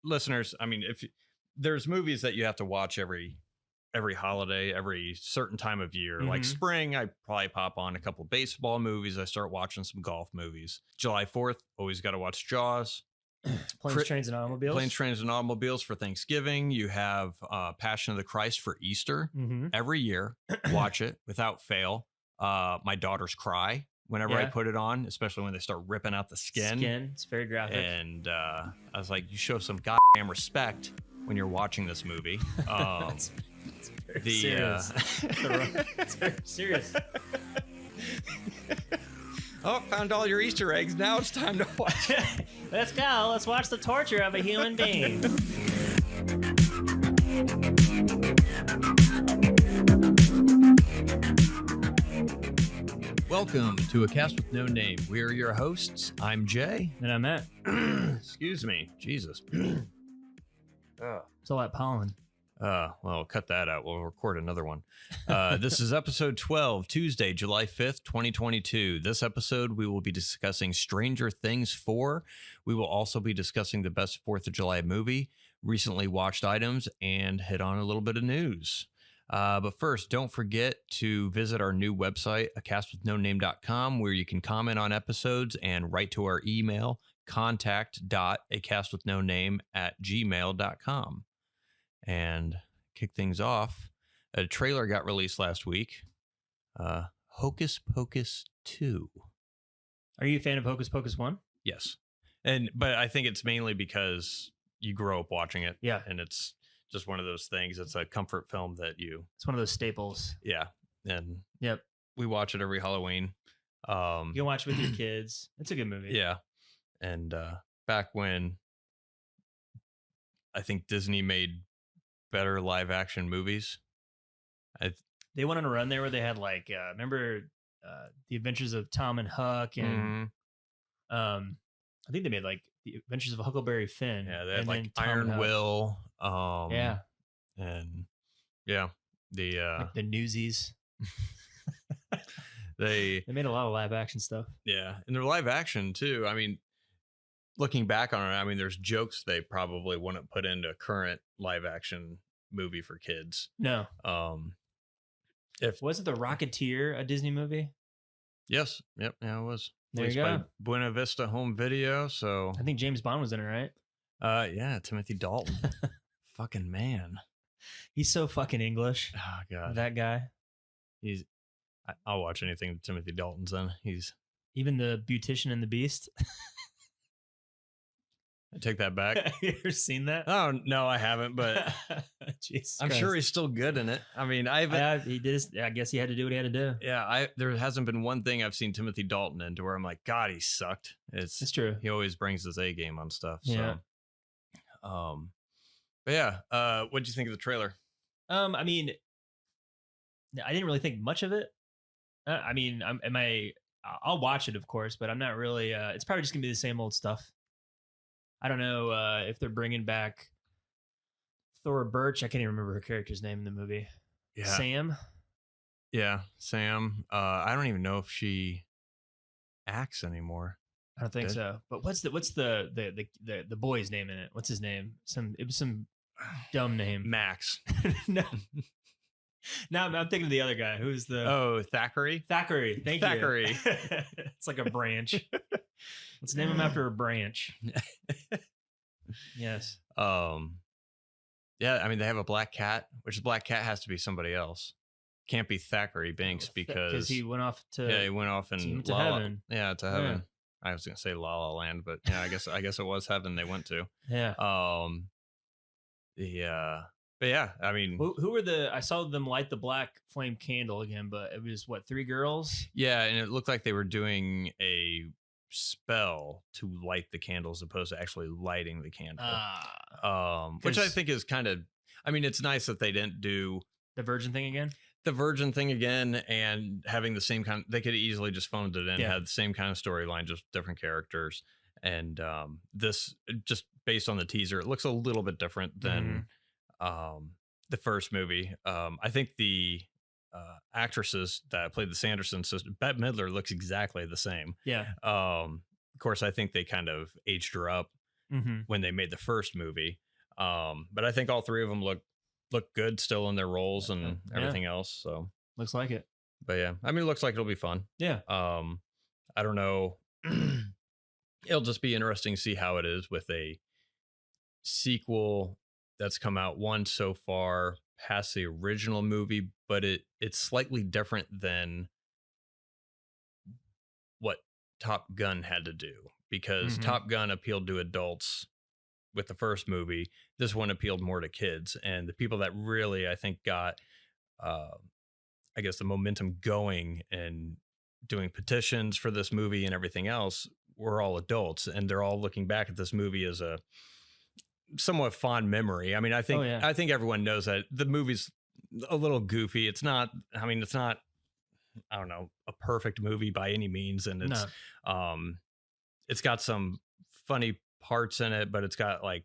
listeners, I mean, if there's movies that you have to watch every holiday, every certain time of year, like spring, I probably pop on a couple baseball movies. I start watching some golf movies. July 4th, always got to watch Jaws. Planes, Trains, and Automobiles. Planes, Trains, and Automobiles for Thanksgiving. You have Passion of the Christ for Easter. Every year, watch it without fail. My daughters cry whenever I put it on, especially when they start ripping out the skin. It's very graphic. And I was like, you show some goddamn respect when you're watching this movie. It's very serious. It's very serious. Oh, found all your Easter eggs. Now it's time to watch. Let's go. Let's watch the torture of a human being. Welcome to A Cast with No Name. We are your hosts. I'm Jay. And I'm Matt. Excuse me. Jesus. It's all that pollen. Well, cut that out. We'll record another one. This is episode 12, Tuesday, July 5th, 2022. This episode, we will be discussing Stranger Things 4. We will also be discussing the best 4th of July movie, recently watched items, and hit on a little bit of news. But first, don't forget to visit our new website, acastwithnoname.com, where you can comment on episodes and write to our email, contact.acastwithnoname@gmail.com. And kick things off, a trailer got released last week. Hocus Pocus 2. Are you a fan of Hocus Pocus 1? Yes. But I think it's mainly because you grow up watching it. Yeah. And it's just one of those things. It's a comfort film that it's one of those staples. Yeah. And yep. We watch it every Halloween. You can watch it with your kids. It's a good movie. Yeah. And back when I think Disney made better live action movies. They went on a run there where they had like remember the Adventures of Tom and Huck, and I think they made like the Adventures of Huckleberry Finn. Yeah, they had like Iron Will. Yeah, and yeah, like the Newsies. they made a lot of live action stuff. Yeah, and they're live action too. I mean, looking back on it, I mean, there's jokes they probably wouldn't put into a current live action movie for kids. No. If was it The Rocketeer a Disney movie? Yes. Yep. Yeah, it was. There you go. By Buena Vista Home Video. So I think James Bond was in it, right? Yeah, Timothy Dalton. Fucking man. He's so fucking English. Oh God. That guy. I'll watch anything Timothy Dalton's in. He's even the Beautician and the Beast. I take that back. You ever seen that? Oh no, I haven't. But I'm sure he's still good in it. I mean, I guess he had to do what he had to do. Yeah, there hasn't been one thing I've seen Timothy Dalton in to where I'm like, God, he sucked. It's true. He always brings his A game on stuff. Yeah. So, but yeah, what'd you think of the trailer? I mean, I didn't really think much of it. I mean, I'll watch it, of course, but I'm not really. It's probably just gonna be the same old stuff. I don't know if they're bringing back Thora Birch. I can't even remember her character's name in the movie. Yeah. Sam. Yeah, Sam. I don't even know if she acts anymore. I don't think so. But what's the boy's name in it? What's his name? It was some dumb name. Max. No. No, I'm thinking of the other guy. Who's the Thackeray? Thackeray. Thank you. Thackeray. It's like a branch. Let's name him after a branch. Yes. Yeah, I mean, they have a black cat, which the black cat has to be somebody else. Can't be Thackeray Binks because he went off to he went off in to heaven. Yeah, to heaven. I was gonna say La La Land, but yeah, I guess it was heaven they went to. Yeah. But yeah, I mean, who were I saw them light the black flame candle again, but it was 3 girls? Yeah, and it looked like they were doing a spell to light the candle as opposed to actually lighting the candle. Which I think is kind of, I mean, it's nice that they didn't do the virgin thing again. And having the same kind, they could easily just phoned it in, had the same kind of storyline, just different characters. And this, just based on the teaser, it looks a little bit different than the first movie. I think the actresses that played the Sanderson sister, Bette Midler, looks exactly the same. Yeah. Of course, I think they kind of aged her up Mm-hmm. when they made the first movie. But I think all three of them look good still in their roles and everything else. So looks like it. but yeah, I mean, it looks like it'll be fun. Yeah. I don't know. It'll just be interesting to see how it is with a sequel that's come out one so far past the original movie, but it's slightly different than what Top Gun had to do, because Top Gun appealed to adults with the first movie. This one appealed more to kids, and the people that really, I think, got I guess the momentum going and doing petitions for this movie and everything else were all adults, and they're all looking back at this movie as a somewhat fond memory. I mean, I think everyone knows that the movie's a little goofy. It's not I don't know, a perfect movie by any means, and it's got some funny parts in it, but it's got like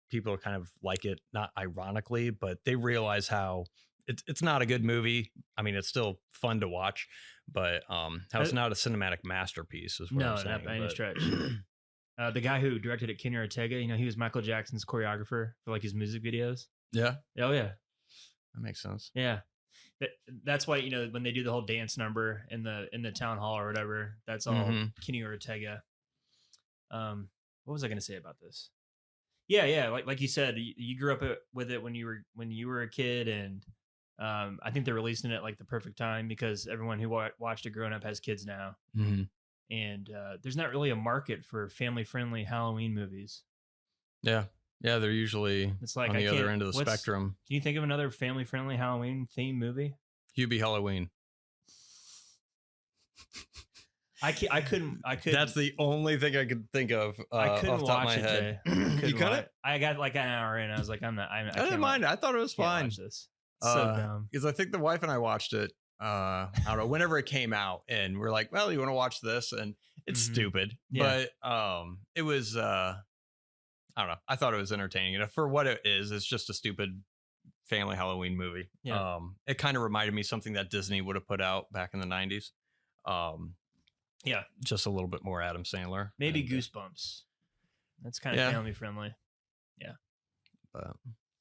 people kind of like it, not ironically, but they realize how it's not a good movie. I mean, it's still fun to watch, but how it's not a cinematic masterpiece is what I'm saying. Not by any stretch. The guy who directed it, Kenny Ortega, he was Michael Jackson's choreographer for like his music videos. Yeah. Oh yeah. That makes sense. Yeah. That's why, when they do the whole dance number in the town hall or whatever, that's all Kenny Ortega. What was I going to say about this? Yeah. Like you said, you grew up with it when you were a kid, and I think they're releasing it like the perfect time because everyone who watched it growing up has kids now, and there's not really a market for family-friendly Halloween movies. Yeah, they're usually it's like on the other end of the spectrum. Can you think of another family-friendly Halloween themed movie? Hubie Halloween. I couldn't. That's the only thing I could think of. I couldn't off the top watch of my head. Jay. You couldn't? I got like an hour in. I was like, I'm not. I didn't mind it. I thought it was fine. Watch this. So dumb. Because I think the wife and I watched it. I don't know, whenever it came out, and we're like, well, you want to watch this? And it's stupid, but it was. I don't know. I thought it was entertaining, and for what it is, it's just a stupid family Halloween movie. Yeah. It kind of reminded me of something that Disney would have put out back in the 90s. Yeah, just a little bit more Adam Sandler. Maybe Goosebumps. That's kind of family friendly. Yeah. But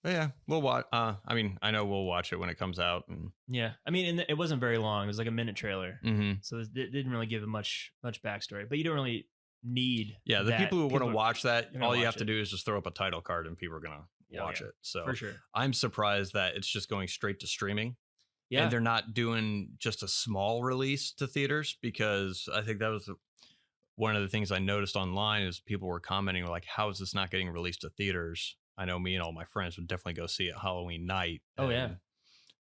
yeah, we'll watch. I mean, I know we'll watch it when it comes out. And yeah, I mean, and it wasn't very long. It was like a minute trailer, so it didn't really give it much backstory. But you don't really need. Yeah, the people who want to watch that, all you have to do is just throw up a title card, and people are gonna watch it. So for sure, I'm surprised that it's just going straight to streaming. Yeah, and they're not doing just a small release to theaters, because I think that was one of the things I noticed online is people were commenting like, how is this not getting released to theaters? I know me and all my friends would definitely go see it Halloween night. Oh yeah.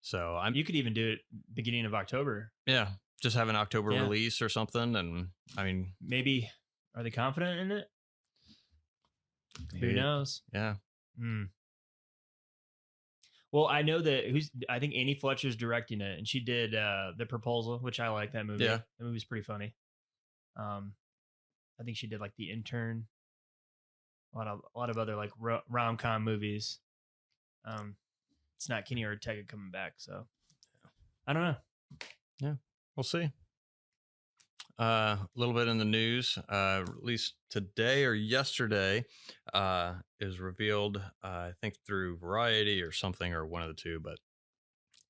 So you could even do it beginning of October. Yeah. Just have an October release or something. And I mean, maybe are they confident in it? Who knows? Yeah. Well, I know that I think Annie Fletcher's directing it, and she did The Proposal, which I like that movie. Yeah. The movie's pretty funny. I think she did like The Intern. A lot of other like rom-com movies. It's not Kenny Ortega coming back, so I don't know. Yeah, we'll see. A little bit in the news, at least today or yesterday, is revealed, I think through Variety or something, or one of the two, but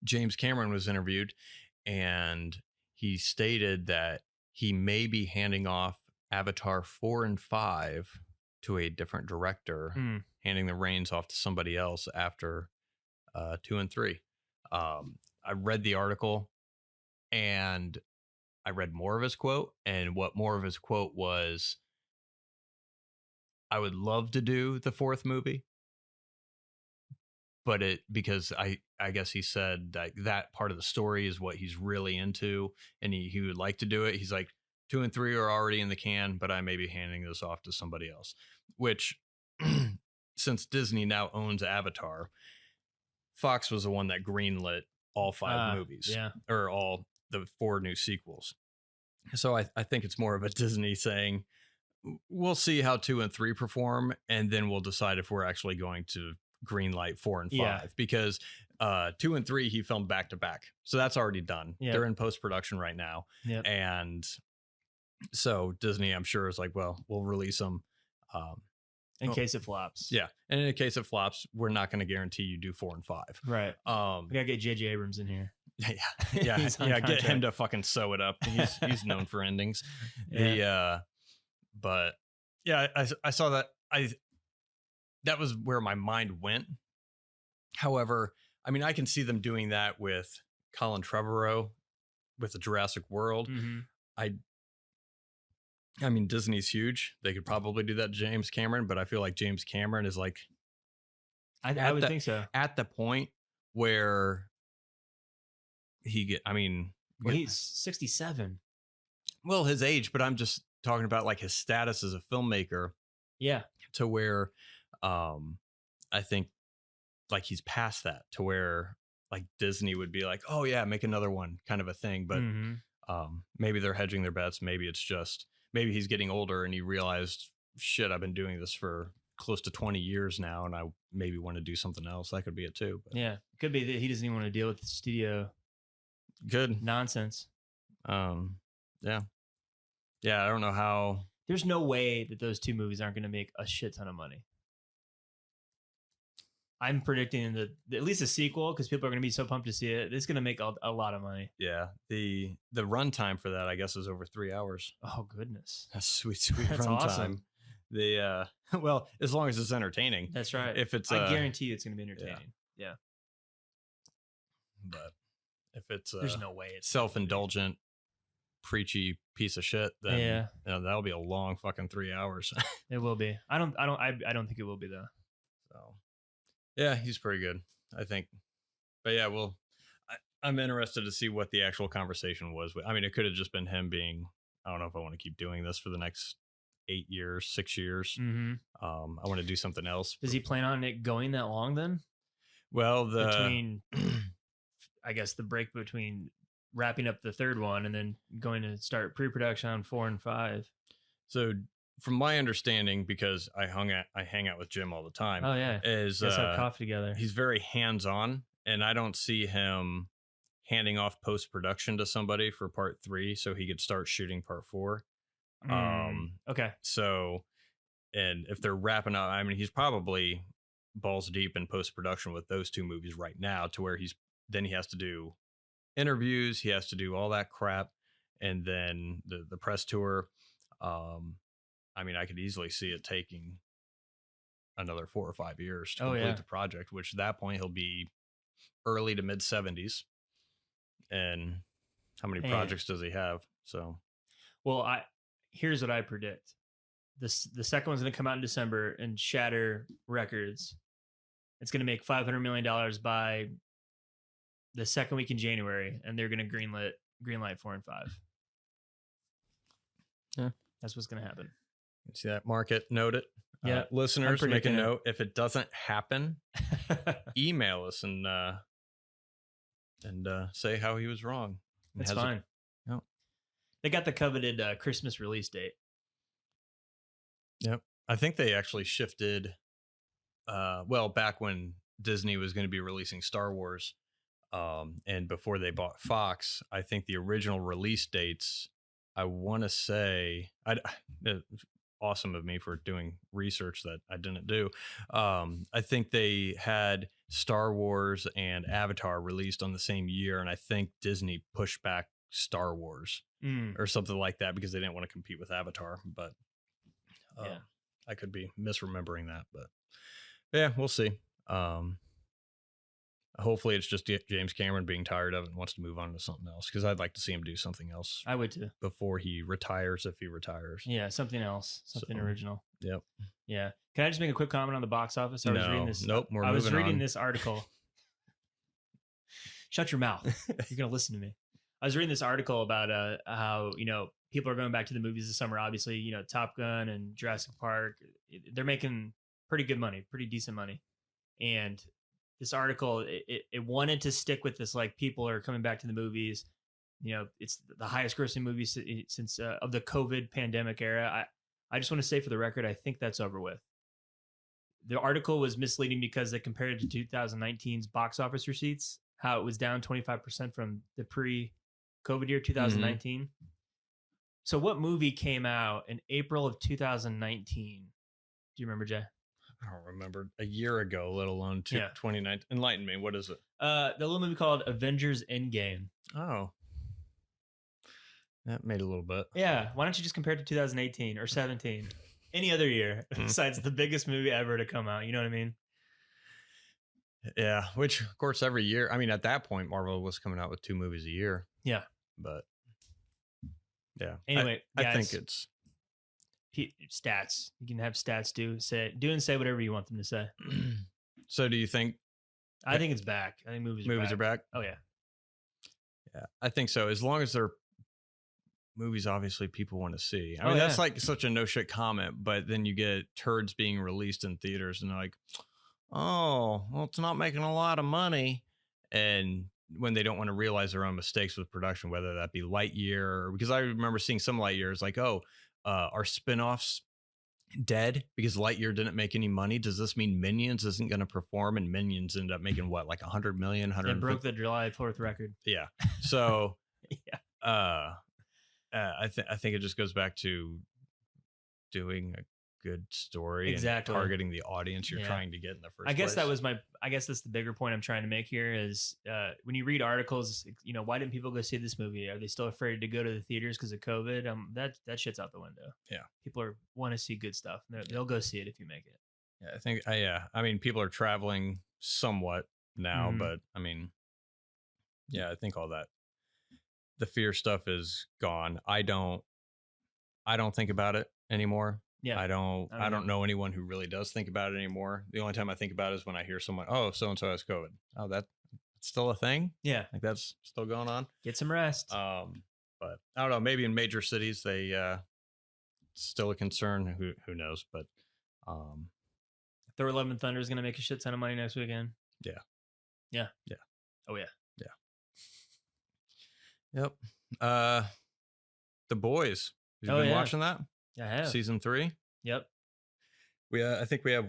James Cameron was interviewed, and he stated that he may be handing off Avatar 4 and 5 to a different director, handing the reins off to somebody else after 2 and 3. I read the article, and I read more of his quote, and what more of his quote was, I would love to do the 4th movie, but because I guess he said that part of the story is what he's really into, and he would like to do it. He's like, 2 and 3 are already in the can, but I may be handing this off to somebody else, which since Disney now owns Avatar, Fox was the one that greenlit all 5 movies, or all the 4 new sequels. So I think it's more of a Disney saying, we'll see how 2 and 3 perform, and then we'll decide if we're actually going to greenlight 4 and 5, because 2 and 3 he filmed back to back, so that's already done. They're in post-production right now, and so Disney, I'm sure, is like, well, we'll release them In case it flops. Yeah. And in case it flops, we're not going to guarantee you do 4 and 5. Right. We gotta get J.J. Abrams in here. Yeah. Get him to fucking sew it up. He's known for endings. But yeah, I saw that. That was where my mind went. However, I mean, I can see them doing that with Colin Trevorrow with the Jurassic World. Mm-hmm. I mean, Disney's huge. They could probably do that to James Cameron, but I feel like James Cameron is like, I would think so. At the point where he's 67. Well, his age, but I'm just talking about like his status as a filmmaker. Yeah. To where, I think like he's past that, to where like Disney would be like, oh yeah, make another one kind of a thing. But maybe they're hedging their bets. Maybe it's just, maybe he's getting older and he realized, shit, I've been doing this for close to 20 years now, and I maybe want to do something else. That could be it too. But. Yeah. It could be that he doesn't even want to deal with the studio. Good nonsense. Yeah. I don't know how. There's no way that those two movies aren't going to make a shit ton of money. I'm predicting that at least a sequel, because people are going to be so pumped to see it, it's going to make a lot of money. Yeah. The runtime for that, I guess, is over 3 hours. Oh goodness, that's sweet that's runtime. Awesome. Well, as long as it's entertaining. That's right. If it's, I guarantee you it's going to be entertaining. Yeah. But if it's, there's no way it's self-indulgent, preachy piece of shit, then that'll be a long fucking 3 hours. It will be. I don't think it will be though. So yeah, he's pretty good, I think. But yeah, well, I'm interested to see what the actual conversation was. I mean, it could have just been him being, I don't know if I want to keep doing this for the next 8 years, 6 years. Mm-hmm. I want to do something else. Does he plan on it going that long then? Well, between I guess the break between wrapping up the third one and then going to start pre-production on 4 and 5. So from my understanding, because I hang out with Jim all the time. Oh yeah. Is have coffee together. He's very hands-on, and I don't see him handing off post-production to somebody for part 3 so he could start shooting part 4. Okay. So, and if they're wrapping up, I mean, he's probably balls deep in post-production with those 2 movies right now, to where he has to do interviews, he has to do all that crap, and then the press tour. I mean, I could easily see it taking another 4 or 5 years to complete the project, which at that point he'll be early to mid 70s. And how many projects does he have? So, well, here's what I predict. The second one's going to come out in December and shatter records. It's going to make $500 million by the second week in January, and they're going to greenlight 4 and 5. Yeah, that's what's going to happen. See that? Market, note it. Yeah, listeners, make a note. If it doesn't happen, email us and say how he was wrong. That's fine. They got the coveted Christmas release date. Yep. I think they actually shifted. Back when Disney was going to be releasing Star Wars, and before they bought Fox, I think the original release dates, I want to say, awesome of me for doing research that I didn't do. I think they had Star Wars and Avatar released on the same year, and I think Disney pushed back Star Wars or something like that because they didn't want to compete with Avatar. But I could be misremembering that. But yeah, we'll see. Hopefully it's just James Cameron being tired of it and wants to move on to something else, because I'd like to see him do something else. I would too. Before he retires, if he retires. Yeah, something else. Something original. Yep. Yeah. Can I just make a quick comment on the box office? I was reading this article. Shut your mouth. You're going to listen to me. I was reading this article about how, people are going back to the movies this summer. Obviously, Top Gun and Jurassic Park, they're making pretty good money, pretty decent money. And this article, it wanted to stick with this, like, people are coming back to the movies. It's the highest grossing movie since of the COVID pandemic era. I just want to say for the record, I think that's over with. The article was misleading because they compared it to 2019's box office receipts, how it was down 25% from the pre-COVID year, 2019. Mm-hmm. So what movie came out in April of 2019 Do you remember, Jay? I don't remember a year ago, let alone Yeah. 2019. Enlighten me. What is it? The little movie called Avengers Endgame. Oh, that made a little bit. Yeah. Why don't you just compare it to 2018 or 17? Any other year besides the biggest movie ever to come out. You know what I mean? Yeah, which of course every year. I mean, at that point, Marvel was coming out with 2 movies a year. Yeah. But yeah. Anyway, I guys, think it's stats. You can have stats do and say whatever you want them to say. So do you think I think it's back. I think movies are back? Oh yeah. Yeah, I think so. As long as they're movies, obviously people want to see. I mean, that's like such a no shit comment, but then you get turds being released in theaters and they're like, oh, well, it's not making a lot of money. And when they don't want to realize their own mistakes with production, whether that be Lightyear, because I remember seeing some Lightyears like, oh, our spinoffs dead because Lightyear didn't make any money. Does this mean Minions isn't going to perform? And Minions ended up making what, like 100 million? It broke the July 4th record. Yeah. So, yeah. I think it just goes back to doing a good story exactly. and targeting the audience you're trying to get in the first I guess place. I guess that's the bigger point I'm trying to make here is when you read articles, you know, why didn't people go see this movie? Are they still afraid to go to the theaters because of COVID? That shit's out the window. Yeah. People want to see good stuff. They'll go see it if you make it. Yeah, I think, I mean, people are traveling somewhat now, but I mean, yeah, I think all that, the fear stuff is gone. I don't think about it anymore. Yeah. I don't know anyone who really does think about it anymore. The only time I think about it is when I hear someone, oh, so-and-so has COVID. Oh, that's still a thing? Yeah. Like that's still going on. Get some rest. But I don't know, maybe in major cities, they, still a concern. Who knows? But, Thor: Love and Thunder is going to make a shit ton of money next weekend. Yeah. Yeah. Yeah. Oh yeah. Yeah. Yep. The Boys. Have you been watching that? I have. Season 3. Yep. I think we have,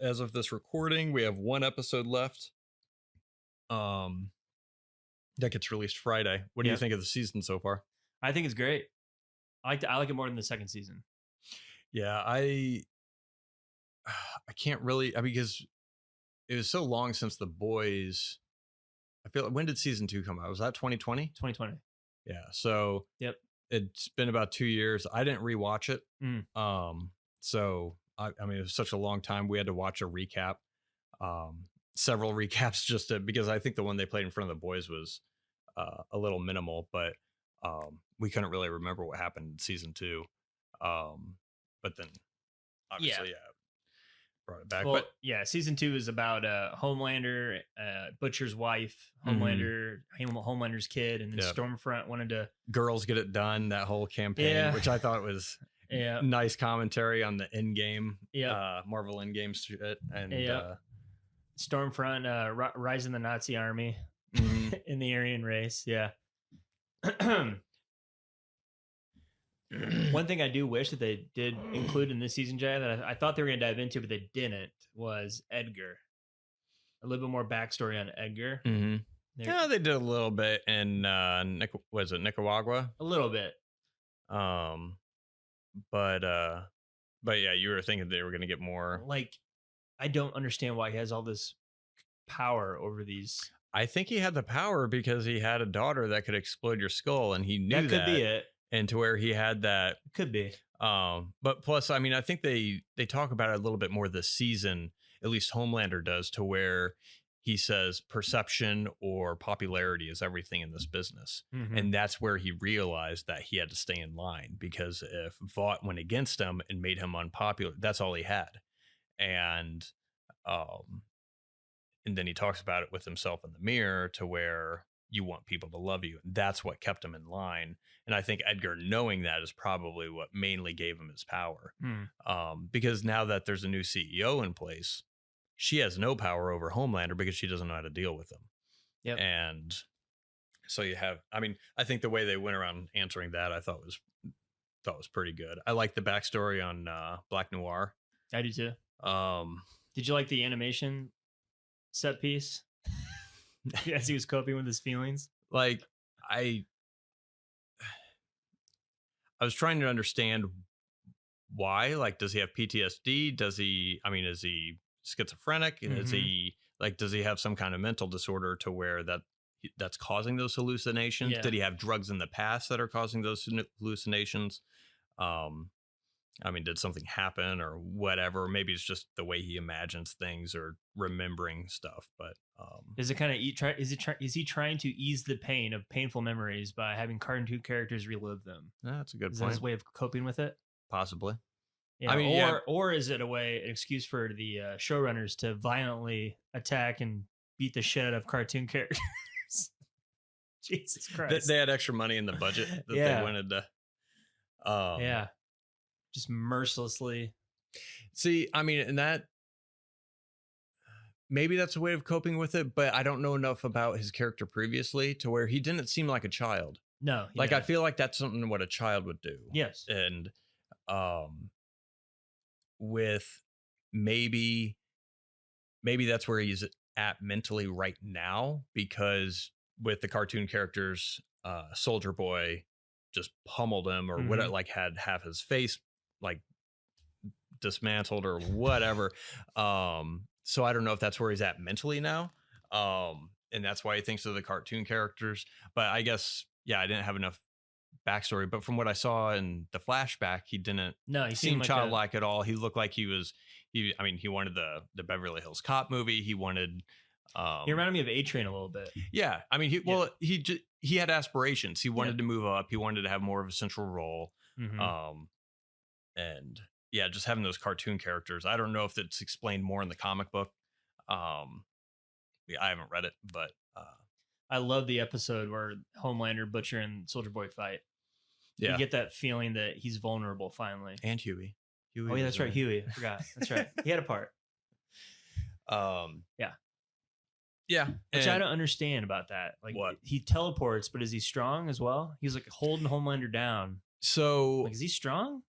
as of this recording, we have 1 episode left. That gets released Friday. What do you think of the season so far? I think it's great. I like it more than the second season. Yeah, I can't really, because it was so long since The Boys. I feel like, when did season 2 come out? Was that 2020? 2020. Yeah. So it's been about 2 years. I didn't rewatch it. So I mean, it was such a long time. We had to watch a recap, several recaps just because I think the one they played in front of The Boys was a little minimal, but we couldn't really remember what happened in season 2. But then obviously, brought it back. Well, but season 2 is about Homelander, Butcher's wife, Homelander's kid, and then Stormfront wanted to girls get it done, that whole campaign, which I thought was nice commentary on the Endgame, Marvel Endgame shit, and Stormfront rising the Nazi army in the Aryan race. Yeah. One thing I do wish that they did include in this season, Jay, that I thought they were going to dive into, but they didn't, was Edgar. A little bit more backstory on Edgar. Yeah, they did a little bit in Nicaragua? A little bit. But yeah, you were thinking they were going to get more. Like, I don't understand why he has all this power over these. I think he had the power because he had a daughter that could explode your skull, and he knew that. That could be it. And to where he had that. Could be. But plus, I mean, I think they talk about it a little bit more this season, at least Homelander does, to where he says perception or popularity is everything in this business. And that's where he realized that he had to stay in line, because if Vought went against him and made him unpopular, that's all he had. And then he talks about it with himself in the mirror, to where you want people to love you. That's what kept him in line. And I think Edgar knowing that is probably what mainly gave him his power. Because now that there's a new CEO in place, she has no power over Homelander because she doesn't know how to deal with him. Yep. And so you have, I mean, I think the way they went around answering that, I thought was pretty good. I like the backstory on Black Noir. I do too. Did you like the animation set piece? As he was coping with his feelings? Like, I was trying to understand why? Like, does he have PTSD? Does he, I mean, is he schizophrenic? Is he like, does he have some kind of mental disorder to where that's causing those hallucinations? Yeah. Did he have drugs in the past that are causing those hallucinations? I mean, did something happen or whatever? Maybe it's just the way he imagines things or remembering stuff. But Does it kind of is he trying to ease the pain of painful memories by having cartoon characters relive them? that's a good Is that point. his way of coping with it? Possibly. Yeah, I mean, or is it an excuse for the showrunners to violently attack and beat the shit out of cartoon characters? Jesus Christ! They had extra money in the budget that they wanted to. Yeah, just mercilessly. See, I mean, and that maybe that's a way of coping with it, but I don't know enough about his character previously to where he didn't seem like a child. No, like I feel like that's something what a child would do. Yes, and with maybe that's where he's at mentally right now, because with the cartoon characters, Soldier Boy just pummeled him or what, like had half his face like dismantled or whatever. So I don't know if that's where he's at mentally now, and that's why he thinks of the cartoon characters. But I guess I didn't have enough backstory, but from what I saw in the flashback, he didn't he seem childlike at all. He looked like he wanted the Beverly Hills Cop movie. He wanted he reminded me of A-Train a little bit. Yeah, I mean, he had aspirations. He wanted to move up. He wanted to have more of a central role. And just having those cartoon characters. I don't know if it's explained more in the comic book. I haven't read it, but I love the episode where Homelander, Butcher, and Soldier Boy fight. Yeah, you get that feeling that he's vulnerable finally. And Huey. Oh yeah, that's right, Huey. I forgot. That's right. He had a part. Yeah. Which I don't understand about that. Like, what? He teleports, but is he strong as well? He's like holding Homelander down. So like, is he strong?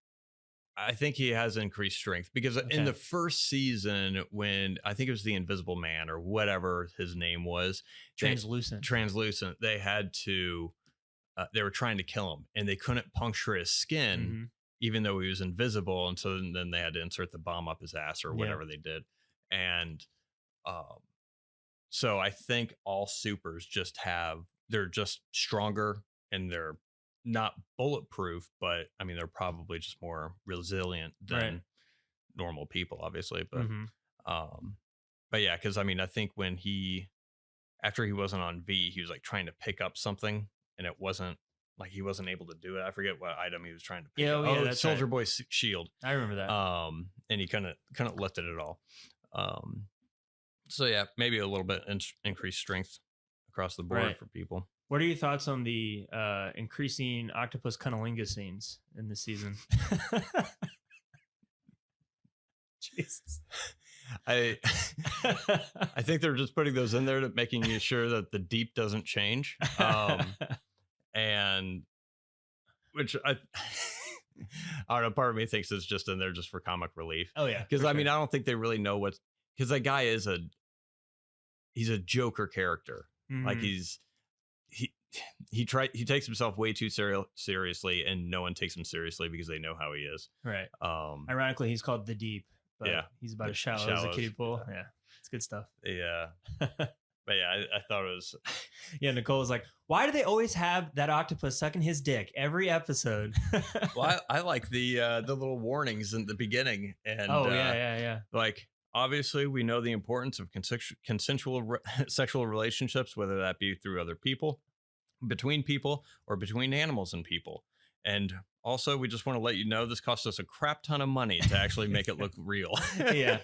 I think he has increased strength because in the first season, when I think it was the Invisible Man or whatever his name was, translucent, they had to, they were trying to kill him and they couldn't puncture his skin, even though he was invisible. And so then they had to insert the bomb up his ass or whatever they did. And so I think all supers they're just stronger and they're not bulletproof, but I mean, they're probably just more resilient than normal people, obviously. But, but yeah, because I mean, I think when after he wasn't on V, he was like trying to pick up something and it wasn't like he wasn't able to do it. I forget what item he was trying to pick up. Yeah, that's Soldier Boy's shield. I remember that. And he couldn't lift it at all. So yeah, maybe a little bit increased strength across the board for people. What are your thoughts on the increasing octopus cunnilingus scenes in this season? Jesus. I think they're just putting those in there to making you sure that the deep doesn't change. And which I don't know, part of me thinks it's just in there just for comic relief. Oh yeah. Because I mean, I don't think they really know because that guy is he's a Joker character. Like he takes himself way too seriously, and no one takes him seriously because they know how he is. Right. Ironically, he's called the Deep. But he's about as shallow as a kiddie pool. Yeah, it's good stuff. Yeah. But yeah, I thought it was. Yeah, Nicole was like, "Why do they always have that octopus sucking his dick every episode?" Well, I like the little warnings in the beginning, and yeah. Like, obviously, we know the importance of consensual sexual relationships, whether that be through other people, between people, or between animals and people. And also, we just want to let you know this cost us a crap ton of money to actually make it look real. Yeah.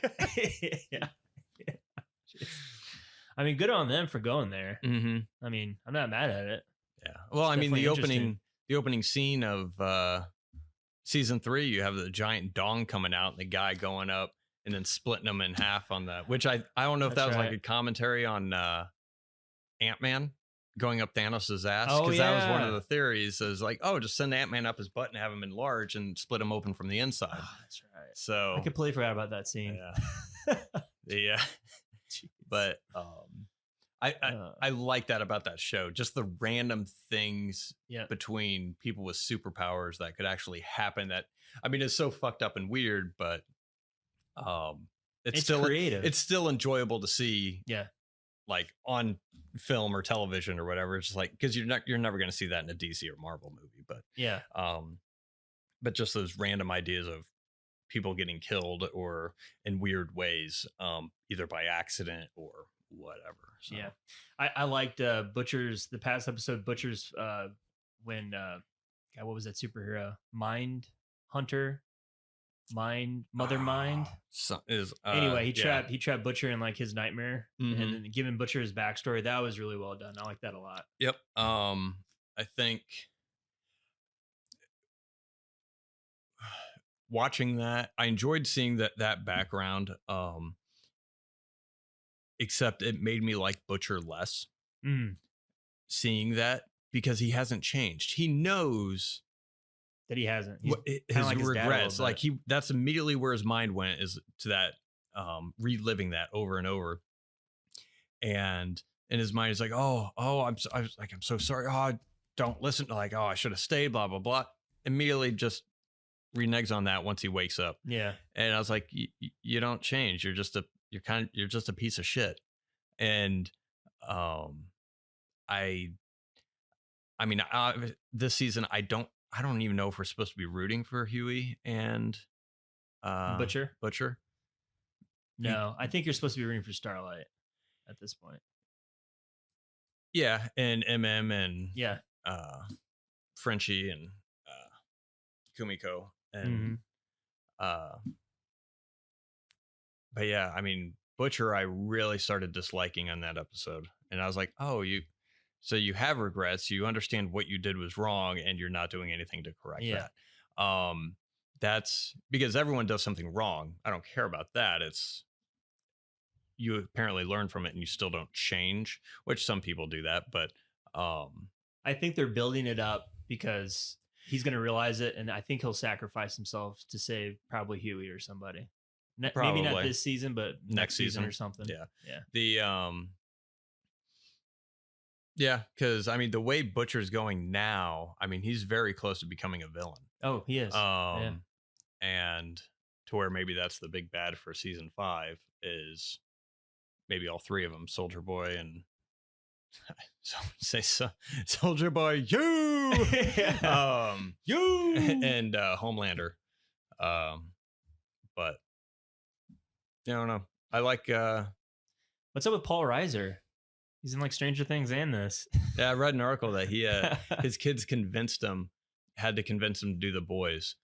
I mean, good on them for going there. I mean, I'm not mad at it. Yeah. Well, I mean, the opening scene of season 3, you have the giant dong coming out and the guy going up and then splitting them in half on which I don't know if that was like a commentary on Ant-Man going up Thanos' ass, because that was one of the theories, is like, just send Ant-Man up his butt and have him enlarge and split him open from the inside. That's right. So I completely forgot about that scene. Yeah. But I like that about that show. Just the random things Yeah. between people with superpowers that could actually happen. That I mean, it's so fucked up and weird, but It's creative. It's still enjoyable to see. Yeah. Like on film or television or whatever. It's just like because you're never going to see that in a DC or Marvel movie, but just those random ideas of people getting killed or in weird ways, either by accident or whatever. So. Yeah, I liked Butcher's the past episode. Butcher's when God, what was that superhero? Mind Hunter. Mother Mind. Anyway, he trapped Butcher in like his nightmare, and then giving Butcher his backstory. That was really well done. I like that a lot. Yep. I think watching that, I enjoyed seeing that background. Except it made me like Butcher less. Seeing that because he hasn't changed. He knows that he hasn't. His like regrets, like that's immediately where his mind went, is to that reliving that over and over, and in his mind he's like, I'm so sorry, don't listen, like, I should have stayed, blah blah blah. Immediately just reneges on that once he wakes up. Yeah. And I was like, you don't change, you're just a piece of shit. And I mean, this season I don't even know if we're supposed to be rooting for Huey and Butcher. No, I think you're supposed to be rooting for Starlight at this point. Yeah, and MM and Frenchie and Kumiko and but yeah, I mean, Butcher I really started disliking on that episode, and I was like, so you have regrets, you understand what you did was wrong, and you're not doing anything to correct that. That's because everyone does something wrong. I don't care about that. It's you apparently learn from it and you still don't change, which some people do that. But I think they're building it up because he's going to realize it. And I think he'll sacrifice himself to save probably Huey or somebody. Maybe not this season, but next season or something. Yeah. Yeah, because I mean, the way Butcher's going now, I mean, he's very close to becoming a villain. Oh, he is. And to where maybe that's the big bad for season 5 is maybe all three of them, Soldier Boy and Soldier Boy, you, you, and Homelander. But I don't know. I like. What's up with Paul Reiser? He's in like Stranger Things and this. Yeah, I read an article that he his kids had to convince him to do The Boys.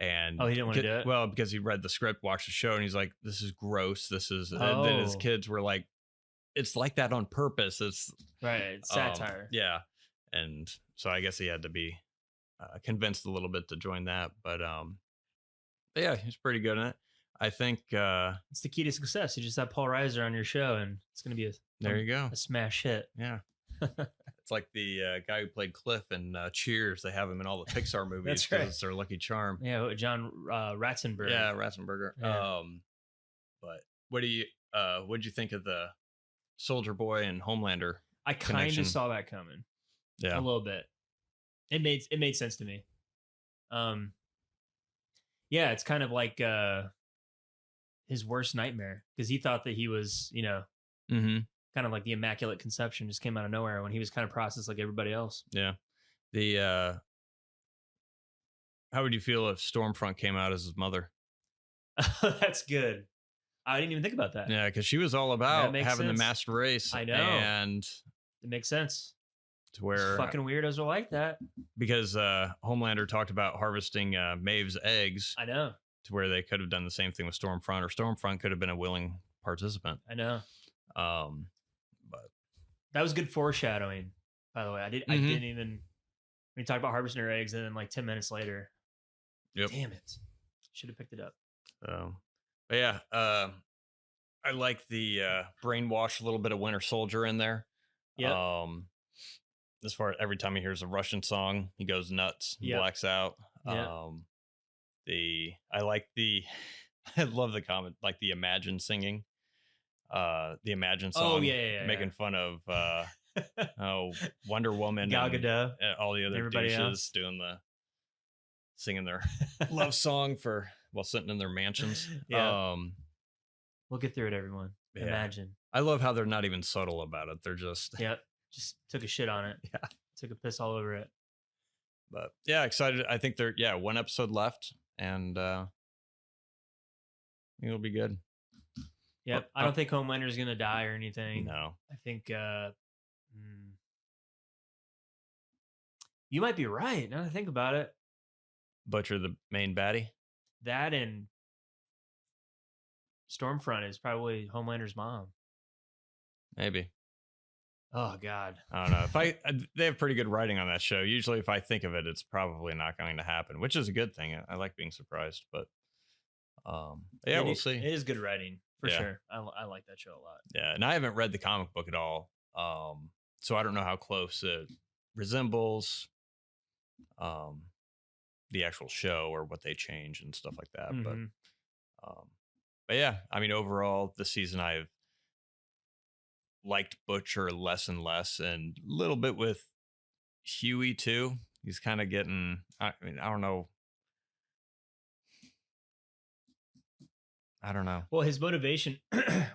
And he didn't want to do it? Well, because he read the script, watched the show, and he's like, this is gross. And then his kids were like, it's like that on purpose. It's right. It's satire. Yeah. And so I guess he had to be convinced a little bit to join that. But yeah, he's pretty good in it. I think it's the key to success. You just have Paul Reiser on your show, and it's going to be a smash hit. Yeah. It's like the guy who played Cliff in Cheers. They have him in all the Pixar movies. That's right. It's their lucky charm. Yeah, John Ratzenberger. Yeah, Ratzenberger. Yeah. But what'd you think of the Soldier Boy and Homelander? I kind of saw that coming. Yeah, a little bit. It made sense to me. Yeah, it's kind of like his worst nightmare, because he thought that he was, kind of like the Immaculate Conception, just came out of nowhere when he was kind of processed like everybody else. Yeah. How would you feel if Stormfront came out as his mother? That's good. I didn't even think about that. Yeah, because she was all about having the master race. I know. And it makes sense. To where fucking weirdos are like that. Because Homelander talked about harvesting Maeve's eggs. I know. To where they could have done the same thing with Stormfront, or Stormfront could have been a willing participant. I know. But that was good foreshadowing, by the way. I didn't even, when you talk about harvesting her eggs, and then like 10 minutes later. Yep. Damn it. Should have picked it up. But yeah, I like the brainwash, a little bit of Winter Soldier in there. Yeah. As far as every time he hears a Russian song, he goes nuts, blacks out. Yep. I love the comment, like the Imagine singing. the Imagine Oh, song, yeah. making fun of Wonder Woman Gal and Gadot, all the other everybody douches singing their love song while sitting in their mansions. Yeah. We'll get through it, everyone. Yeah. Imagine. I love how they're not even subtle about it. They're just just took a shit on it. Yeah. Took a piss all over it. But yeah, excited. I think one episode left, and I think it'll be good. Yep. I don't think Homelander's gonna die or anything. No. I think you might be right. Now that I think about it. Butcher, the main baddie. That and Stormfront is probably Homelander's mom. Maybe. Oh God. I don't know. They have pretty good writing on that show. Usually if I think of it, it's probably not going to happen, which is a good thing. I like being surprised, but we'll see. It is good writing for sure. I like that show a lot. Yeah. And I haven't read the comic book at all. So I don't know how close it resembles the actual show or what they change and stuff like that. Mm-hmm. But yeah, I mean, overall this season I've liked Butcher less and less, and a little bit with Huey too. He's kind of getting, I don't know. Well, his motivation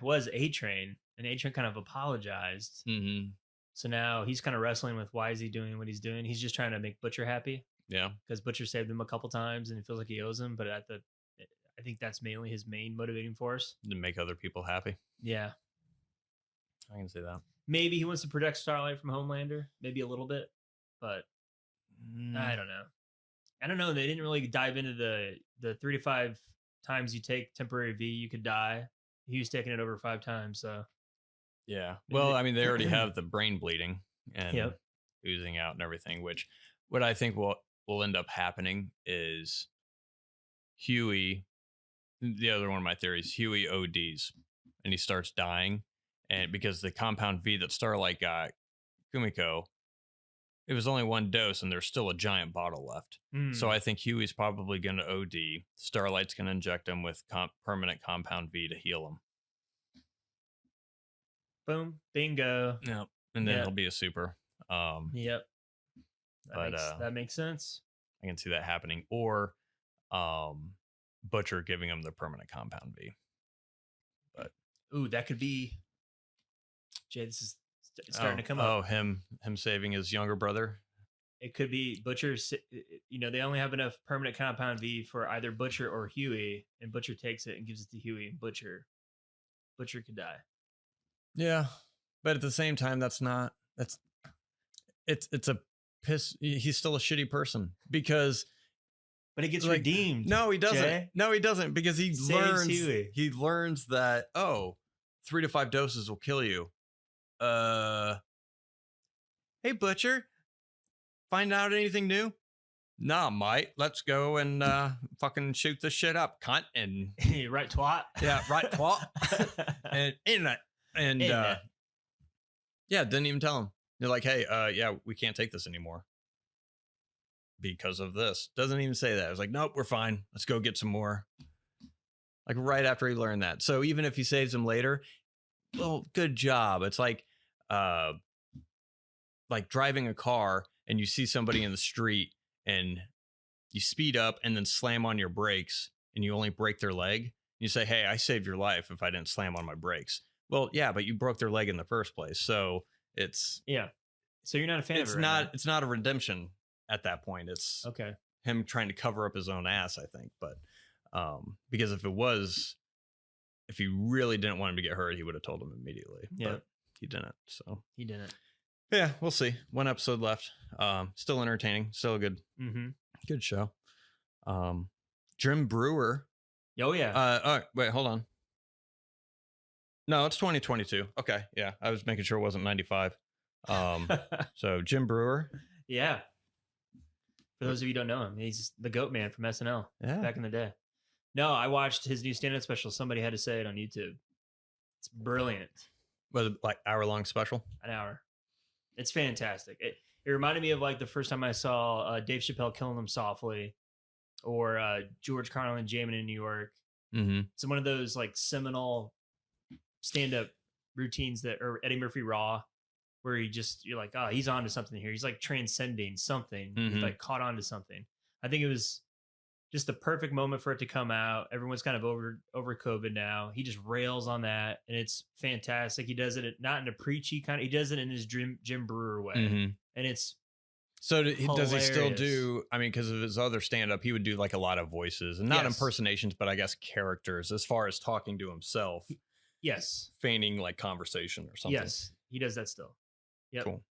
was A-Train, and A-Train kind of apologized. Mm-hmm. So now he's kind of wrestling with why is he doing what he's doing. He's just trying to make Butcher happy. Yeah. Because Butcher saved him a couple times and he feels like he owes him. But I think that's mainly his main motivating force. To make other people happy. Yeah. I can see that. Maybe he wants to protect Starlight from Homelander. Maybe a little bit. But I don't know. I don't know. They didn't really dive into the 3 to 5 times you take temporary V, you could die. He was taking it over 5 times. So yeah. Well, I mean, they already have the brain bleeding and oozing out and everything, which what I think will end up happening is Huey, the other one of my theories, Huey ODs and he starts dying. And because the compound V that Starlight got, Kumiko, it was only 1 dose and there's still a giant bottle left. So I think Huey's probably going to OD. Starlight's going to inject him with permanent compound V to heal him. Boom. Bingo. Yep. And then he'll be a super. Yep. That makes sense. I can see that happening. Or Butcher giving him the permanent compound V. But that could be. Jay, this is starting to come up. Oh, him saving his younger brother. It could be Butcher. They only have enough permanent compound V for either Butcher or Huey, and Butcher takes it and gives it to Huey, and Butcher could die. Yeah, but at the same time, it's a piss. He's still a shitty person because. But he gets redeemed. No, he doesn't. Jay. No, he doesn't because he learns. Huey. He learns that 3 to 5 doses will kill you. Hey Butcher, find out anything new? Nah, mate. Let's go and fucking shoot this shit up, cunt. And right twat. Yeah, right twat. and internet. And didn't even tell him. They're like, hey, we can't take this anymore because of this. Doesn't even say that. I was like, nope, we're fine. Let's go get some more. Like right after he learned that. So even if he saves him later, well, good job. It's like driving a car and you see somebody in the street and you speed up and then slam on your brakes and you only break their leg. You say, hey, I saved your life if I didn't slam on my brakes. Well, yeah, but you broke their leg in the first place. So it's So you're not a fan of it. It's not a redemption at that point. It's him trying to cover up his own ass, I think. But because if he really didn't want him to get hurt, he would have told him immediately. Yeah. But he didn't. So he didn't. Yeah, we'll see. 1 episode left. Still entertaining. Still a good show. Jim Brewer. Oh yeah. Wait, hold on. No, it's 2022. Okay, yeah. I was making sure it wasn't 95. So Jim Brewer. Yeah. For those of you who don't know him, he's the goat man from SNL back in the day. No, I watched his new stand-up special. Somebody had to say it on YouTube. It's brilliant. Was it like hour-long special? An hour. It's fantastic. It reminded me of like the first time I saw Dave Chappelle Killing Them Softly, or George Carlin Jamming in New York. Mm-hmm. It's one of those like seminal stand-up routines that or Eddie Murphy Raw, where you're like, oh, he's on to something here. He's like transcending something. He's like caught on to something. I think it was just the perfect moment for it to come out. Everyone's kind of over COVID now. He just rails on that, and it's fantastic. He does it not in a preachy kind of. He does it in his Jim Brewer way, and it's so. Does he still hilarious. do? I mean, because of his other stand-up, he would do like a lot of voices and not impersonations, but I guess characters as far as talking to himself. Yes, feigning like conversation or something. Yes, he does that still. Yep. Cool.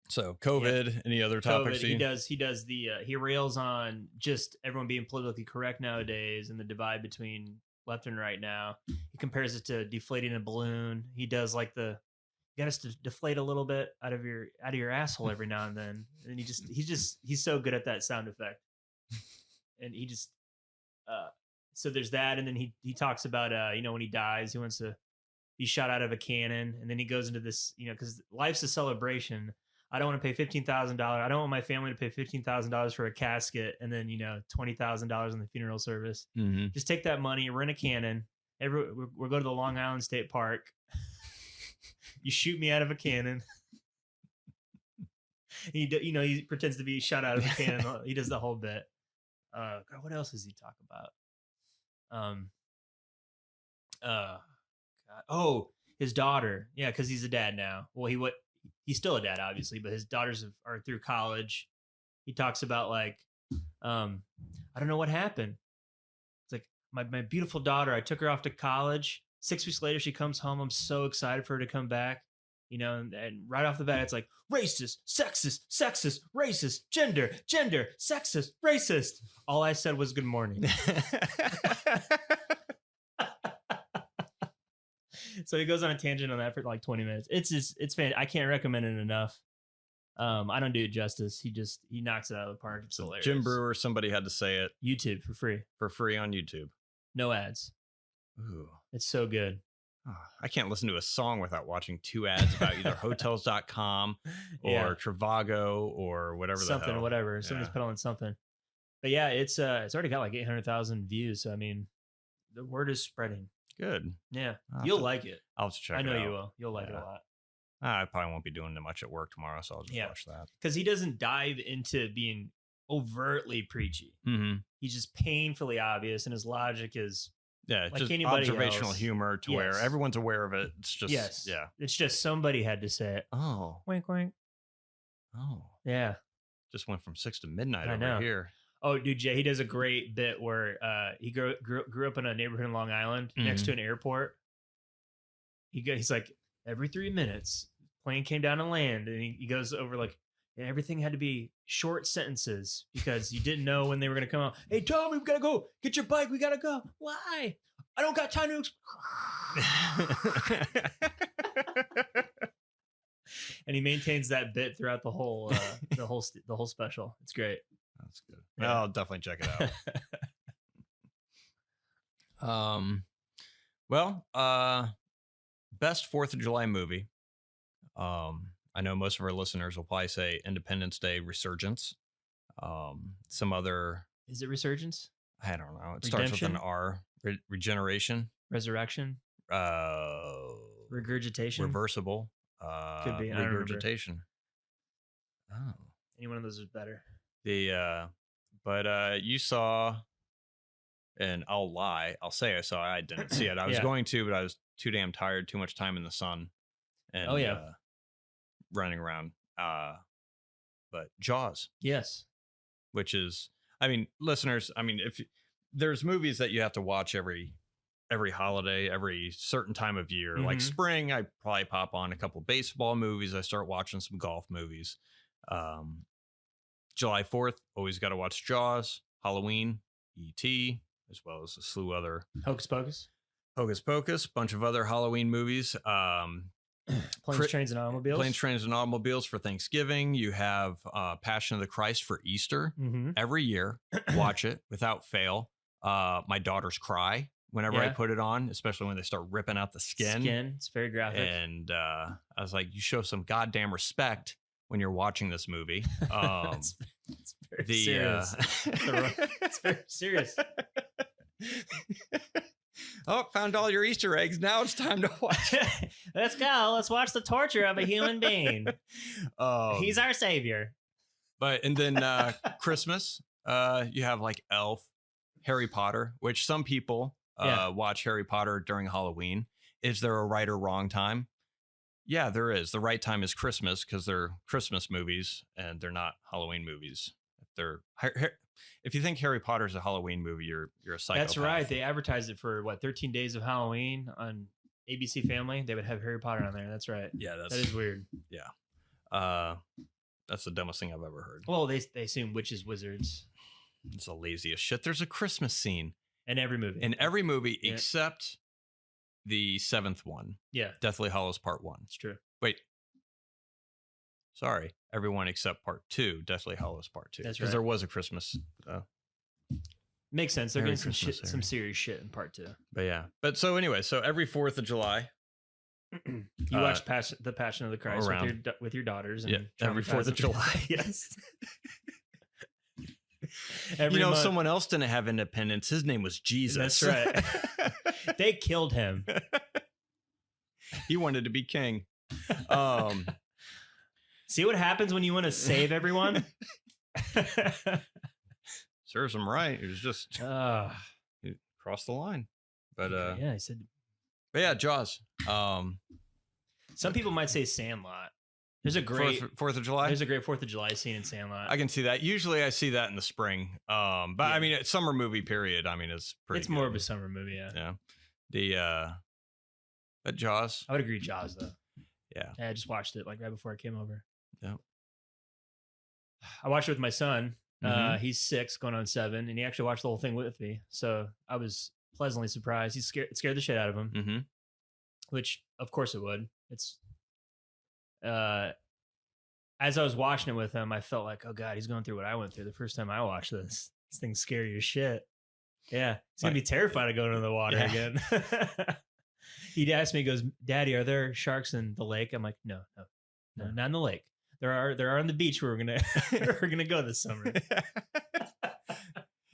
So COVID, any other topics? He does the he rails on just everyone being politically correct nowadays and the divide between left and right now. He compares it to deflating a balloon. He does like you got us to deflate a little bit out of your asshole every now and then. And he's so good at that sound effect. And he just so there's that, and then he talks about when he dies, he wants to be shot out of a cannon, and then he goes into this, because life's a celebration. I don't want to pay $15,000. I don't want my family to pay $15,000 for a casket, and then $20,000 in the funeral service. Just take that money, rent a cannon. We'll go to the Long Island State Park. You shoot me out of a cannon. He pretends to be shot out of a cannon. He does the whole bit. God, what else does he talk about? God. His daughter. Yeah, because he's a dad now. Well, he's still a dad, obviously, but his daughters are through college. He talks about like, I don't know what happened. It's like my beautiful daughter. I took her off to college. 6 weeks later, she comes home. I'm so excited for her to come back. And right off the bat, it's like racist, sexist, racist, gender, sexist, racist. All I said was good morning. So he goes on a tangent on that for like 20 minutes. It's fan. I can't recommend it enough. I don't do it justice. He knocks it out of the park. It's hilarious. Jim Brewer, somebody had to say it. YouTube for free on YouTube. No ads. Ooh, it's so good. Oh, I can't listen to a song without watching 2 ads about either hotels.com or Trivago or whatever. Something, whatever. Somebody's peddling something. But yeah, it's already got like 800,000 views. So I mean, the word is spreading. Good. Yeah, you'll like it. I'll have to check it out. I know you will. You'll like it a lot. I probably won't be doing much at work tomorrow, so I'll just watch that. Because he doesn't dive into being overtly preachy. He's just painfully obvious, and his logic is like just anybody observational else. humor to where everyone's aware of it. It's just it's just somebody had to say it. Oh, wink, wink. Oh, yeah. Just went from 6 to midnight over here. Oh, dude, Jay, he does a great bit where he grew up in a neighborhood in Long Island next to an airport. He's like, every 3 minutes, plane came down to land, and he goes over like, everything had to be short sentences because you didn't know when they were going to come out. Hey, Tom, we've got to go. Get your bike. We got to go. Why? I don't got time to. And he maintains that bit throughout the whole special. It's great. That's good. Yeah. I'll definitely check it out. Best 4th of July movie. I know most of our listeners will probably say Independence Day Resurgence. Some other. Is it Resurgence? I don't know. It starts with an R. Regeneration. Resurrection. Regurgitation. Reversible. Could be. Regurgitation. Oh. Any one of those is better. But you saw, and I'll lie. I'll say I saw. I didn't see it. I was going to, but I was too damn tired. Too much time in the sun. And, running around. But Jaws. Yes. Which is, I mean, listeners, if there's movies that you have to watch every holiday, every certain time of year, like spring, I probably pop on a couple baseball movies. I start watching some golf movies. July 4th, always got to watch Jaws. Halloween, E.T., as well as a slew other. Hocus Pocus, bunch of other Halloween movies. Planes, Trains, and Automobiles for Thanksgiving. You have Passion of the Christ for Easter. Every year, watch it without fail. My daughters cry whenever I put it on, especially when they start ripping out the skin. It's very graphic. And I was like, you show some goddamn respect when you're watching this movie. It's very serious. It's very serious. Oh, found all your Easter eggs. Now it's time to watch. Let's go. Let's watch the torture of a human being. He's our savior. And then Christmas, you have like Elf, Harry Potter, which some people watch Harry Potter during Halloween. Is there a right or wrong time? Yeah, there is. The right time is Christmas because they're Christmas movies and they're not Halloween movies. If you think Harry Potter is a Halloween movie, you're a psychopath. That's right. They advertised it for 13 days of Halloween on ABC Family. They would have Harry Potter on there. That's right. Yeah, that is weird. Yeah, that's the dumbest thing I've ever heard. Well, they assume witches, wizards. It's the laziest shit. There's a Christmas scene in every movie. Except the 7th one. Yeah, Deathly Hallows Part 1. It's true. Wait. Sorry, everyone except Part 2, Deathly Hallows Part 2. That's right. Because there was a Christmas. Makes sense. They're getting some serious shit in Part 2. But so anyway, so every 4th of July, you watch the Passion of the Christ with your daughters. And every 4th of July. Yes. Someone else didn't have independence. His name was Jesus. That's right. They killed him. He wanted to be king. See what happens when you want to save everyone? Serves him right. It was just he crossed the line. But I said. But yeah, Jaws. Some people might say Sandlot. There's a great 4th of July. There's a great 4th of July scene in Sandlot. I can see that. Usually, I see that in the spring. But I mean, it's summer movie period. I mean, it's pretty. It's more of a summer movie. Yeah. Yeah. But Jaws. I would agree, Jaws though. Yeah. I just watched it like right before I came over. Yeah. I watched it with my son. He's 6, going on 7, and he actually watched the whole thing with me. So I was pleasantly surprised. It scared the shit out of him, which of course it would. It's as I was watching it with him, I felt like, oh God, he's going through what I went through the first time I watched this. This thing's scary as shit. Yeah, he's gonna be terrified of going into the water again. He asked me, he goes, Daddy, are there sharks in the lake? I'm like, no, not in the lake. There are on the beach where we're gonna go this summer.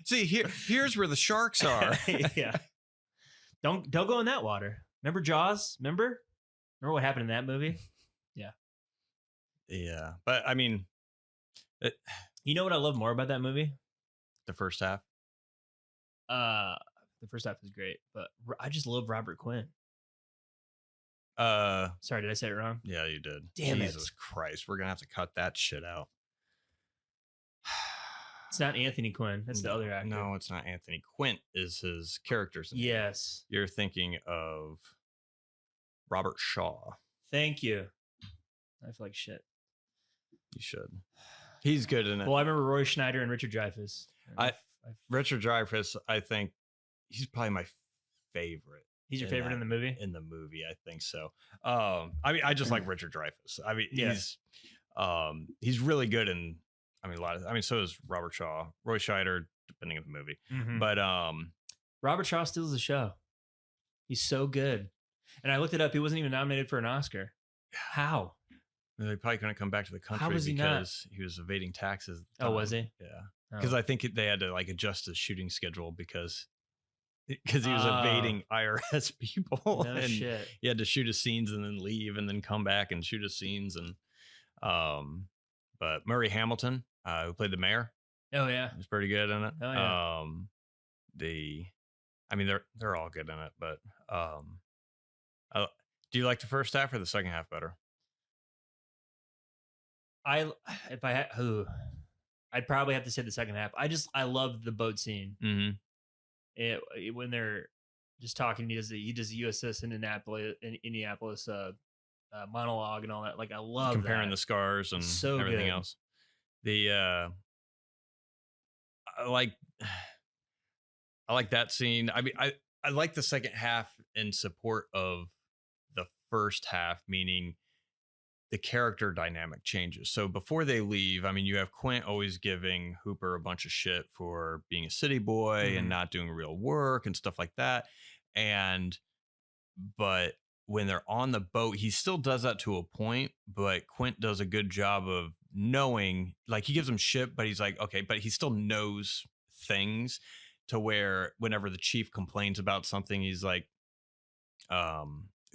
See, here's where the sharks are. Yeah. Don't go in that water. Remember Jaws? Remember what happened in that movie? Yeah. Yeah. But I mean, you know what I love more about that movie? The first half. The first half is great, but I just love Robert Quinn. Sorry, did I say it wrong? Yeah, you did. Damn Jesus Christ, we're gonna have to cut that shit out. It's not Anthony Quinn. That's the other actor. No, it's not Anthony. Quint is his character's name. Yes. You're thinking of Robert Shaw. Thank you. I feel like shit. You should. He's good in it. Well, I remember Roy Schneider and Richard Dreyfuss. Richard Dreyfuss, I think he's probably my favorite. He's your favorite in the movie? In the movie, I think so. I mean, I just like Richard Dreyfuss. I mean, he's really good in. I mean, so is Robert Shaw, Roy Scheider, depending on the movie. But Robert Shaw steals the show. He's so good. And I looked it up. He wasn't even nominated for an Oscar. How? He probably couldn't come back to the country because he was evading taxes. Oh, was he? Yeah. Because I think they had to like adjust his shooting schedule because he was evading IRS people. No and shit. He had to shoot his scenes and then leave and then come back and shoot his scenes. And but Murray Hamilton, who played the mayor. Oh yeah, was pretty good in it. Oh yeah. I mean they're all good in it, but do you like the first half or the second half better? I'd probably have to say the second half. I love the boat scene. When they're just talking, he does the USS Indianapolis monologue and all that. Like I love comparing the scars and so everything good. else. I like that scene. I mean, I like the second half in support of the first half, meaning the character dynamic changes. So before they leave, I mean, you have Quint always giving Hooper a bunch of shit for being a city boy and not doing real work and stuff like that. But when they're on the boat, he still does that to a point, but Quint does a good job of knowing, like he gives him shit, but he's like, okay, but he still knows things to where whenever the chief complains about something, he's like,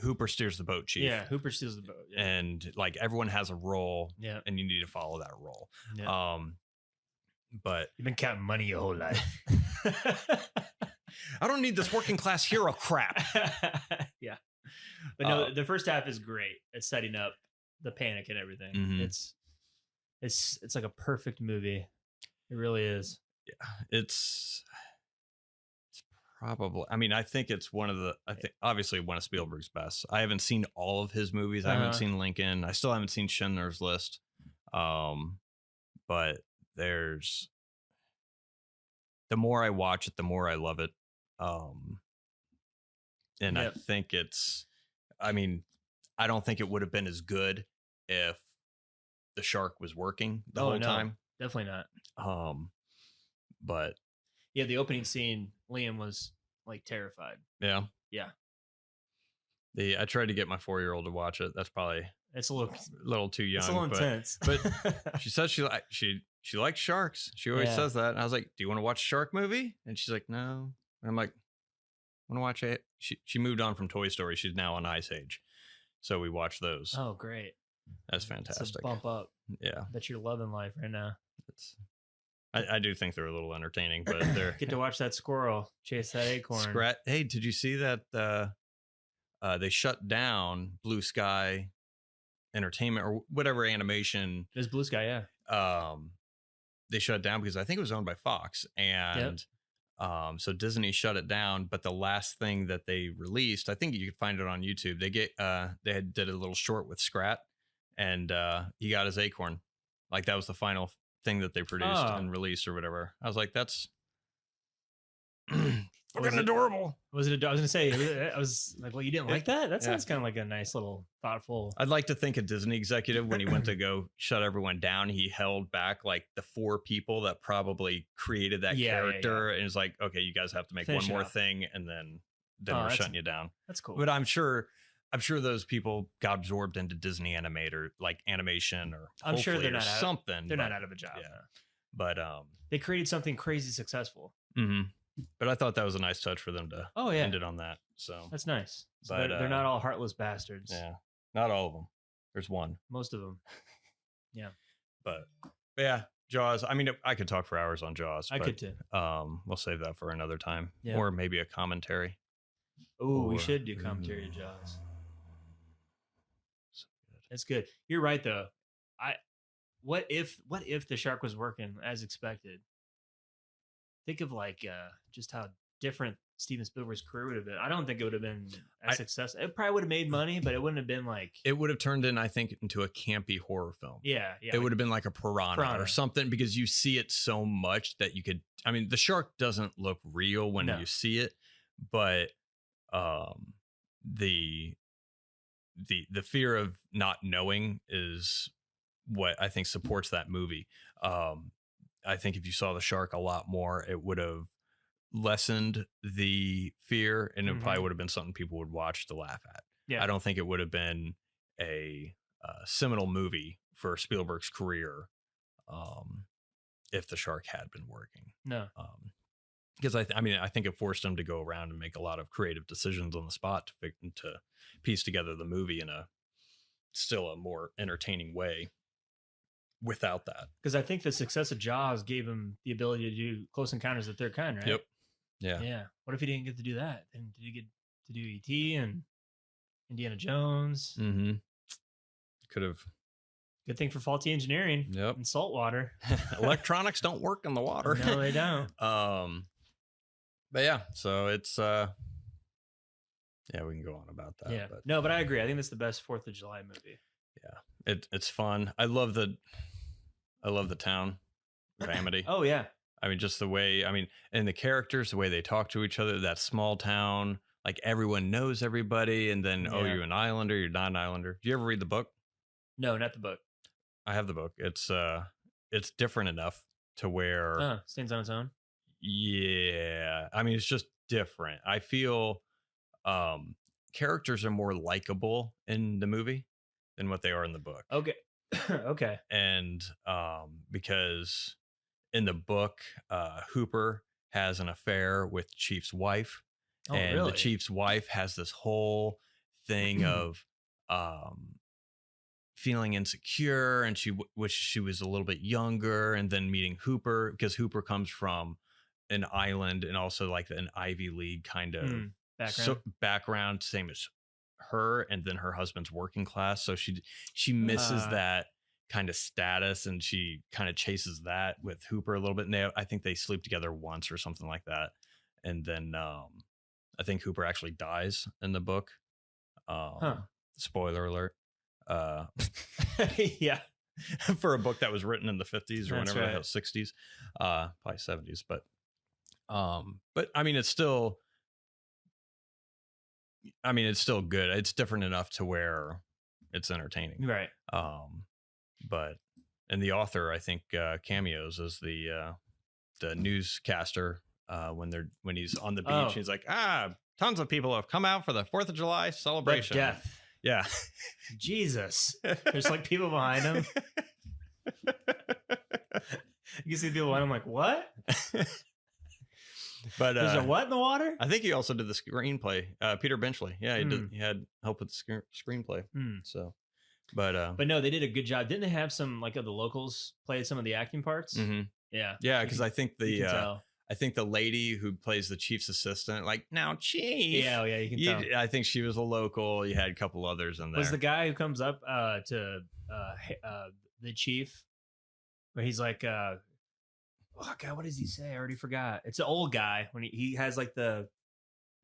Hooper steers the boat, chief. Yeah, Hooper steals the boat. Yeah. And like everyone has a role, Yeah. and you need to follow that role. Yeah. But You've been counting money your whole life. I don't need this working class hero crap. Yeah. But no, the first half is great at setting up the panic and everything. Mhm. It's like a perfect movie. It really is. Yeah, it's probably, I mean, I think it's obviously one of Spielberg's best. I haven't seen all of his movies. I haven't seen Lincoln. I still haven't seen Schindler's List. But there's, the more I watch it, the more I love it. And I think I don't think it would have been as good if the shark was working the whole time. Definitely not. But yeah, the opening scene, Liam was like terrified. Yeah. Yeah. I tried to get my 4-year-old to watch it. That's probably it's a little too young. It's a little intense. But she said she likes sharks. She always says that. And I was like, "Do you want to watch a shark movie?" And she's like, "No." And I'm like, "I want to watch it." She moved on from Toy Story. She's now on Ice Age, so we watch those. Oh, great! That's fantastic. It's a bump up. Yeah, that you're loving life right now. I do think they're a little entertaining, but they're get to watch that squirrel chase that acorn. Hey, did you see that? They shut down Blue Sky Entertainment or whatever animation. It was Blue Sky, yeah. They shut it down because I think it was owned by Fox, and so Disney shut it down. But the last thing that they released, I think you could find it on YouTube. They did a little short with Scrat, and he got his acorn. Like that was the final thing that they produced and released or whatever. I was like, that's fucking adorable. Was it? I was gonna say, I was like, well, you didn't like that? That sounds kind of like a nice little thoughtful. I'd like to think a Disney executive, when he went to go shut everyone down, he held back like the 4 people that probably created that character, and was like, okay, you guys have to make one more thing, and then we're shutting you down. That's cool. But I'm sure those people got absorbed into Disney animation, or I'm sure they're not something. They're not out of a job. Yeah. But they created something crazy successful. Mm-hmm. But I thought that was a nice touch for them to end it on that. So that's nice. So but they're not all heartless bastards. Yeah, not all of them. There's one. Most of them. Yeah. But yeah, Jaws. I mean, I could talk for hours on Jaws. I could too. We'll save that for another time, or maybe a commentary. Oh, we should do commentary to Jaws. That's good. You're right though. What if the shark was working as expected? Think of like just how different Steven Spielberg's career would have been. I don't think it would have been as successful. It probably would have made money, but it wouldn't have been like. It would have turned in, I think, into a campy horror film. Yeah. It would have been like a piranha or something, because you see it so much that you could. I mean, the shark doesn't look real when you see it, but the fear of not knowing is what I think supports that movie. I think if you saw the shark a lot more, it would have lessened the fear, and it probably would have been something people would watch to laugh at. Yeah. I don't think it would have been a seminal movie for Spielberg's career if the shark had been working. No. Because I think it forced him to go around and make a lot of creative decisions on the spot to piece together the movie in a more entertaining way. Without that, because I think the success of Jaws gave him the ability to do Close Encounters of the Third Kind, right? Yep. Yeah. Yeah. What if he didn't get to do that? Then did he get to do E.T. and Indiana Jones? Mm-hmm. Could have. Good thing for faulty engineering. Yep. And salt water. Electronics don't work in the water. No, they don't. But yeah, so it's we can go on about that. Yeah. But I agree. I think that's the best 4th of July movie. Yeah. It's fun. I love the town of Amity. Oh yeah. I mean, just the way, and the characters, the way they talk to each other, that small town, like everyone knows everybody. And then, you're an islander, you're not an islander. Do you ever read the book? No, not the book. I have the book. It's different enough to where stands on its own. Yeah. I mean, it's just different. I feel characters are more likable in the movie than what they are in the book. Okay. Okay. And because in the book, Hooper has an affair with Chief's wife. Oh, And really? the Chief's wife has this whole thing of feeling insecure, and she wishes she was a little bit younger, and then meeting Hooper, because Hooper comes from an island and also like an Ivy League kind of background, same as her, and then her husband's working class, so she misses that kind of status, and she kind of chases that with Hooper a little bit. And I think they sleep together once or something like that, and then I think Hooper actually dies in the book. Spoiler alert. Yeah. For a book that was written in the 50s or That's whenever right. the hell, 60s, probably 70s, but I mean it's still good. It's different enough to where it's entertaining, Right. But and the author, I think, cameos as the newscaster when he's on the beach. He's like, tons of people have come out for the 4th of July celebration. But death. Yeah. Jesus. There's like people behind him. You can see people behind him like, what? But there's a what in the water? I think he also did the screenplay. Peter Benchley. Yeah, he did. He had help with the screenplay. So, but no, they did a good job. Didn't they have some like of the locals play some of the acting parts? Mm-hmm. Yeah. Yeah, because I think the lady who plays the Chief's assistant, like, now Chief. Yeah, you can tell. I think she was a local. You had a couple others in there. Was the guy who comes up to the Chief, where he's like, oh God, what does he say? I already forgot. It's an old guy when he has like the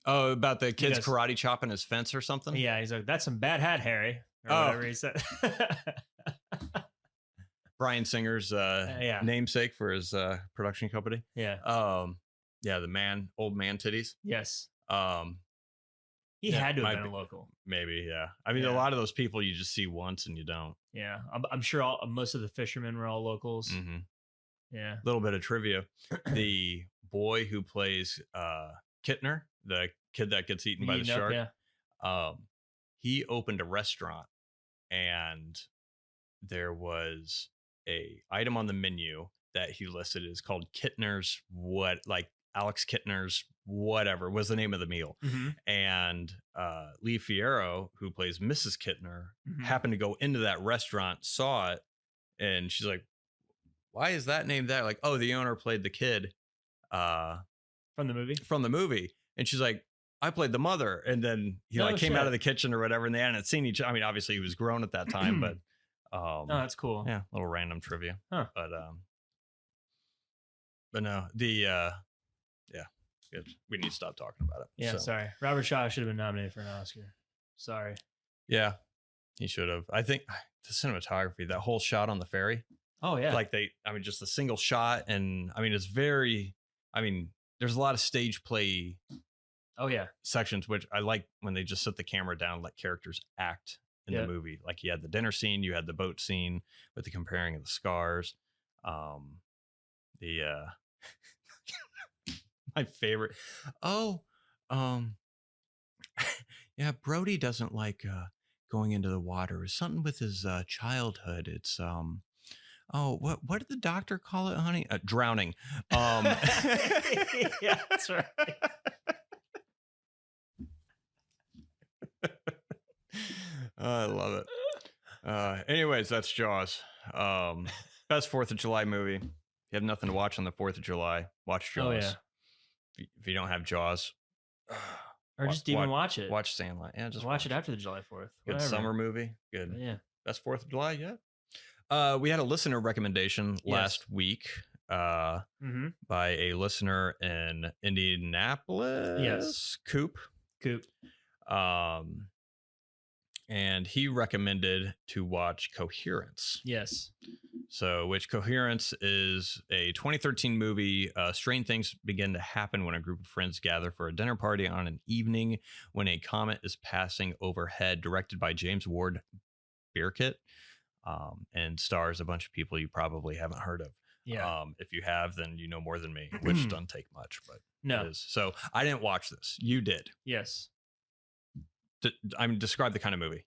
about the kids karate chopping his fence or something. Yeah, he's like, that's some bad hat, Harry, or whatever he said. Bryan Singer's namesake for his production company. Yeah. The old man titties. Yes. He had to have been a local. Maybe, yeah. I mean, a lot of those people you just see once and you don't. Yeah, I'm sure most of the fishermen were all locals. Mm-hmm. Yeah. A little bit of trivia. The boy who plays Kittner, the kid that gets eaten by the shark, he opened a restaurant, and there was a item on the menu that he listed is called Kittner's Alex Kittner's whatever was the name of the meal. Mm-hmm. And Lee Fierro, who plays Mrs. Kittner, happened to go into that restaurant, saw it, and she's like, why is that named that? Like, oh, the owner played the kid from the movie. And she's like, I played the mother. And then he came out of the kitchen or whatever, and they hadn't seen each other. I mean, obviously he was grown at that time, but that's cool. Yeah, little random trivia. Huh. But no, good. We need to stop talking about it. Yeah, sorry. Robert Shaw should have been nominated for an Oscar. Sorry. Yeah, he should have. I think the cinematography, that whole shot on the ferry. Oh yeah. Just a single shot, and it's very. There's a lot of stage play. Oh yeah. Sections, which I like when they just set the camera down and let characters act in the movie. Like you had the dinner scene, you had the boat scene with the comparing of the scars. My favorite. Yeah, Brody doesn't like going into the water. It's something with his childhood. It's what did the doctor call it, honey? Drowning. Yeah, that's right. I love it. Anyways, that's Jaws. Best 4th of July movie. If you have nothing to watch on the 4th of July, watch Jaws. Oh, yeah. If you don't have Jaws, or just even watch it. Watch Sandlot. Yeah, just watch it after the July 4th. Good summer movie. Good. Yeah. Best 4th of July yet. We had a listener recommendation last week by a listener in Indianapolis. Yes. Coop. And he recommended to watch Coherence. Yes. So, which Coherence is a 2013 movie. Strange things begin to happen when a group of friends gather for a dinner party on an evening when a comet is passing overhead, directed by James Ward Bierkit, and stars a bunch of people you probably haven't heard of. Yeah. If you have, then you know more than me, which doesn't take much, but no. it is. So I didn't watch this. You did. Yes. Describe the kind of movie.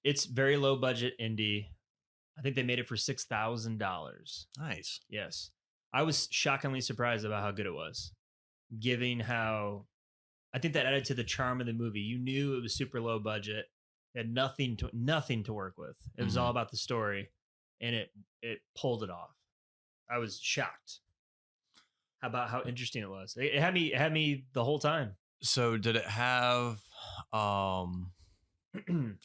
It's very low budget indie. I think they made it for $6,000. Nice. Yes. I was shockingly surprised about how good it was. giving how I think that added to the charm of the movie. You knew it was super low budget. It had nothing to work with. It was all about the story, and it pulled it off. I was shocked about how interesting it was. It had me the whole time. So did it have I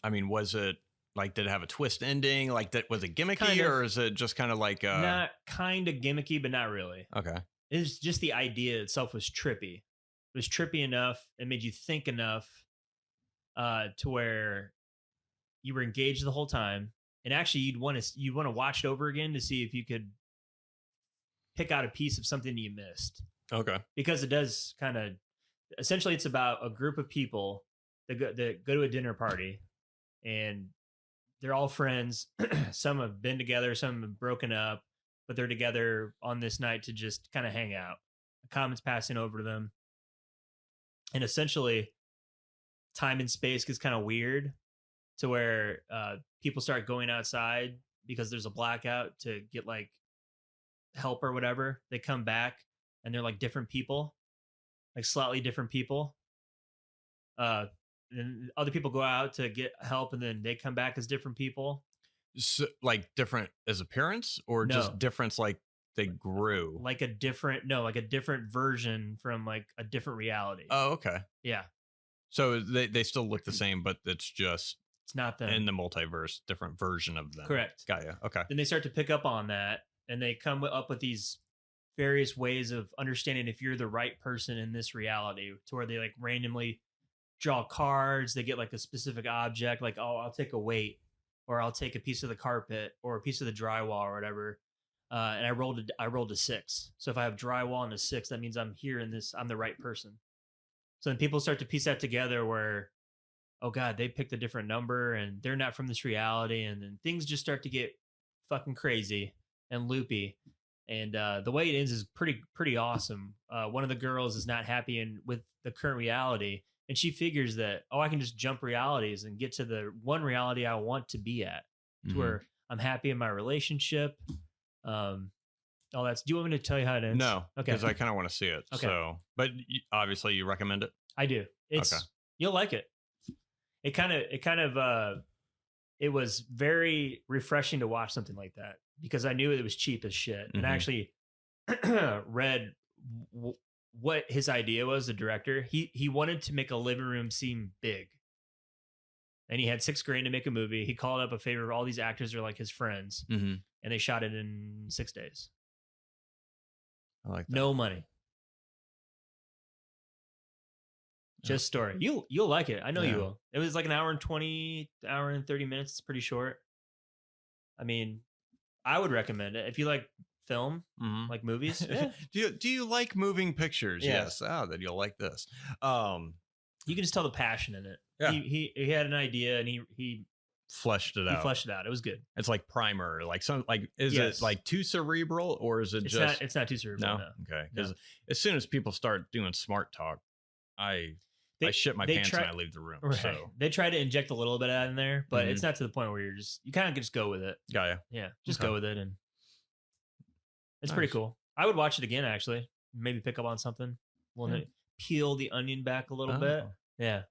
mean, was it like, did it have a twist ending? Like, that was it gimmicky, Kind of. or is it just kind of like Not kind of gimmicky, but not really. okay. It was just the idea itself was trippy. It was trippy enough. It made you think enough to where you were engaged the whole time. And actually, you'd want to watch it over again to see if you could pick out a piece of something you missed. Okay. Because it does kind of essentially, it's about a group of people that go to a dinner party, and they're all friends. Some have been together, some have broken up, but they're together on this night to just kind of hang out. A comment's passing over to them. And essentially, time and space gets kind of weird to where people start going outside because there's a blackout to get like help or whatever. They come back and they're like different people, like slightly different people. And other people go out to get help, and then they come back as different people. So, like, different as appearance, or No. just difference like they grew? Like a different version from like a different reality. Oh, okay. Yeah. So they still look the same, but it's just It's not them. in the multiverse, different version of them. Correct. Got you. Okay. Then they start to pick up on that, and they come up with these various ways of understanding if you're the right person in this reality, to where they like randomly draw cards. They get like a specific object, like, oh, I'll take a weight, or I'll take a piece of the carpet, or a piece of the drywall, or whatever. And I rolled a 6. So if I have drywall and a 6, that means I'm here in this. I'm the right person. So then people start to piece that together where, oh God, they picked a different number and they're not from this reality. And then things just start to get fucking crazy and loopy. And the way it ends is pretty awesome. One of the girls is not happy with the current reality. And she figures that, oh, I can just jump realities and get to the one reality I want to be at, to where I'm happy in my relationship. All that's. Do you want me to tell you how it ends? No, Okay. because I kind of want to see it. Okay. So, but obviously you recommend it. I do. It's Okay. You'll like it. It was very refreshing to watch something like that, because I knew it was cheap as shit. And I actually read what his idea was. The director, he wanted to make a living room seem big, and he had $6 grand to make a movie. He called up a favor of all these actors are like his friends, and they shot it in 6 days. I like that. No money. Just story. You'll like it. I know you will. It was like an hour and 30 minutes. It's pretty short. I mean, I would recommend it if you like film, like movies. Yeah. Do you like moving pictures? Yeah. Yes. Oh, then you'll like this. You can just tell the passion in it. Yeah. He had an idea and he fleshed it out. fleshed it out. It was good. It's like primer. Like is Yes. it like too cerebral, or is it It's not too cerebral. No. Okay. Because as soon as people start doing smart talk, I shit my pants and I leave the room. Right. So They try to inject a little bit of that in there, but it's not to the point where you kind of just go with it. got ya. Yeah, just Okay. go with it, and it's Nice. pretty cool. I would watch it again, actually. Maybe pick up on something. Peel the onion back a little bit. Yeah.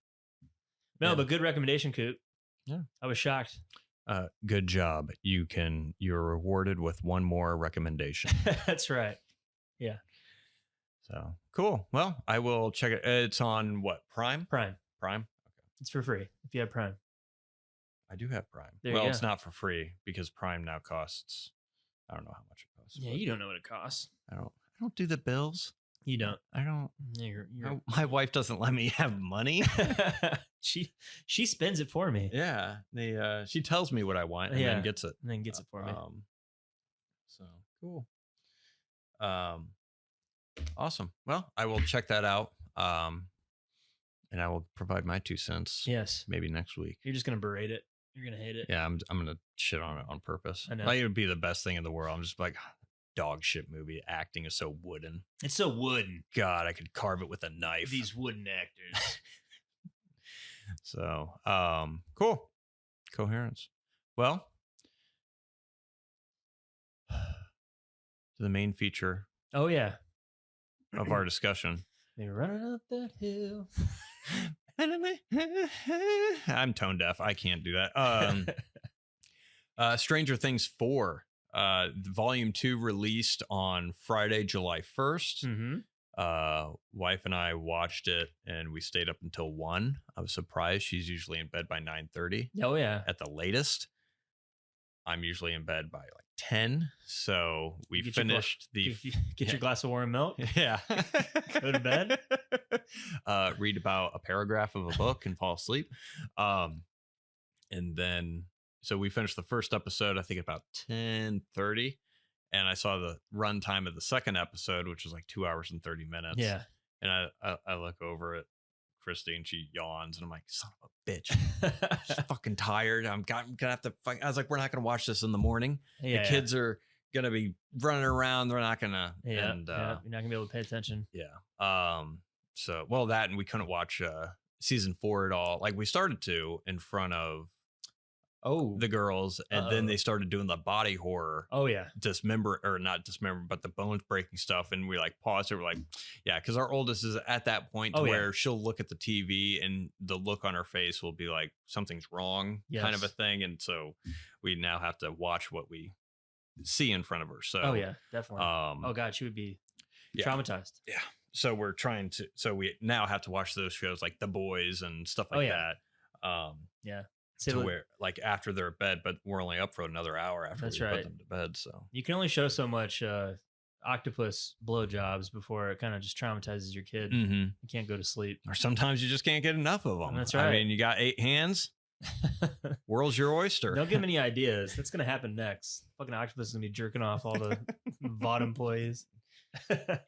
No, Yeah. but good recommendation, Coop. Yeah. I was shocked. Good job. You're rewarded with one more recommendation. That's right. Yeah. So cool. Well, I will check it. It's on what? Prime? Prime. Prime? Okay. It's for free if you have Prime. I do have Prime. There you Well, go. it's not for free because Prime now costs, I don't know how much it costs. Yeah, but you don't know what it costs. I don't do the bills. You don't. I don't. You're My wife doesn't let me have money. she spends it for me. Yeah. She tells me what I want and then gets it. And then gets it for me. So cool. Awesome. Well, I will check that out. And I will provide my 2 cents. Yes. Maybe next week. You're just gonna berate it. You're gonna hate it. Yeah, I'm gonna shit on it on purpose. I know. Like, it would be the best thing in the world. I'm just like, dog shit movie. Acting is so wooden. It's so wooden. God, I could carve it with a knife. These wooden actors. So, cool. Coherence. Well, the main feature Oh yeah. of our discussion. They're running up that hill. I'm tone deaf. I can't do that. Stranger Things 4, volume 2 released on Friday, July 1st. Mm-hmm. Wife and I watched it and we stayed up until 1. I was surprised. She's usually in bed by 9:30 Oh yeah. at the latest. I'm usually in bed by like 10. So we Get finished get your glass of warm milk. Yeah. Go to bed. Read about a paragraph of a book and fall asleep. And then, so we finished the first episode, I think about 10:30. And I saw the runtime of the second episode, which was like 2 hours and 30 minutes. Yeah. And I look over at Christy and she yawns and I'm like, son of a bitch. She's fucking tired. I'm gonna have to I was like, we're not gonna watch this in the morning. Yeah, the kids are gonna be running around. They're not gonna you're not gonna be able to pay attention. Yeah. So well, that, and we couldn't watch season 4 at all. Like we started to in front of the girls, and then they started doing the body horror. Oh yeah. Not dismember, but the bones breaking stuff. And we like paused it. We're like, yeah, because our oldest is at that point where she'll look at the TV and the look on her face will be like something's wrong, kind of a thing. And so we now have to watch what we see in front of her. So yeah, definitely. Oh god, she would be traumatized. Yeah. So we're trying to. So we now have to watch those shows like The Boys and stuff like that. Yeah. To where like after they're at bed, but we're only up for another hour after we put them to bed. So you can only show so much octopus blowjobs before it kind of just traumatizes your kid. Mm-hmm. You can't go to sleep, or sometimes you just can't get enough of them. That's right. I mean, you got 8 hands. World's your oyster. Don't give them any ideas. That's gonna happen next. Fucking octopus is gonna be jerking off all the VOD employees.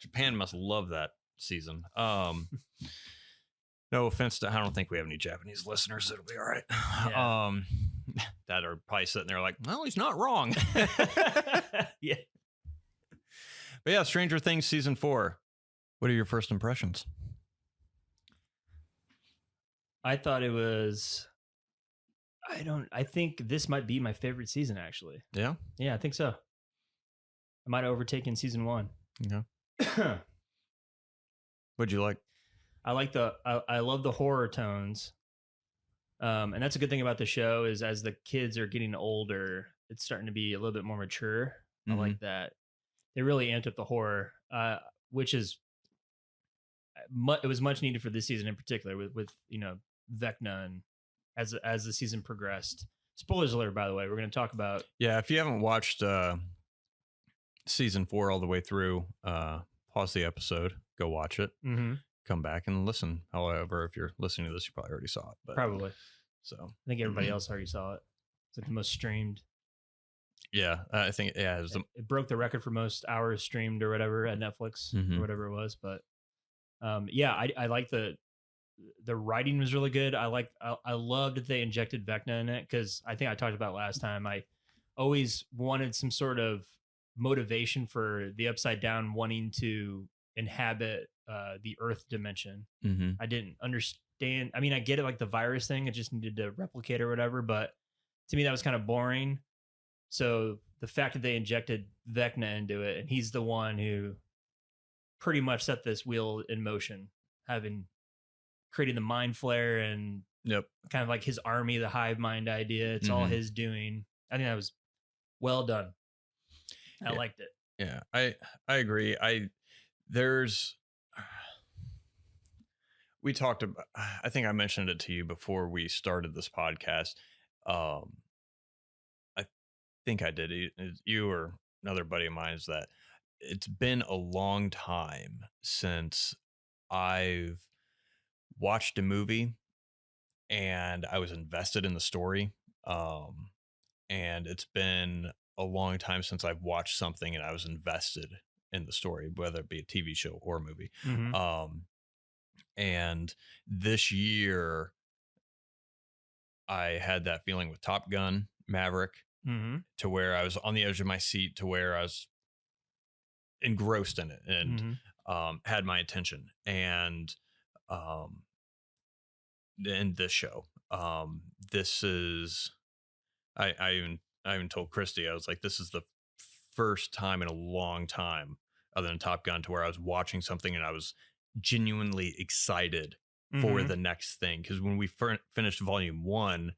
Japan must love that season. No offense to, I don't think we have any Japanese listeners. It'll be all right. Yeah. That are probably sitting there like, well, he's not wrong. Yeah. But yeah, Stranger Things season 4. What are your first impressions? I thought it was, I think this might be my favorite season actually. Yeah? Yeah, I think so. I might have overtaken season 1. Yeah. What'd you like? I like I love the horror tones. And that's a good thing about the show is as the kids are getting older, it's starting to be a little bit more mature. I like that. They really amped up the horror, which is, it was much needed for this season in particular with Vecna, and as the season progressed. Spoilers alert, by the way. We're going to talk about. Yeah, if you haven't watched season 4 all the way through, pause the episode, go watch it. Mm-hmm. Come back and listen. However, if you're listening to this, you probably already saw it. But, probably. So I think everybody else already saw it. It's like the most streamed. Yeah, I think it broke the record for most hours streamed or whatever at Netflix or whatever it was. But I like the writing was really good. I loved that they injected Vecna in it because I think I talked about last time. I always wanted some sort of motivation for the Upside Down wanting to inhabit the Earth dimension. I didn't understand. I mean, I get it, like the virus thing, it just needed to replicate or whatever, but to me that was kind of boring. So the fact that they injected Vecna into it, and he's the one who pretty much set this wheel in motion, creating the mind flare and kind of like his army, the hive mind idea. It's all his doing. I think that was well done. I liked it. Yeah, I agree. We talked about, I think I mentioned it to you before we started this podcast. I think I did. You or another buddy of mine is that it's been a long time since I've watched a movie and I was invested in the story. And it's been a long time since I've watched something and I was invested in the story, whether it be a TV show or a movie. And this year I had that feeling with Top Gun Maverick, to where I was on the edge of my seat, to where I was engrossed in it and had my attention. And in this show, this is, I even told Christy, I was like, this is the first time in a long time other than Top Gun to where I was watching something and I was genuinely excited for the next thing. Because when we finished volume 1,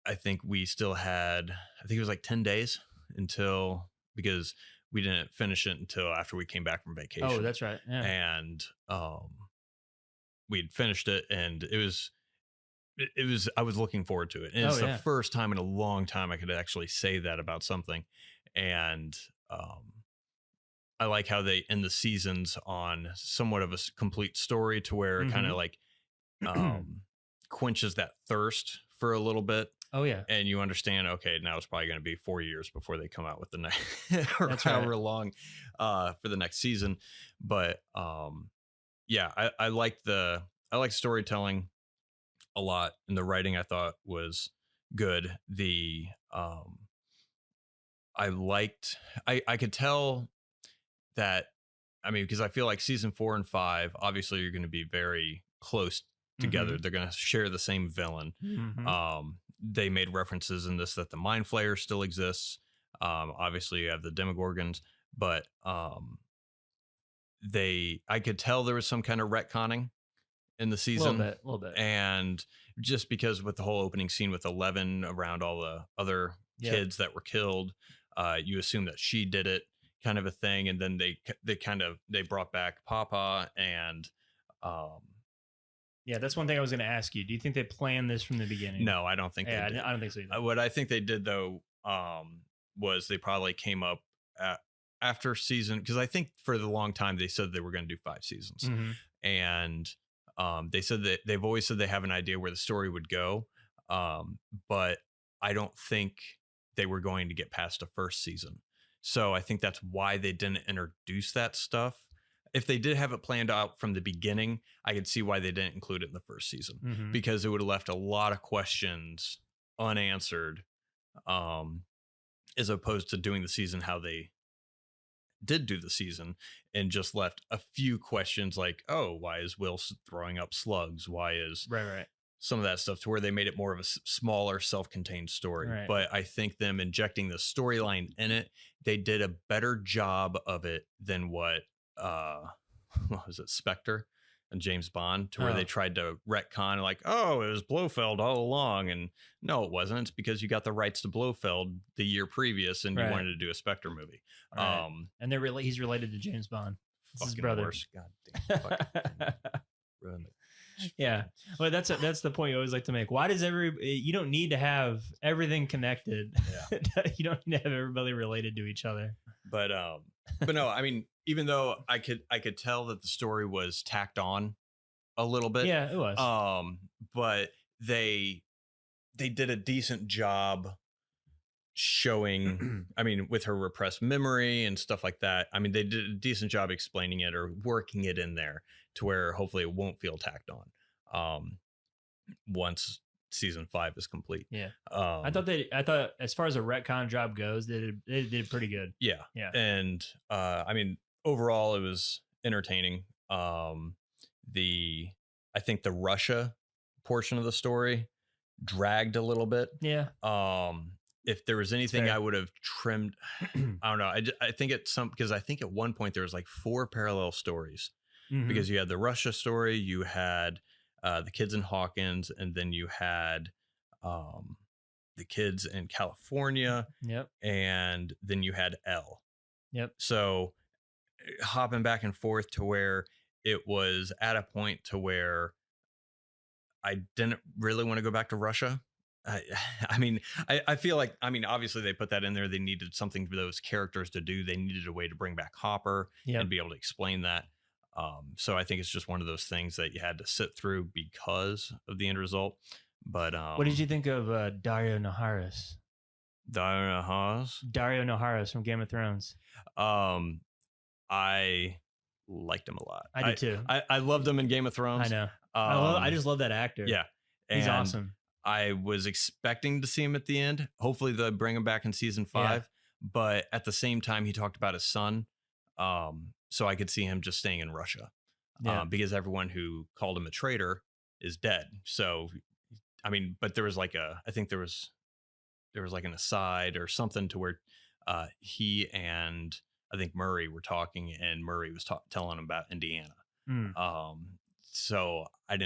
I think we still had, I think it was like 10 days until, because we didn't finish it until after we came back from vacation. Oh, that's right. Yeah. And we'd finished it, and it was I was looking forward to it. And it's the first time in a long time I could actually say that about something. And I like how they end the seasons on somewhat of a complete story, to where it kind of like quenches that thirst for a little bit. Oh yeah. And you understand, okay, now it's probably going to be 4 years before they come out with the next, or That's however long for the next season. But yeah, I like storytelling a lot, and the writing I thought was good. I could tell that, I mean, because I feel like season 4 and 5 obviously are going to be very close together. They're going to share the same villain. They made references in this that the Mind Flayer still exists. Obviously you have the Demogorgons, but I could tell there was some kind of retconning in the season. A little bit. And just because with the whole opening scene with 11 around all the other kids that were killed, you assume that she did it, kind of a thing. And then they brought back Papa, and yeah, that's one thing I was going to ask you. Do you think they planned this from the beginning? No, I don't think they did. I don't think so either. What I think they did, though, was they probably came up after season, because I think for the long time they said they were going to do 5 seasons. And they said that they've always said they have an idea where the story would go, but I don't think they were going to get past the first season. So I think that's why they didn't introduce that stuff. If they did have it planned out from the beginning, I could see why they didn't include it in the first season, because it would have left a lot of questions unanswered, as opposed to doing the season how they did do the season, and just left a few questions like, oh, why is Will throwing up slugs? Why is right some of that stuff, to where they made it more of a smaller self-contained story. Right. But I think them injecting the storyline in it, they did a better job of it than what was it, Spectre and James Bond, to where they tried to retcon like, oh, it was Blofeld all along. And no, it wasn't. It's because you got the rights to Blofeld the year previous, and you wanted to do a Spectre movie. Right. And he's related to James Bond. It's his brother. Worse. God damn. Ruin the Yeah, well, that's the point you always like to make. Why does you don't need to have everything connected. You don't need to have everybody related to each other. But no, I mean, even though I could tell that the story was tacked on a little bit. Yeah, it was. But they did a decent job showing, I mean, with her repressed memory and stuff like that. I mean, they did a decent job explaining it, or working it in there, to where hopefully it won't feel tacked on once season 5 is complete. Yeah. I thought as far as a retcon job goes, they did pretty good. Yeah. And I mean, overall it was entertaining. I think the Russia portion of the story dragged a little bit. Yeah. If there was anything I would have trimmed, I don't know. I think because I think at one point there was like 4 parallel stories, because you had the Russia story, you had the kids in Hawkins, and then you had the kids in California. Yep. And then you had Elle. Yep. So hopping back and forth, to where it was at a point to where I didn't really want to go back to Russia. I mean, I feel like, I mean, obviously they put that in there. They needed something for those characters to do. They needed a way to bring back Hopper and be able to explain that. So I think it's just one of those things that you had to sit through because of the end result. But what did you think of Dario Naharis? Dario Naharis from Game of Thrones. I liked him a lot. I did too. I loved him in Game of Thrones. I know. I just love that actor. Yeah. He's awesome. I was expecting to see him at the end. Hopefully they'll bring him back in season 5. But at the same time, he talked about his son. So I could see him just staying in Russia. Because everyone who called him a traitor is dead. So, I mean, but there was like I think there was like an aside or something, to where he and I think Murray were talking, and Murray was telling him about Indiana. Mm. So I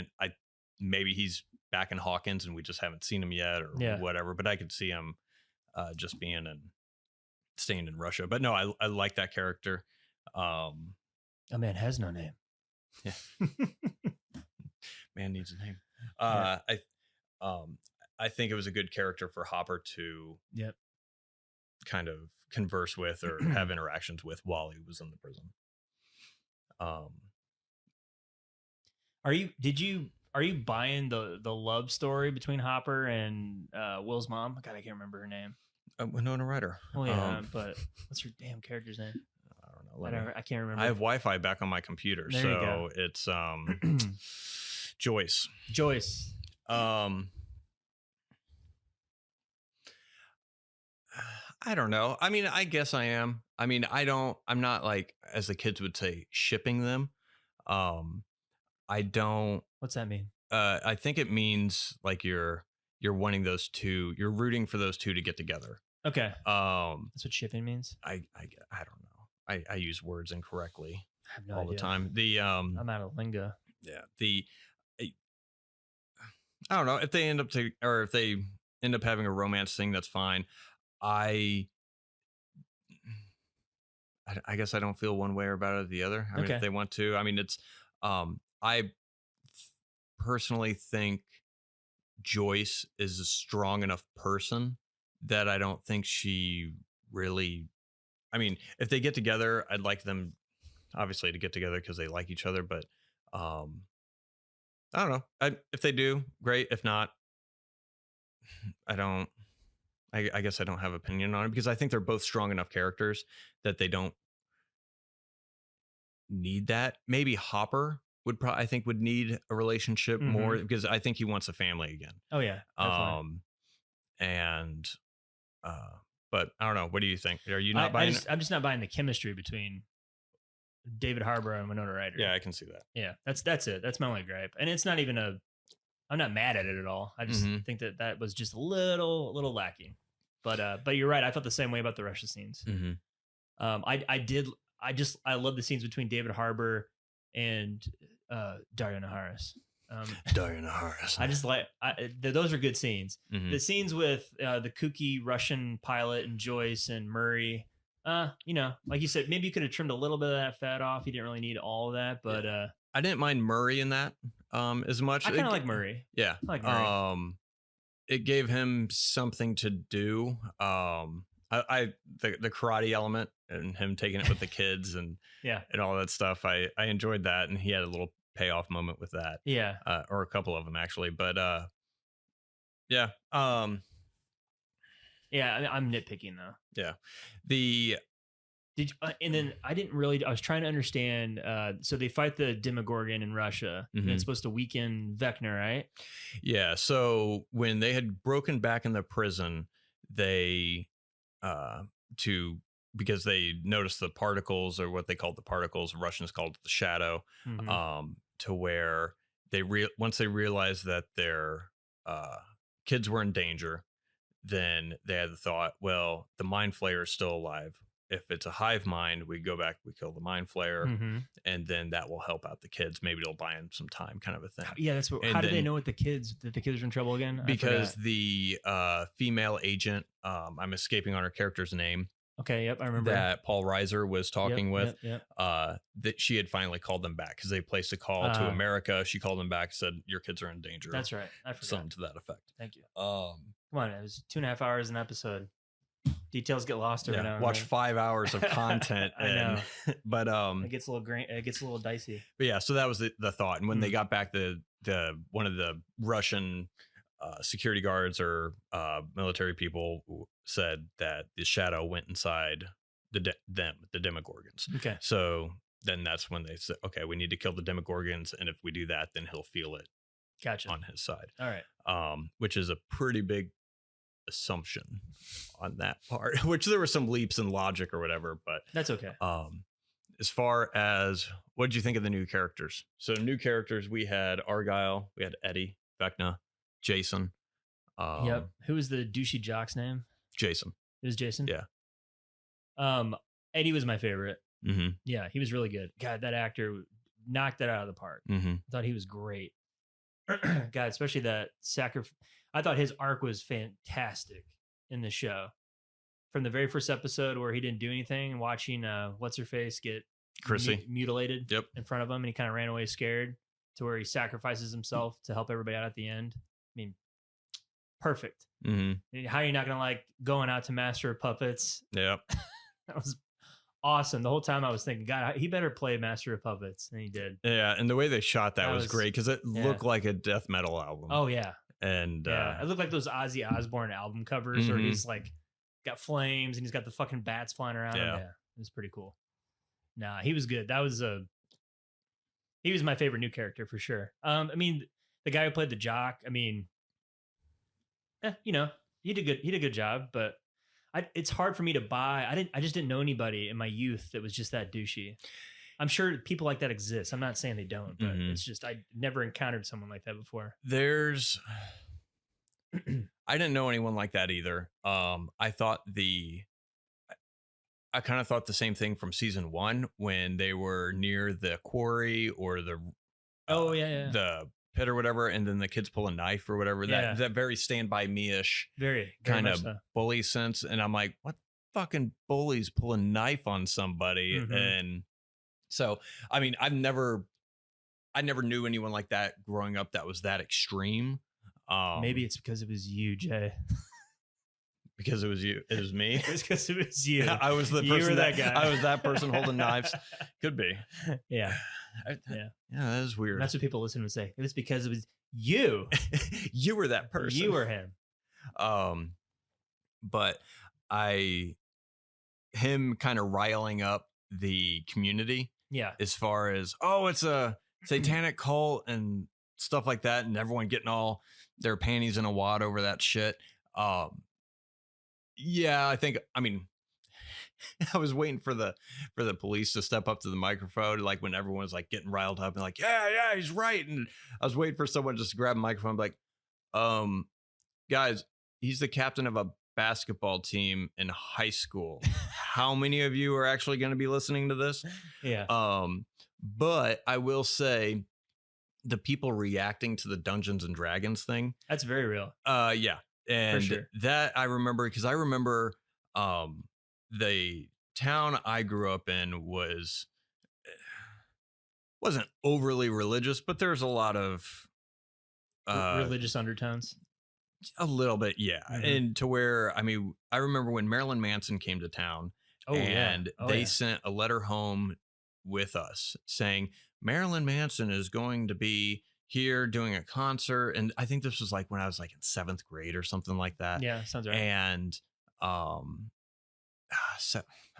maybe he's back in Hawkins and we just haven't seen him yet or Yeah. whatever, but I could see him just staying in Russia. But no, I like that character. A man has no name. Yeah. Man needs a name. Yeah. I think it was a good character for Hopper to Yep. kind of converse with or have interactions with while he was in the prison. Are you buying the love story between Hopper and Will's mom? God, I can't remember her name. Winona Ryder. Oh yeah, but what's her damn character's name? I don't know. I can't remember. I have Wi-Fi back on my computer, There you go. so it's Joyce. Joyce. I don't know. I mean, I guess I am. I mean, I'm not like, as the kids would say, shipping them. I don't. What's that mean? I think it means like you're wanting those two. You're rooting for those two to get together. Okay. That's what shipping means. I don't know. I use words incorrectly I have no all idea. the time. I'm out of lingo. Yeah. I don't know if they end up having a romance thing. That's fine. I guess I don't feel one way about it or the other. I mean, if they want to, I mean, it's, I personally think Joyce is a strong enough person that I don't think she really, I mean, if they get together, I'd like them obviously to get together because they like each other, but, I don't know. If they do, great. If not, I guess I don't have opinion on it because I think they're both strong enough characters that they don't need that. Maybe Hopper I think would need a relationship more because I think he wants a family again. Oh yeah. Definitely. But I don't know. What do you think? Are you not buying it? I'm just not buying the chemistry between David Harbour and Winona Ryder. Yeah, I can see that. Yeah, that's it. That's my only gripe, and it's not even I'm not mad at it at all. I just think that was just a little lacking. But you're right. I felt the same way about the Russia scenes. I love the scenes between David Harbour and Dario Naharis. Dario Naharis. I just like those are good scenes. The scenes with the kooky Russian pilot and Joyce and Murray. Like you said, maybe you could have trimmed a little bit of that fat off. You didn't really need all of that, but I didn't mind Murray in that as much. I kind of like Murray. Yeah, I like Murray. It gave him something to do. The karate element and him taking it with the kids and and all that stuff. I enjoyed that, and he had a little payoff moment with that. Yeah, or a couple of them actually, but yeah. I'm nitpicking though. Yeah, and then I was trying to understand. So they fight the Demogorgon in Russia, and it's supposed to weaken Vecna, right? Yeah. So when they had broken back in the prison, they because they noticed the particles, or what they called the particles, Russians called it the shadow, to where once they realized that their kids were in danger, then they had the thought, well, the mind flayer is still alive. If it's a hive mind, we go back, we kill the mind flayer, and then that will help out the kids. Maybe it'll buy them some time, kind of a thing. Yeah, that's what. How did they know that the kids are in trouble again? Because the female agent, I'm escaping on her character's name. Okay, yep, I remember that Paul Reiser was talking with. Yep. That she had finally called them back because they placed a call to America. She called them back, said your kids are in danger. That's right. I forgot. Something to that effect. Thank you. Come on, it was 2.5 hours an episode. Details get lost every now and watch then. 5 hours of content. I know. But it gets a little dicey. But yeah, so that was the thought. And when they got back, the one of the Russian security guards or military people said that the shadow went inside the Demogorgons. Okay. So then that's when they said, okay, we need to kill the Demogorgons, and if we do that, then he'll feel it. Gotcha. On his side. All right. Which is a pretty big assumption on that part, which there were some leaps in logic or whatever, but that's okay. As far as what did you think of the new characters? So new characters, we had Argyle, we had Eddie, Vecna, Jason. Yep. Who was the douchey jock's name? Jason. It was Jason? Yeah. Eddie was my favorite. Yeah, he was really good. God, that actor knocked it out of the park. Mm-hmm. I thought he was great. God, especially that sacrifice. I thought his arc was fantastic in the show. From the very first episode where he didn't do anything, watching what's her face get Chrissy mutilated Yep. in front of him, and he kind of ran away scared, to where he sacrifices himself to help everybody out at the end. I mean, perfect. Mm-hmm. How are you not gonna like going out to Master of Puppets? Yep. That was awesome. The whole time I was thinking, God, he better play Master of Puppets, and he did. Yeah, and the way they shot that That was was- great because it yeah. looked like a death metal album. Oh yeah, And yeah. It looked like those Ozzy Osbourne album covers where Mhm. he's like got flames and he's got the fucking bats flying around. Yeah. Yeah, it was pretty cool. Nah, he was good. That was he was my favorite new character for sure. I mean, the guy who played the jock. I mean, you know, he did good. He did a good job, but it's hard for me to buy. I just didn't know anybody in my youth that was just that douchey. I'm sure people like that exist. I'm not saying they don't, but Mhm. it's just I never encountered someone like that before. there's I didn't know anyone like that either. I kind of thought the same thing from season 1 when they were near the quarry or the Oh yeah. the pit or whatever, and then the kids pull a knife or whatever. Yeah. That very Stand By Me-ish Very kind much of so. bully sense, and I'm like, what fucking bullies pull a knife on somebody? Mhm. And so, I mean, I never knew anyone like that growing up that was that extreme. Maybe it's because it was you, Jay. because it was me. It's because it was you. I was the You person were that guy. I was that person holding knives. Could be. Yeah, Yeah, that is weird. that's what people listen to say. It was because it was you. You were that person. You were him. But him kind of riling up the community Yeah. as far as, oh, it's a satanic cult and stuff like that, and everyone getting all their panties in a wad over that shit. Yeah, I mean, I was waiting for the police to step up to the microphone, like when everyone was like getting riled up and like, yeah, he's right. And I was waiting for someone just to grab a microphone, and be like, guys, he's the captain of a basketball team in high school. How many of you are actually going to be listening to this? Yeah. But I will say the people reacting to the Dungeons and Dragons thing. That's very real. Yeah. And sure. that I remember because I remember the town I grew up in wasn't overly religious, but there's a lot of Religious undertones. a little bit, yeah. Mhm. And to where, I mean, I remember when Marilyn Manson came to town, Oh and yeah. Oh, they yeah. sent a letter home with us saying Marilyn Manson is going to be here doing a concert. And I think this was like when I was like in 7th grade or something like that. Yeah, sounds right. And I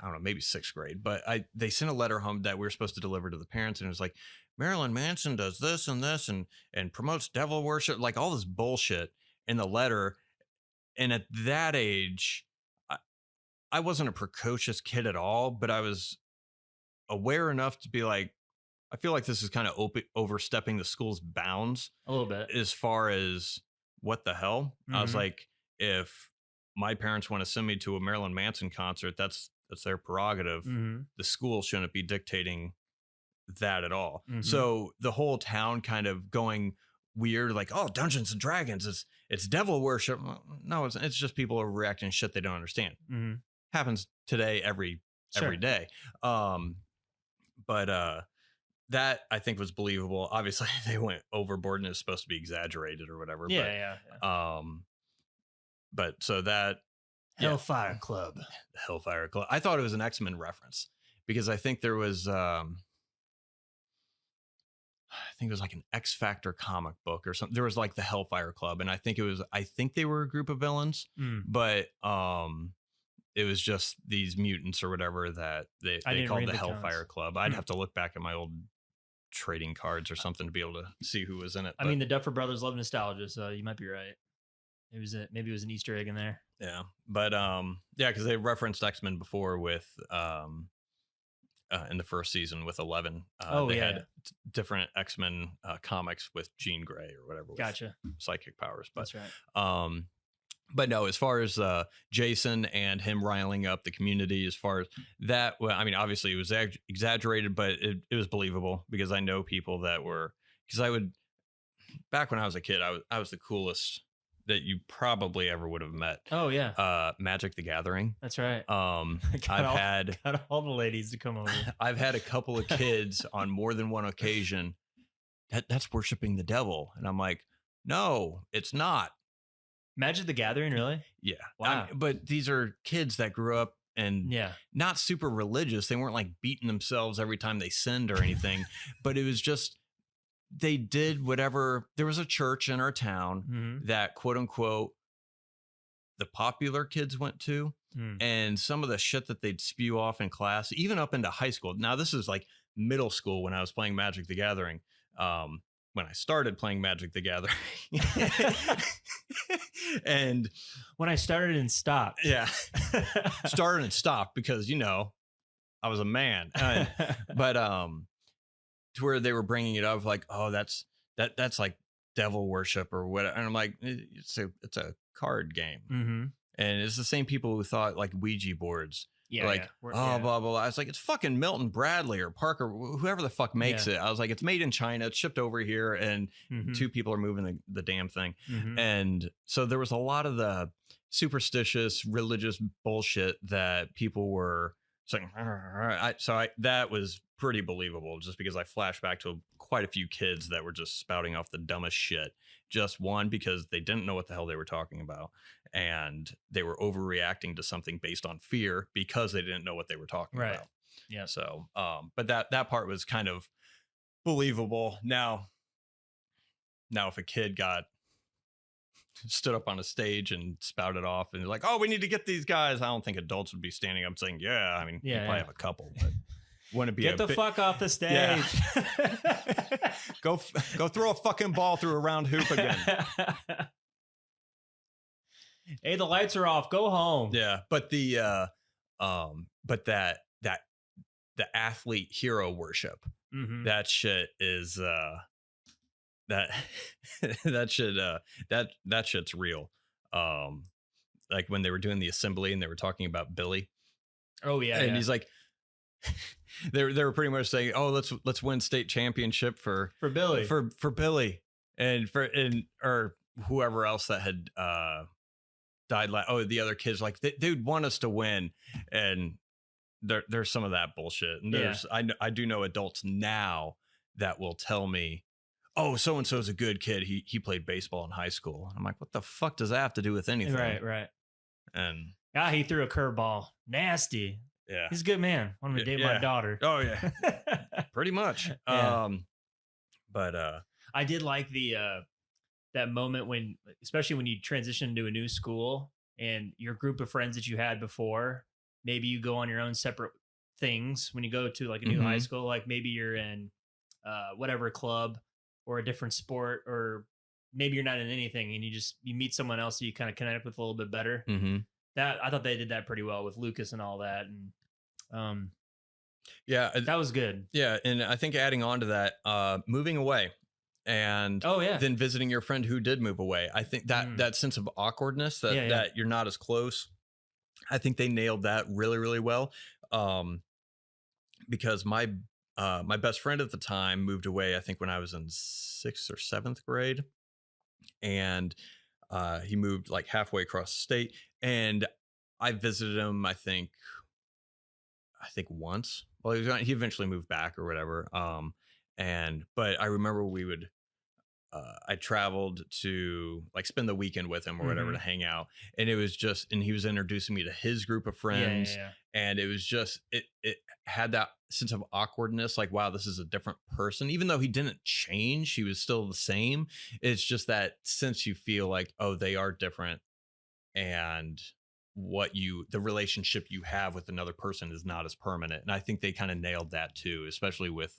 don't know, maybe 6th grade, but they sent a letter home that we were supposed to deliver to the parents, and it was like Marilyn Manson does this and promotes devil worship, like all this bullshit in the letter. And at that age, I wasn't a precocious kid at all, but I was aware enough to be like, I feel like this is kind of overstepping the school's bounds A little bit. as far as what the hell. I was Mhm. like, if my parents want to send me to a Marilyn Manson concert, that's their prerogative. Mhm. The school shouldn't be dictating that at all. Mhm. So the whole town kind of going weird, like, oh, Dungeons and Dragons, it's devil worship. No, it's just people are reacting to shit they don't understand. Mhm. Happens today every Sure. day. But that I think was believable. Obviously, they went overboard and it's supposed to be exaggerated or whatever. Yeah. But so that Hellfire Club. the Hellfire Club. I thought it was an X-Men reference because I think there was like an X Factor comic book or something. There was like the Hellfire Club, and I think they were a group of villains, Mm. but it was just these mutants or whatever that they didn't called read the the Hellfire comics. Club. I'd Hmm. have to look back at my old trading cards or something to be able to see who was in it. I mean, the Duffer Brothers love nostalgia, so you might be right. Maybe it was an Easter egg in there. yeah, but yeah, because they referenced X-Men before with in the first season with 11. They had different X-Men comics with Jean Grey or whatever. With Gotcha. psychic powers, but That's right. But no, as far as Jason and him riling up the community, as far as that, well, I mean, obviously it was exaggerated, but it was believable because I know people that were, because I would, back when I was a kid, I was the coolest that you probably ever would have met. Oh yeah, Magic the Gathering. that's right. I've got all the ladies to come over. I've had a couple of kids on more than one occasion that's worshiping the devil, and I'm like, no, it's not. Magic the Gathering, really? Yeah. Wow. But these are kids that grew up and Yeah. not super religious. They weren't like beating themselves every time they sinned or anything, but it was just, they did whatever. There was a church in our town that, quote unquote, the popular kids went to, and some of the shit that they'd spew off in class, even up into high school. Now, this is like middle school when I was playing Magic the Gathering. When I started playing Magic the Gathering. And when I started and stopped. Yeah. Started and stopped because, I was a man. But to where they were bringing it up like, oh, that's like devil worship or what. And I'm like, it's a card game. And it's the same people who thought like Ouija boards. Yeah, like, blah, blah, blah. I was like, it's fucking Milton Bradley or Parker, whoever the fuck makes it. I was like, it's made in China. It's shipped over here. And two people are moving the damn thing. And so there was a lot of the superstitious religious bullshit that people were saying. That was pretty believable just because I flashed back to quite a few kids that were just spouting off the dumbest shit. Just one, because they didn't know what the hell they were talking about. And they were overreacting to something based on fear because they didn't know what they were talking about. Yeah. So, but that part was kind of believable. Now, if a kid stood up on a stage and spouted off and like, oh, we need to get these guys, I don't think adults would be standing up saying, yeah. I mean, you probably have a couple, but wouldn't it be get the fuck off the stage? Yeah. Go throw a fucking ball through a round hoop again. Hey, the lights are off. Go home. Yeah, but the athlete hero worship, that shit is that shit's real. Like when they were doing the assembly and they were talking about Billy. Oh yeah, and he's like, they were pretty much saying, oh, let's win state championship for Billy, for Billy, or whoever else that had died. The other kids, like they'd want us to win, and there's some of that bullshit. And I do know adults now that will tell me, oh, so and so's a good kid. He played baseball in high school. And I'm like, what the fuck does that have to do with anything? Right. And he threw a curveball. Nasty. Yeah, he's a good man. Want him to date my daughter. Oh yeah, pretty much. Yeah. But I did like the that moment when, especially when you transition to a new school and your group of friends that you had before, maybe you go on your own separate things when you go to like a new high school. Like maybe you're in whatever club or a different sport, or maybe you're not in anything and you meet someone else that you kind of connect with a little bit better. That I thought they did that pretty well with Lucas and all that. And that was good. Yeah. And I think adding on to that, moving away and then visiting your friend who did move away. I think that sense of awkwardness that you're not as close. I think they nailed that really, really well. Because my best friend at the time moved away, I think when I was in 6th or 7th grade, and he moved like halfway across the state, and I visited him, I think once. Well, he eventually moved back or whatever. But I remember I traveled to like spend the weekend with him or whatever to hang out. And it was and he was introducing me to his group of friends. Yeah. And it was just, it had that sense of awkwardness. Like, wow, this is a different person. Even though he didn't change, he was still the same. It's just that sense you feel like, oh, they are different. And the relationship you have with another person is not as permanent. And I think they kind of nailed that too, especially with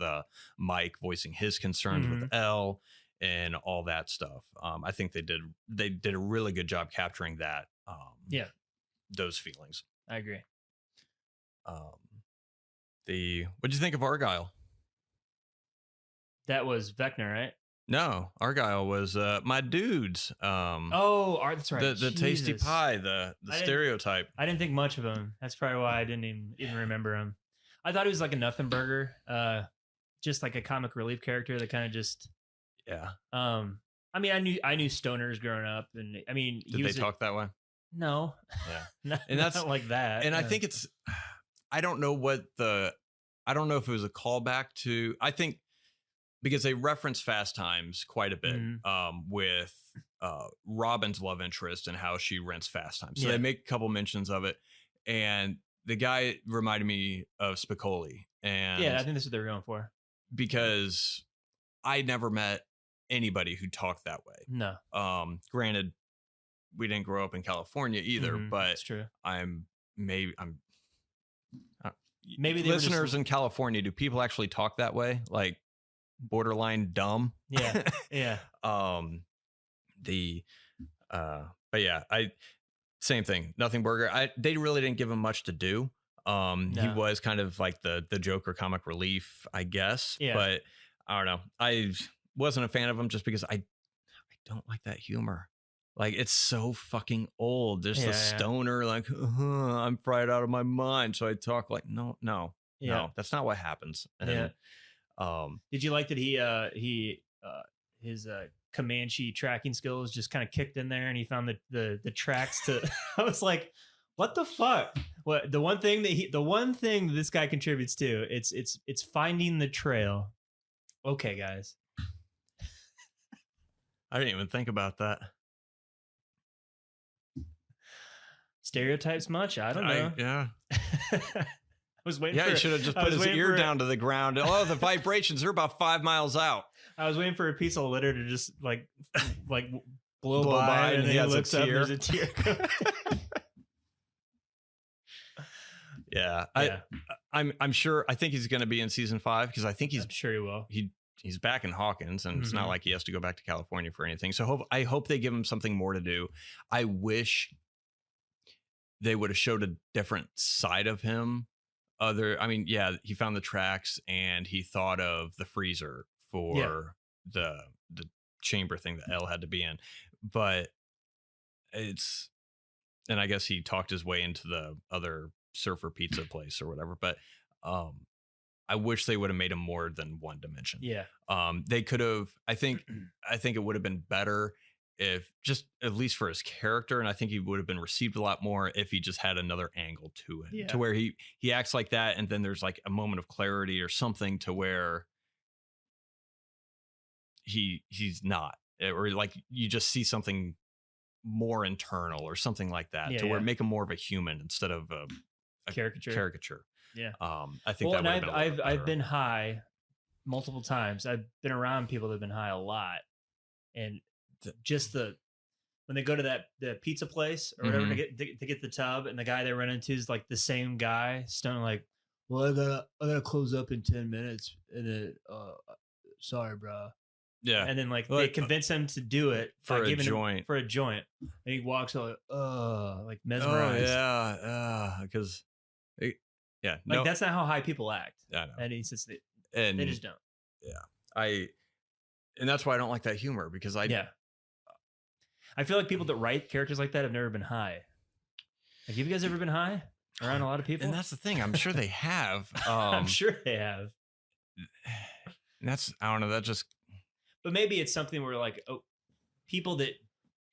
Mike voicing his concerns with Elle and all that stuff. I think they did a really good job capturing that. Those feelings. I agree. What'd you think of Argyle? That was Vecna, right? No, Argyle was my dudes. Oh, that's right. The tasty Jesus. pie, the I didn't- stereotype. I didn't think much of him. That's probably why I didn't even remember him. I thought he was like a nothing burger, just like a comic relief character that kind of just. Yeah. I mean, I knew stoners growing up, and I mean, Did they talk that way? No, Yeah. not, And that's not like that. And I think it's, I don't know if it was a callback to, I think because they reference Fast Times quite a bit with Robin's love interest and how she rents Fast Times. So they make a couple mentions of it. And the guy reminded me of Spicoli. And yeah, I think that's what they were going for. Because I never met anybody who talked that way. No. Granted, we didn't grow up in California either, but that's true. Maybe they listeners in California, do people actually talk that way? Like borderline dumb? Yeah. Yeah. But yeah, same thing. Nothing burger. They really didn't give him much to do. He was kind of like the Joker comic relief, I guess. Yeah. But I don't know. I wasn't a fan of him just because I don't like that humor. Like, it's so fucking old. There's the stoner, like, I'm fried out of my mind. So I talk like, no, that's not what happens. And, did you like that his Comanche tracking skills just kind of kicked in there and he found the tracks to, I was like, what the fuck? What the one thing that this guy contributes to, it's finding the trail. Okay, guys. I didn't even think about that. Stereotypes much? I don't know. I was waiting. Yeah, he should have just put his ear down to the ground. Oh, the vibrations are about 5 miles out. I was waiting for a piece of litter to just like blow by, and then he looks up and there's a tear. Yeah. I'm sure. I think he's going to be in season 5 because I think I'm sure he will. He's back in Hawkins, and it's not like he has to go back to California for anything. So I hope they give him something more to do. I wish they would have showed a different side of him. He found the tracks and he thought of the freezer for the chamber thing that Elle had to be in. But and I guess he talked his way into the other surfer pizza place or whatever. But I wish they would have made him more than one dimension. Yeah. They could have, I think it would have been better if just at least for his character. And I think he would have been received a lot more if he just had another angle to it, to where he acts like that. And then there's like a moment of clarity or something to where he's not, or like you just see something more internal or something like that to where make him more of a human instead of a caricature. Yeah. I think that would have been I've been high multiple times. I've been around people that have been high a lot. And just when they go to the pizza place or whatever to get the tub, and the guy they run into is like the same guy, stoned, like, well, I gotta close up in 10 minutes, and then sorry, bro. Yeah. And then like they convince him to do it for a joint. And he walks out like mesmerized. Oh yeah, because like that's not how high people act. I know. And he says they just don't. Yeah, and that's why I don't like that humor, because I feel like people that write characters like that have never been high. Like, have you guys ever been high around a lot of people? And that's the thing. I'm sure they have. I'm sure they have. And that's, I don't know. That just. But maybe it's something where like, people that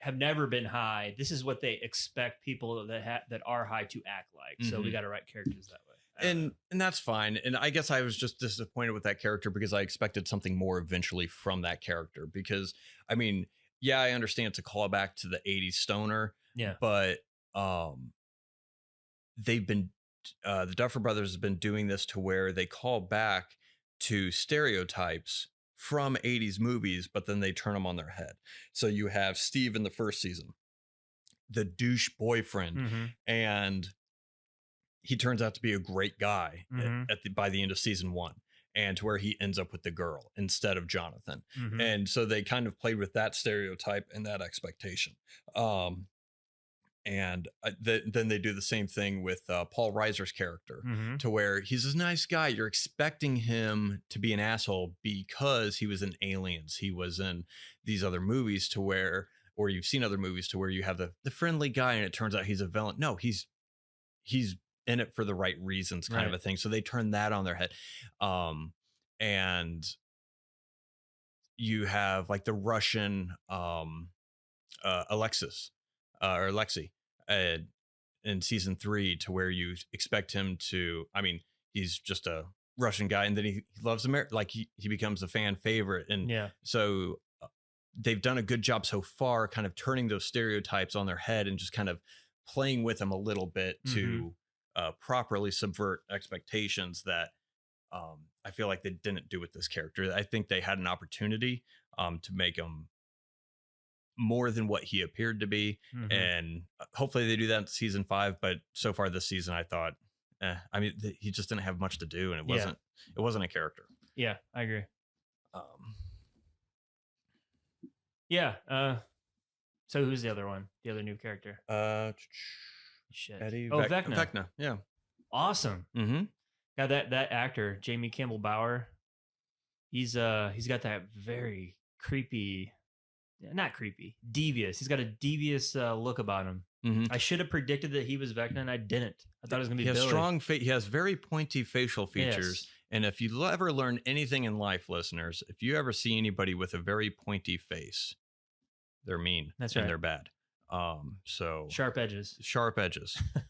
have never been high, this is what they expect people that are high to act like. So we got to write characters that way. And that's fine. And I guess I was just disappointed with that character because I expected something more eventually from that character. Because I mean, yeah, I understand it's a callback to the 80s stoner. Yeah. But they've been the Duffer Brothers have been doing this to where they call back to stereotypes from 80s movies, but then they turn them on their head. So you have Steve in the first season, the douche boyfriend, and he turns out to be a great guy by the end of season 1, and to where he ends up with the girl instead of Jonathan. And so they kind of played with that stereotype and that expectation. And then they do the same thing with Paul Reiser's character, Mm-hmm. to where he's this nice guy. You're expecting him to be an asshole because he was in Aliens. He was in these other movies to where, or you've seen other movies to where you have the friendly guy and it turns out he's a villain. No, he's in it for the right reasons, kind of a thing. So they turn that on their head. And you have like the Russian Alexis or Lexi in season 3, to where you expect him to, I mean, he's just a Russian guy, and then he loves America, like he becomes a fan favorite. And so they've done a good job so far kind of turning those stereotypes on their head and just kind of playing with them a little bit to properly subvert expectations that I feel like they didn't do with this character. I think they had an opportunity to make him more than what he appeared to be. And hopefully they do that in season 5. But so far this season, I thought, I mean, he just didn't have much to do, and it wasn't a character. Yeah, I agree. So who's the other one? The other new character? Shit. Eddie Vecna. Vecna. Yeah. Awesome. Mm-hmm. Yeah, that actor, Jamie Campbell Bower, he's got that very creepy, not creepy, devious. He's got a devious look about him. I should have predicted that he was Vecna, and I didn't. I thought it was gonna be Billy. He has very pointy facial features. Yes. And if you ever learn anything in life, listeners, if you ever see anybody with a very pointy face, they're mean. That's right. And they're bad. So sharp edges.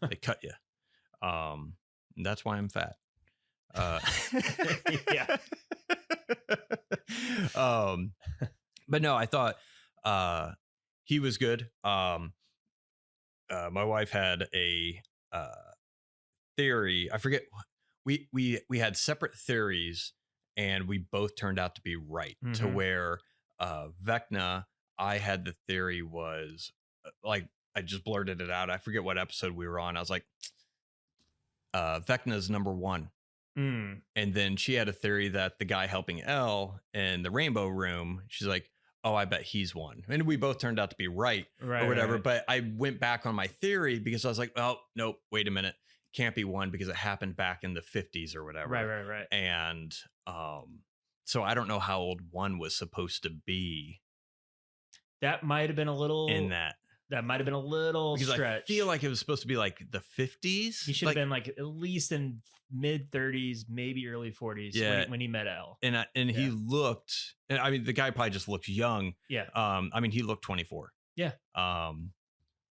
They cut you. That's why I'm fat. Yeah. But no, I thought he was good. My wife had a theory. I forget. We had separate theories, and we both turned out to be right. To where Vecna, I had the theory was like, I just blurted it out. I forget what episode we were on. I was like, Vecna's number 1. And then she had a theory that the guy helping Elle in the Rainbow Room, she's like, oh, I bet he's 1. And we both turned out to be right or whatever. Right. But I went back on my theory because I was like, oh, nope, wait a minute. Can't be 1 because it happened back in the 50s or whatever. Right. And so I don't know how old 1 was supposed to be. That might have been a little in that. That might have been a little because stretch. I feel like it was supposed to be like the 50s. He should have been like at least in mid 30s, maybe early 40s when he met Elle. And he looked, and I mean, the guy probably just looked young. Yeah. I mean, he looked 24. Yeah.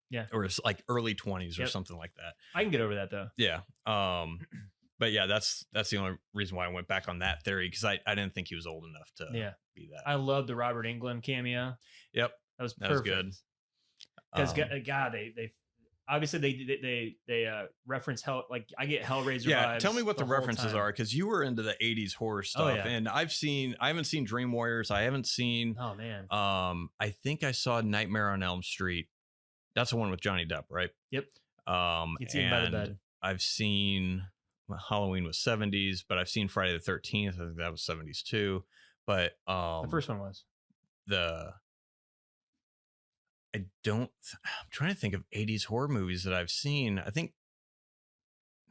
Yeah. Or it's like early 20s or something like that. I can get over that though. Yeah. But yeah, that's the only reason why I went back on that theory, because I didn't think he was old enough to be that. I love the Robert Englund cameo. Yep. That was perfect. That was good. Because God, they obviously they reference hell. Like I get Hellraiser vibes. Tell me what the references are, because you were into the 80s horror stuff, and I haven't seen Dream Warriors. I haven't seen. Oh man. I think I saw Nightmare on Elm Street. That's the one with Johnny Depp, right? Yep. It's Eaten by the Bed. I've seen Halloween was 70s, but I've seen Friday the 13th. I think that was 70s too. But the first one was I'm trying to think of 80s horror movies that I've seen. I think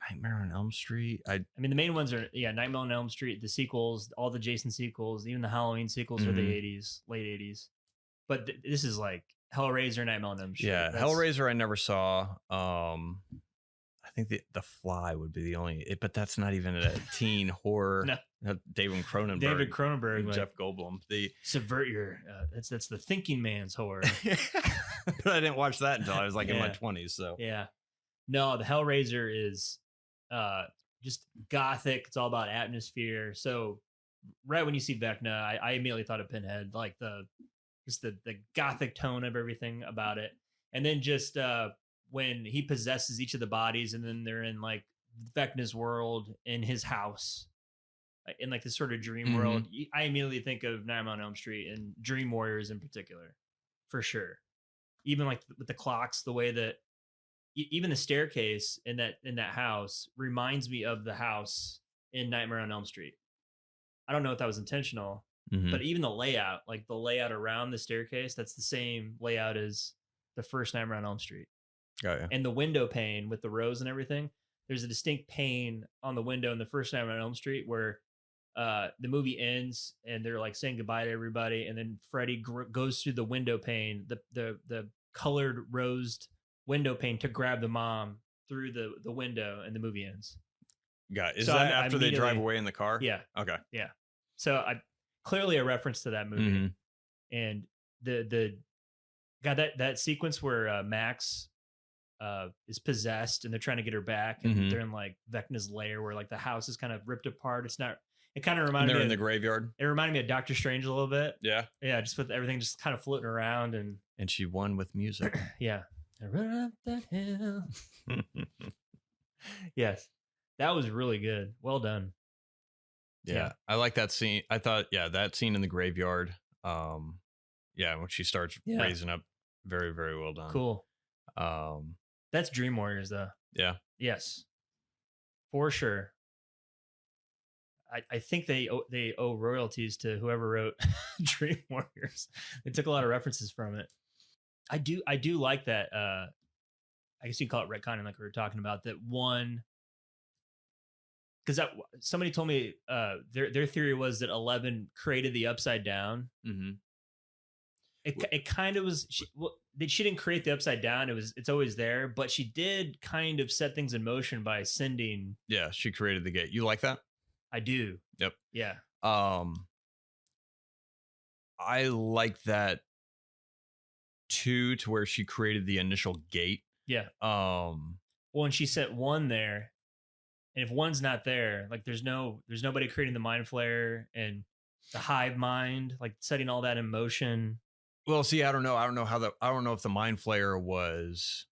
Nightmare on Elm Street. I mean, the main ones are Nightmare on Elm Street, the sequels, all the Jason sequels, even the Halloween sequels are the 80s, late 80s. But this is like Hellraiser, Nightmare on Elm Street. Yeah, Hellraiser I never saw. I think the Fly would be the only, but that's not even a teen horror. No. David Cronenberg, like, Jeff Goldblum. The subvert your that's the thinking man's horror. But I didn't watch that until I was like in my 20s. So no, the Hellraiser is just gothic. It's all about atmosphere. So right when you see Vecna, I immediately thought of Pinhead, like the gothic tone of everything about it, and then just when he possesses each of the bodies, and then they're in like Vecna's world in his house, in like this sort of dream world. I immediately think of Nightmare on Elm Street and Dream Warriors in particular, for sure. Even like with the clocks, the way that even the staircase in that house reminds me of the house in Nightmare on Elm Street. I don't know if that was intentional, but even the layout, like the layout around the staircase, that's the same layout as the first Nightmare on Elm Street. Got and the window pane with the rose and everything. There's a distinct pane on the window in the first Night on Elm Street where the movie ends and they're like saying goodbye to everybody, and then Freddy goes through the window pane, the colored rosed window pane, to grab the mom through the window, and the movie ends. Got it. Is that after they drive away in the car? Yeah. Okay. Yeah. So I clearly a reference to that movie. Mm-hmm. And the got that sequence where Max is possessed and they're trying to get her back, and they're in like Vecna's lair where like the house is kind of ripped apart. It's not. It kind of reminded me. They're in the graveyard. It reminded me of Doctor Strange a little bit. Yeah. Yeah, just with everything just kind of floating around, and she won with music. Yeah. I run up that hill. Yes, that was really good. Well done. Yeah, I like that scene. I thought, that scene in the graveyard. When she starts raising up, very, very well done. Cool. That's Dream Warriors, though. Yeah. Yes, for sure. I think they owe royalties to whoever wrote Dream Warriors. They took a lot of references from it. I do like that. I guess you call it retconning, like we were talking about that one. Because somebody told me their theory was that 11 created the Upside Down. Mm-hmm. It kind of was. She didn't create the Upside Down. It's always there, but she did kind of set things in motion by sending. Yeah, she created the gate. You like that? I do. Yep. Yeah. I like that too, to where she created the initial gate. Yeah. Well, and she set one there, and if one's not there, like there's nobody creating the mind flare and the hive mind, like setting all that in motion. Well, see, I don't know if the mind flayer was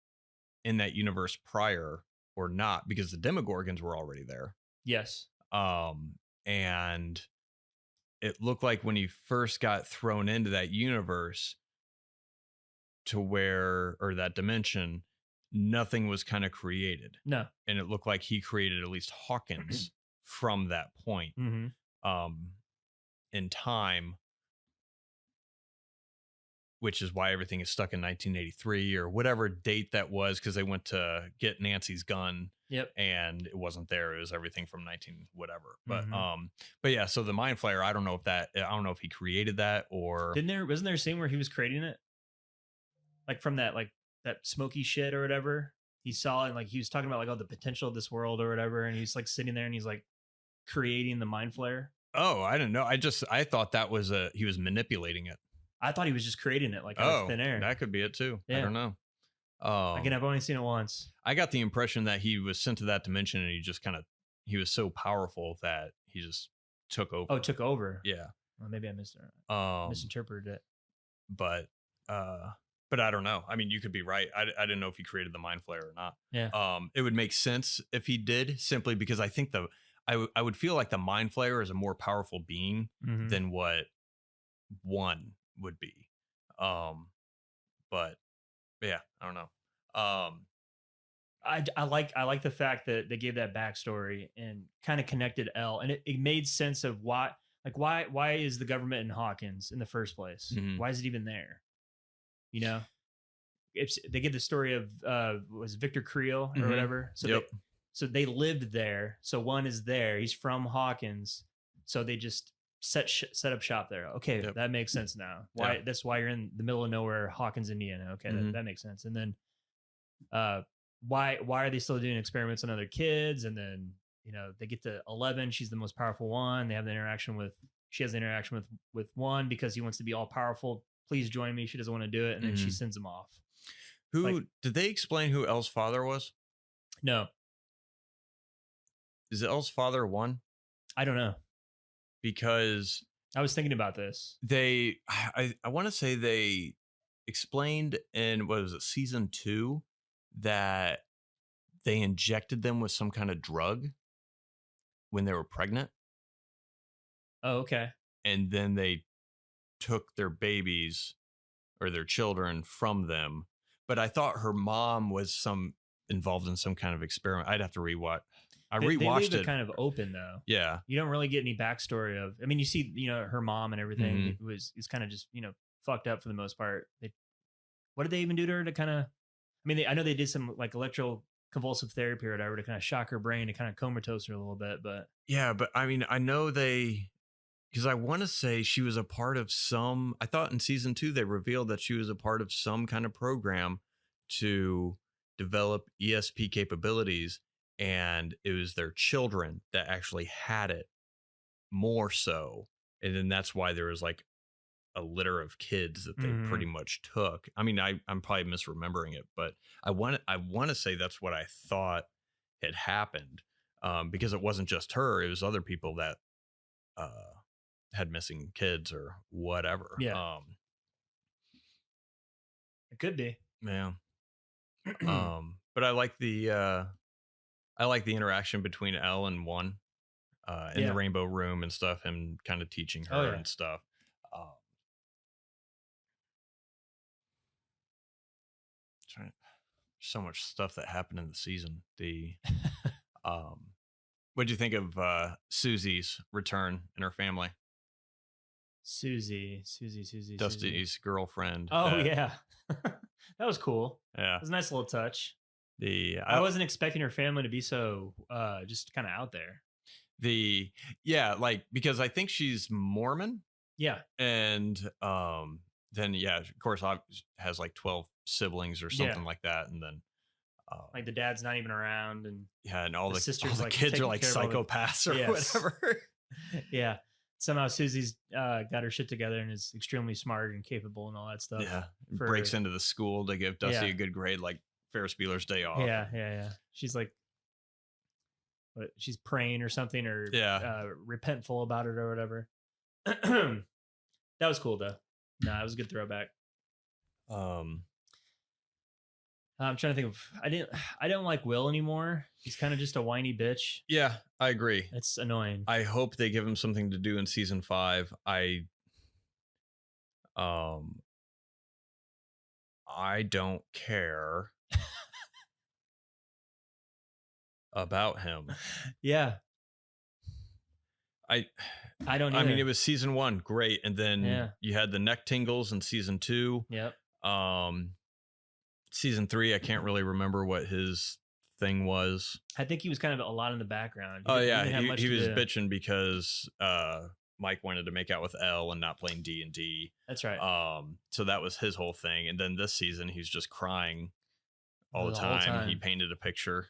in that universe prior or not, because the Demogorgons were already there. Yes. And it looked like when he first got thrown into that universe or that dimension, nothing was kind of created. No. And it looked like he created at least Hawkins from that point, in time, which is why everything is stuck in 1983 or whatever date that was, because they went to get Nancy's gun. Yep. And it wasn't there. It was everything from 19 whatever. But yeah, so the mind flayer, I don't know if he created that or wasn't there a scene where he was creating it? Like from that smoky shit or whatever. He saw it and like he was talking about like the potential of this world or whatever, and he's like sitting there and he's like creating the mind flayer. Oh, I didn't know. I thought that was he was manipulating it. I thought he was just creating it like out of thin air. That could be it too. Yeah. I don't know. Again, I've only seen it once. I got the impression that he was sent to that dimension and he was so powerful that he just took over. Oh, took over. Yeah. Well, maybe I misinterpreted it. But I don't know. I mean, you could be right. I didn't know if he created the mind flayer or not. Yeah. It would make sense if he did, simply because I think I would feel like the mind flayer is a more powerful being than what one would be. But yeah, I don't know. I like the fact that they gave that backstory and kind of connected Elle, and it made sense of why is the government in Hawkins in the first place? Why is it even there? You know, they give the story of was Victor Creel or whatever. So so they lived there. So one is there. He's from Hawkins. So they just set up shop there. Okay, that makes sense now. Why that's why you're in the middle of nowhere, Hawkins, Indiana. Okay, that makes sense. And then why are they still doing experiments on other kids? And then they get to 11. She's the most powerful one. She has the interaction with one because he wants to be all powerful. Please join me. She doesn't want to do it, and then she sends him off. Did they explain who Elle's father was? No. Is Elle's father one? I don't know. Because I was thinking about this. I want to say they explained in, what was it, season 2, that they injected them with some kind of drug when they were pregnant. Oh, okay. And then they took their babies or their children from them. But I thought her mom was involved in some kind of experiment. I'd have to rewatch. They leave it kind of open though. Yeah. You don't really get any backstory of, I mean, you see, her mom and everything is kind of just, fucked up for the most part. What did they even do to her to kind of, I mean, I know they did some like electroconvulsive therapy or whatever to kind of shock her brain to kind of comatose her a little bit, but Yeah, but I mean, I know because I want to say she was a part of some. I thought in season 2 they revealed that she was a part of some kind of program to develop ESP capabilities, and it was their children that actually had it more so, and then that's why there was like a litter of kids that they pretty Mhm. much took. I mean, I'm probably misremembering it, but I want to say that's what I thought had happened, because it wasn't just her; it was other people that uh, had missing kids or whatever. Yeah, it could be. Yeah. But I like the interaction between Elle and one in the Yeah. rainbow room and stuff, him kind of teaching Oh her yeah. and stuff. Um, trying, so much stuff that happened in the season. The um, what do you think of Susie's return and her family? Susie. Dusty's girlfriend. Oh That yeah, that was cool. yeah. It was a nice little touch. The I wasn't expecting her family to be so just kind of out there. the yeah, like because I think she's Mormon, Yeah, and then yeah, of course has like 12 siblings or yeah. something like that, and then Like the dad's not even around, and yeah, and the all sister's the like kids are taking like care of all the. psychopaths or Yes, whatever. yeah. Somehow Susie's got her shit together and is extremely smart and capable and all that stuff. Yeah, For breaks into the school to give Dusty yeah, a good grade like Ferris Bueller's Day Off. yeah. She's like, what, she's praying or something or Yeah. repentful about it or whatever. That was cool though. Nah, it was a good throwback. Um I'm trying to think of. I don't like Will anymore. He's kind of just a whiny bitch. yeah, I agree. It's annoying. I hope they give him something to do in season 5. Um I don't care about him. Yeah, I I don't I either. mean, it was season 1, great, and then Yeah. you had the neck tingles in season 2. Yep. Um, season 3, I can't really remember what his thing was. I think he was kind of a lot in the background. Oh He yeah, didn't have much he to was do. bitching because Mike wanted to make out with Elle and not playing D&D. That's right. So that was his whole thing. And then this season, he's just crying all the The whole time. He time. painted a picture.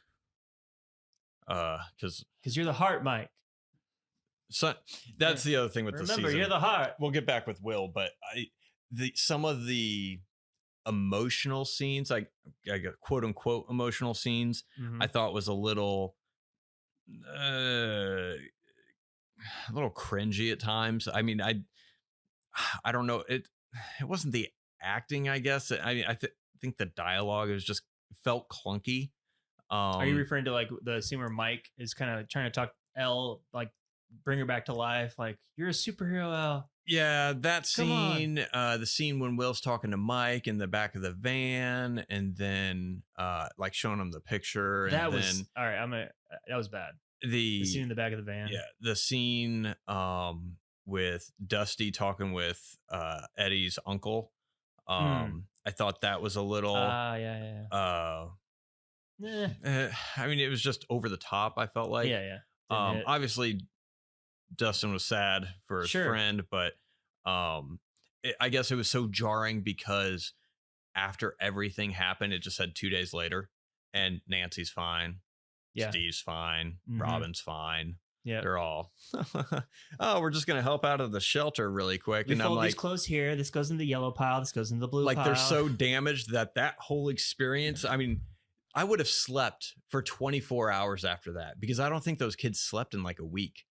Because You're the heart, Mike. so that's the other thing with the Remember, season. you're the heart. We'll get back with Will, but some of the emotional scenes, like quote unquote emotional scenes, Mhm. I thought was a little cringy at times. I mean, I don't know, it wasn't the acting, I guess. I think the dialogue is just felt clunky. Are you referring to like the scene where Mike is kind of trying to talk Elle, like bring her back to life? Like, you're a superhero, Elle. Yeah, that Come on. scene, the scene when Will's talking to Mike in the back of the van, and then like showing him the picture, and That then was all right. That was bad. the The scene in the back of the van. yeah, the scene with Dusty talking with Eddie's uncle. I thought that was a little Yeah. I mean, it was just over the top, I felt like. Yeah. Didn't hit. Obviously Dustin was sad for his Sure. friend, but I guess it was so jarring because after everything happened, it just said 2 days later, and Nancy's fine, Yeah. Steve's fine, Mhm. Robin's fine. Yeah. They're all, oh, we're just gonna help out of the shelter really quick, We and I'm fold these like, clothes here. This goes in the yellow pile. This goes in the blue like pile. they're so damaged that whole experience. I mean, I would have slept for 24 hours after that because I don't think those kids slept in like a week.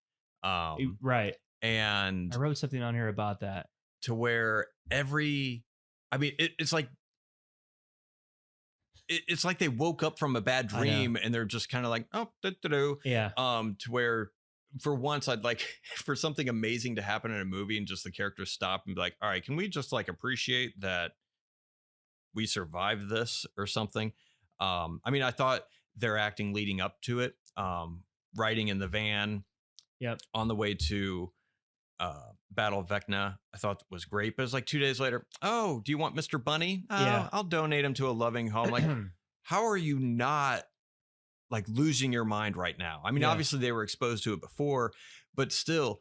Right. And I wrote something on here about that. to where it's like it's like they woke up from a bad dream and they're just kind of like, oh, Yeah. to where for once I'd like for something amazing to happen in a movie and just the characters stop and be like, all right, can we just like appreciate that we survived this or something? I mean, I thought their acting leading up to it, riding in the van, Yep. on the way to Battle of Vecna, I thought was great. But it was like 2 days later. Oh, do you want Mr. Bunny? Oh, Yeah. I'll donate him to a loving home. Like, how are you not like losing your mind right now? I mean, Yeah. obviously they were exposed to it before, but still,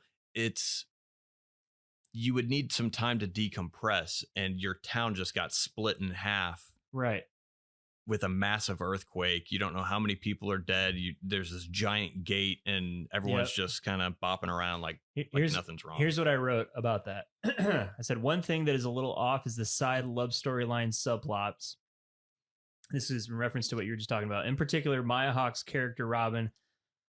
you would need some time to decompress, and your town just got split in half. Right. With a massive earthquake. You don't know how many people are dead. There's this giant gate, and everyone's just kind of bopping around like nothing's wrong. Here's what I wrote about that. I said, one thing that is a little off is the side love storyline subplots. This is in reference to what you were just talking about. In particular, Maya Hawke's character, Robin.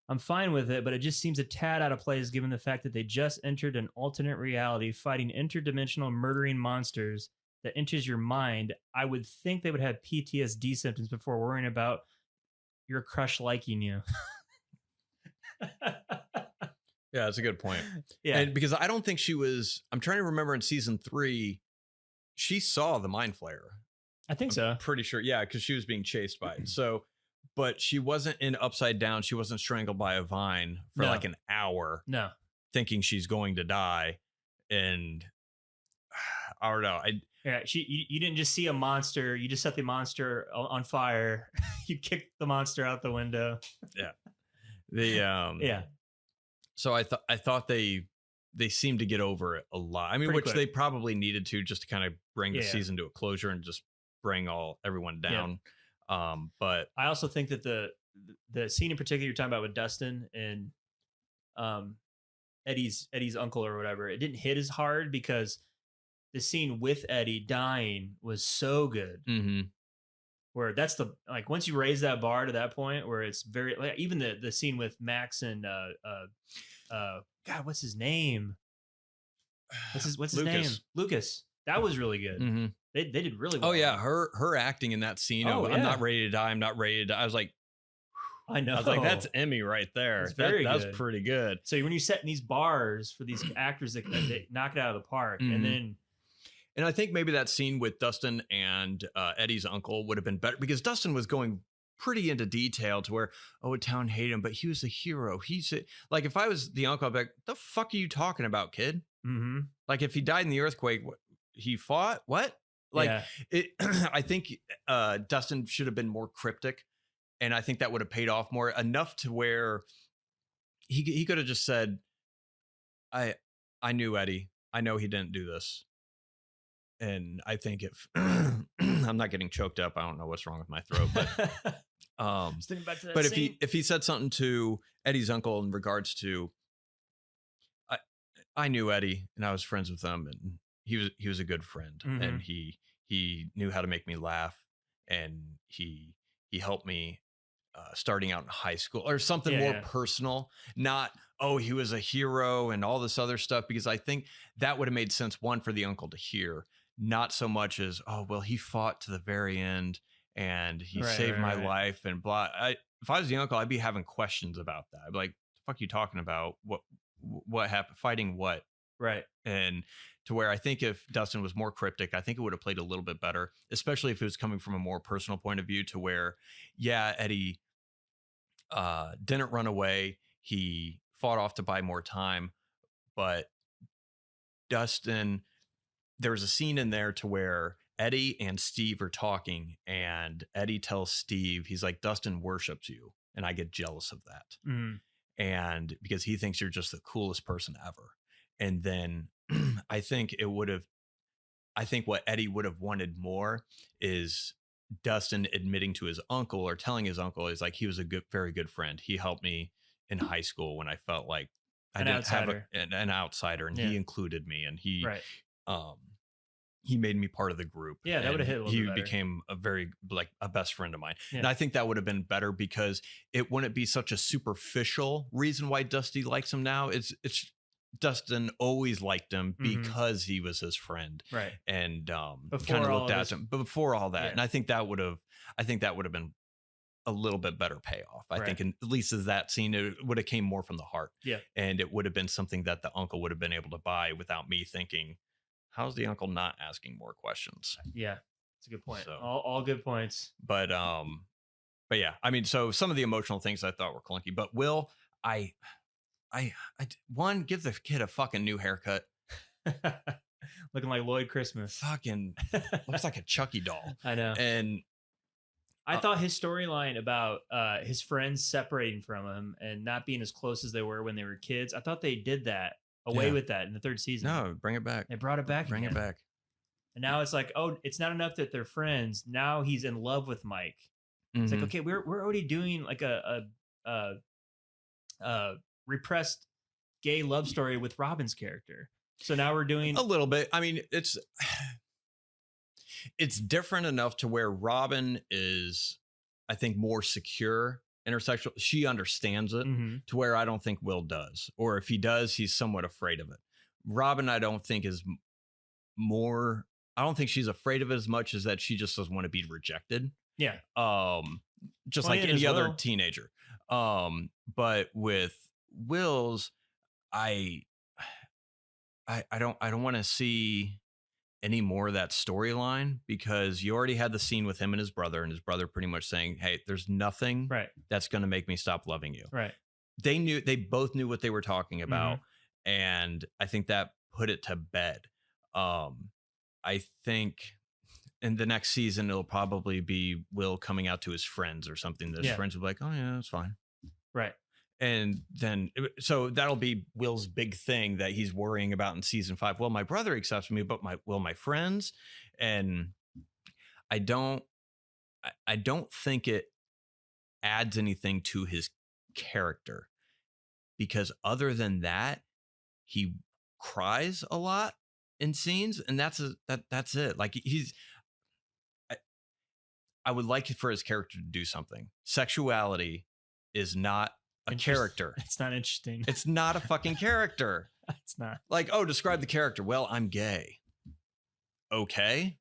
I'm fine with it, but it just seems a tad out of place given the fact that they just entered an alternate reality fighting interdimensional murdering monsters that enters your mind. I would think they would have PTSD symptoms before worrying about your crush liking you. Yeah, that's a good point. Yeah. And because I don't think I'm trying to remember in season 3, she saw the mind flayer. I think so. Pretty sure. Yeah, because she was being chased by it. So, but she wasn't in Upside Down. She wasn't strangled by a vine for like an hour. No. Thinking she's going to die. And I don't know. Yeah, you didn't just see a monster. You just set the monster on fire. You kicked the monster out the window. Yeah. Yeah. So I thought they seemed to get over it a lot. I mean, Pretty which quick. they probably needed to just to kind of bring the season to a closure and just bring everyone down. Yeah. But I also think that the scene in particular you're talking about with Dustin and Eddie's uncle or whatever, it didn't hit as hard because the scene with Eddie dying was so good. Mm-hmm. Where that's once you raise that bar to that point where it's very like even the scene with Max and God, what's his name? What's his name? Lucas. That was really good. Mm-hmm. They did really well. Oh yeah, her acting in that scene. Oh, I'm not ready to die. I'm not ready to die. I was like, that's Emmy right there. That's pretty good. So when you set in these bars for these actors that they knock it out of the park, and I think maybe that scene with Dustin and Eddie's uncle would have been better because Dustin was going pretty into detail to where, a town hated him, but he was a hero. Like if I was the uncle, I'd be like, the fuck are you talking about, kid? Mm-hmm. Like if he died in the earthquake, he fought? What? Like I think Dustin should have been more cryptic, and I think that would have paid off more enough to where he could have just said, I knew Eddie. I know he didn't do this. And I think if I'm not getting choked up, I don't know what's wrong with my throat, but just thinking back to that but scene. if he said something to Eddie's uncle in regards to I knew Eddie and I was friends with him, and he was a good friend, and he knew how to make me laugh, and he helped me starting out in high school or something more personal, not he was a hero and all this other stuff, because I think that would have made sense, one, for the uncle to hear, not so much as he fought to the very end and he saved my life and blah. If I was the uncle, I'd be having questions about that. I'd be like, the fuck you talking about? What happened? Fighting what? Right. And to where I think if Dustin was more cryptic, I think it would have played a little bit better, especially if it was coming from a more personal point of view, to where, Eddie didn't run away. He fought off to buy more time, but Dustin, there's a scene in there to where Eddie and Steve are talking, and Eddie tells Steve, he's like, Dustin worships you, and I get jealous of that. Mm-hmm. And because he thinks you're just the coolest person ever. And then I think what Eddie would have wanted more is Dustin admitting to his uncle, or telling his uncle, is like, he was a very good friend. He helped me in high school when I felt like I didn't have an outsider, and he included me, and he made me part of the group. Yeah, that would have hit a little bit better. He became a best friend of mine. Yeah. And I think that would have been better because it wouldn't be such a superficial reason why Dusty likes him now. It's Dustin always liked him because he was his friend. Right. And kind of looked at him. But before all that, and I think that would have been a little bit better payoff. I think, at least as that scene, it would have came more from the heart. Yeah. And it would have been something that the uncle would have been able to buy without me thinking, how's the uncle not asking more questions? Yeah, that's a good point. So, all good points. But yeah, I mean, so some of the emotional things I thought were clunky, but Will, I one, give the kid a fucking new haircut. Looking like Lloyd Christmas. Fucking looks like a Chucky doll. I know. And I thought his storyline about his friends separating from him and not being as close as they were when they were kids, I thought they did that away with that in the third season. No, bring it back. They brought it back. Bring again. it back. And now it's like, oh, it's not enough that they're friends. Now he's in love with Mike. It's like, okay, we're already doing like a repressed gay love story with Robin's character. So now we're doing a little bit. I mean, it's different enough to where Robin is, I think, more secure intersexual. She understands it to where I don't think Will does. Or if he does, he's somewhat afraid of it. Robin, I don't think is more. I don't think she's afraid of it as much as that she just doesn't want to be rejected. Yeah. Just like any other teenager. But with Will's, I don't want to see any more of that storyline, because you already had the scene with him and his brother pretty much saying, hey, there's nothing that's going to make me stop loving you. Right. They both knew what they were talking about. And I think that put it to bed. I think in the next season, it'll probably be Will coming out to his friends or something. That his friends will be like, oh yeah, that's fine. Right. And then, so that'll be Will's big thing that he's worrying about in season 5. Well, my brother accepts me, but my friends? And I don't think it adds anything to his character, because other than that, he cries a lot in scenes, and that's it. Like I would like for his character to do something. Sexuality is not a character. It's not interesting. It's not a fucking character. It's not. Like, oh, describe the character. Well, I'm gay. Okay.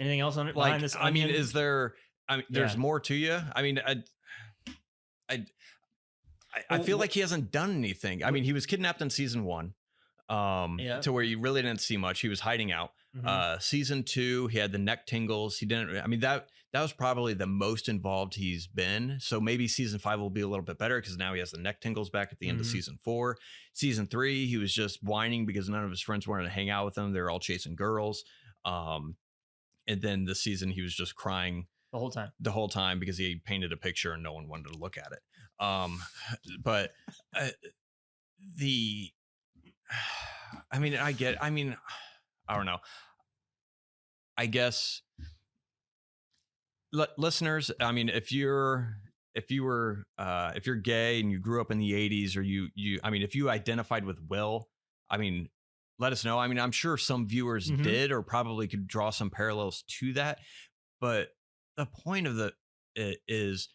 Anything else on it? Behind this I mean, onion? is there? I mean, there's more to you. I mean, I feel like he hasn't done anything. I mean, he was kidnapped in season 1, to where you really didn't see much. He was hiding out. Season 2, he had the neck tingles. He didn't. I mean, that was probably the most involved he's been. So maybe season 5 will be a little bit better, because now he has the neck tingles back at the end of season 4. Season 3, he was just whining because none of his friends wanted to hang out with him. They were all chasing girls. And then this season, he was just crying the whole time because he painted a picture and no one wanted to look at it. But I mean, I don't know. I guess listeners, I mean, if you're gay and you grew up in the 80s, or if you identified with Will, I mean, let us know. I mean, I'm sure some viewers did, or probably could draw some parallels to that. But the point of it is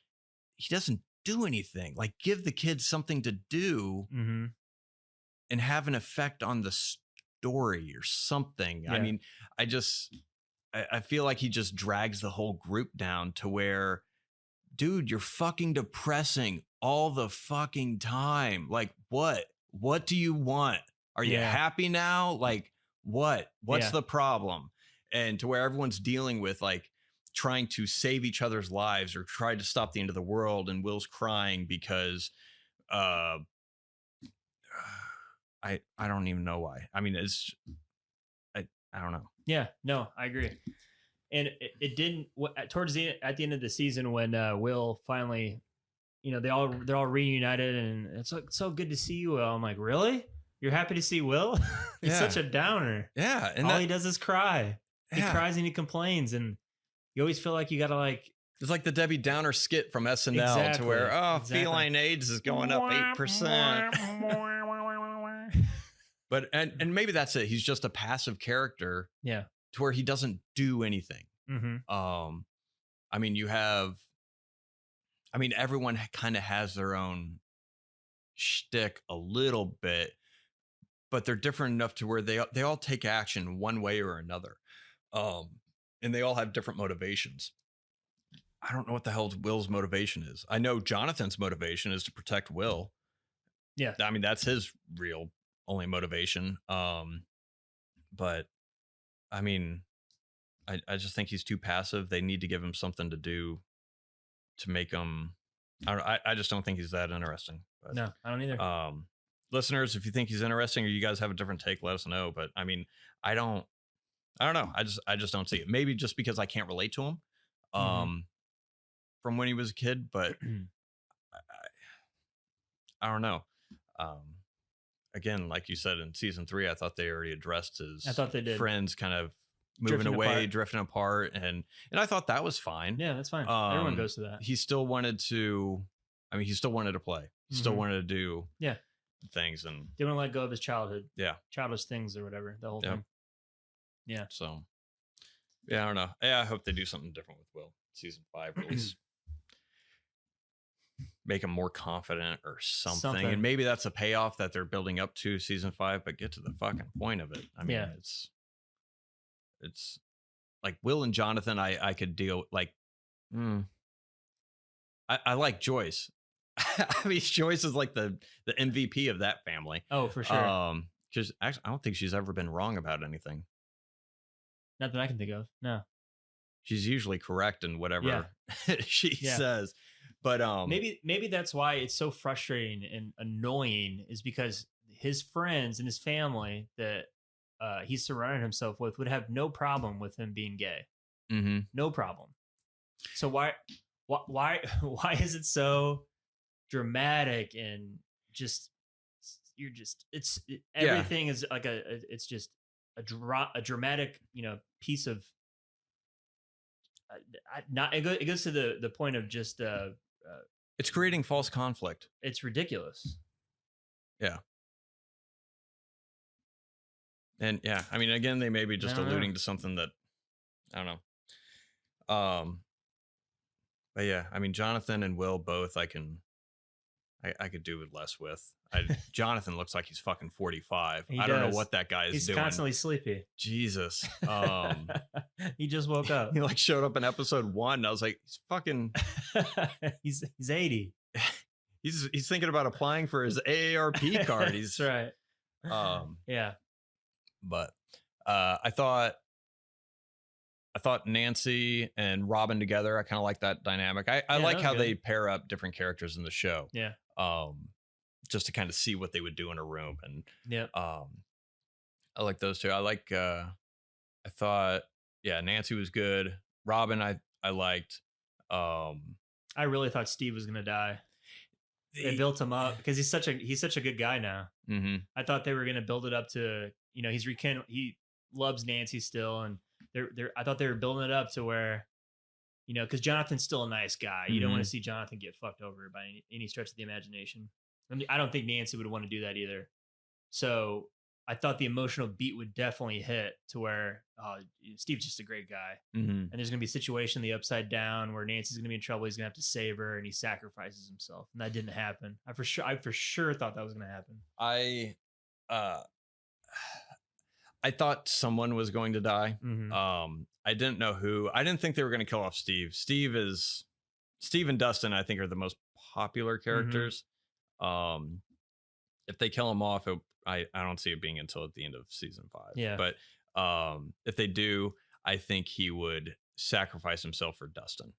he doesn't do anything. Like, give the kids something to do and have an effect on the story or something. I mean, I feel like he just drags the whole group down to where, dude, you're fucking depressing all the fucking time. Like, what do you want? Are you happy now? Like, what's the problem? And to where everyone's dealing with, like, trying to save each other's lives or try to stop the end of the world. And Will's crying because, I don't even know why. I mean, I don't know. Yeah, no, I agree. And it didn't at the end of the season, when Will finally, they're all reunited, and it's like, so good to see you, Will. I'm like, really? You're happy to see Will? He's such a downer. Yeah. And all he does is cry. He cries and he complains, and you always feel like you gotta, like, it's like the Debbie Downer skit from SNL to where, feline AIDS is going up 8%. But and maybe that's it. He's just a passive character. Yeah. To where he doesn't do anything. I mean, everyone kind of has their own shtick a little bit, but they're different enough to where they all take action one way or another. And they all have different motivations. I don't know what the hell Will's motivation is. I know Jonathan's motivation is to protect Will. Yeah. I mean, that's his real only motivation. But I mean, I just think he's too passive. They need to give him something to do to make him I just don't think he's that interesting. But, No, I don't either. listeners, if you think he's interesting or you guys have a different take, let us know. But I mean, I don't know. I just don't see it. Maybe just because I can't relate to him from when he was a kid, but I don't know. Again, like you said in season 3, I thought they already addressed his I thought they did. friends kind of moving away, drifting apart, and I thought that was fine. Yeah, that's fine. Everyone goes to that. He still wanted to. I mean, he still wanted to play. He still wanted to do things, and they want to let go of his childhood. Yeah, childish things or whatever. The whole thing. Yeah. So, yeah, I don't know. Yeah, I hope they do something different with Will. Season 5, at least make him more confident or something. And maybe that's a payoff that they're building up to season 5. But get to the fucking point of it. I mean, it's like Will and Jonathan. I could deal like. I like Joyce. I mean, Joyce is like the MVP of that family. Oh, for sure. Because actually, I don't think she's ever been wrong about anything. Not that I can think of. No. She's usually correct in whatever she says. But maybe that's why it's so frustrating and annoying, is because his friends and his family that he's surrounded himself with would have no problem with him being gay. No problem. So why is it so dramatic and everything is like it's just a dramatic, piece of it goes to the point of just it's creating false conflict. It's ridiculous. Yeah. And I mean, again, they may be just alluding to something that I don't know. But yeah, I mean, Jonathan and Will both I could do with less with. Jonathan looks like he's fucking 45. I don't know what that guy is doing. He's constantly sleepy. Jesus. He just woke up. He like showed up in episode 1. And I was like, he's fucking. he's 80. He's thinking about applying for his AARP card. That's right. Yeah. But I thought Nancy and Robin together, I kind of like that dynamic. I like how they pair up different characters in the show. Yeah. Just to kind of see what they would do in a room. And I like those two. I thought, Nancy was good. Robin, I liked. I really thought Steve was gonna die. They built him up because he's such a good guy now. I thought they were gonna build it up to, he loves Nancy still, and I thought they were building it up to where, because Jonathan's still a nice guy. You don't want to see Jonathan get fucked over by any stretch of the imagination. I mean, I don't think Nancy would want to do that either. So I thought the emotional beat would definitely hit to where Steve's just a great guy. And there's going to be a situation the upside down where Nancy's going to be in trouble. He's going to have to save her, and he sacrifices himself. And that didn't happen. I for sure thought that was going to happen. I thought someone was going to die. I didn't know who. I didn't think they were going to kill off Steve. Steve and Dustin, I think, are the most popular characters. If they kill him off, I don't see it being until at the end of season 5. Yeah. But if they do, I think he would sacrifice himself for Dustin.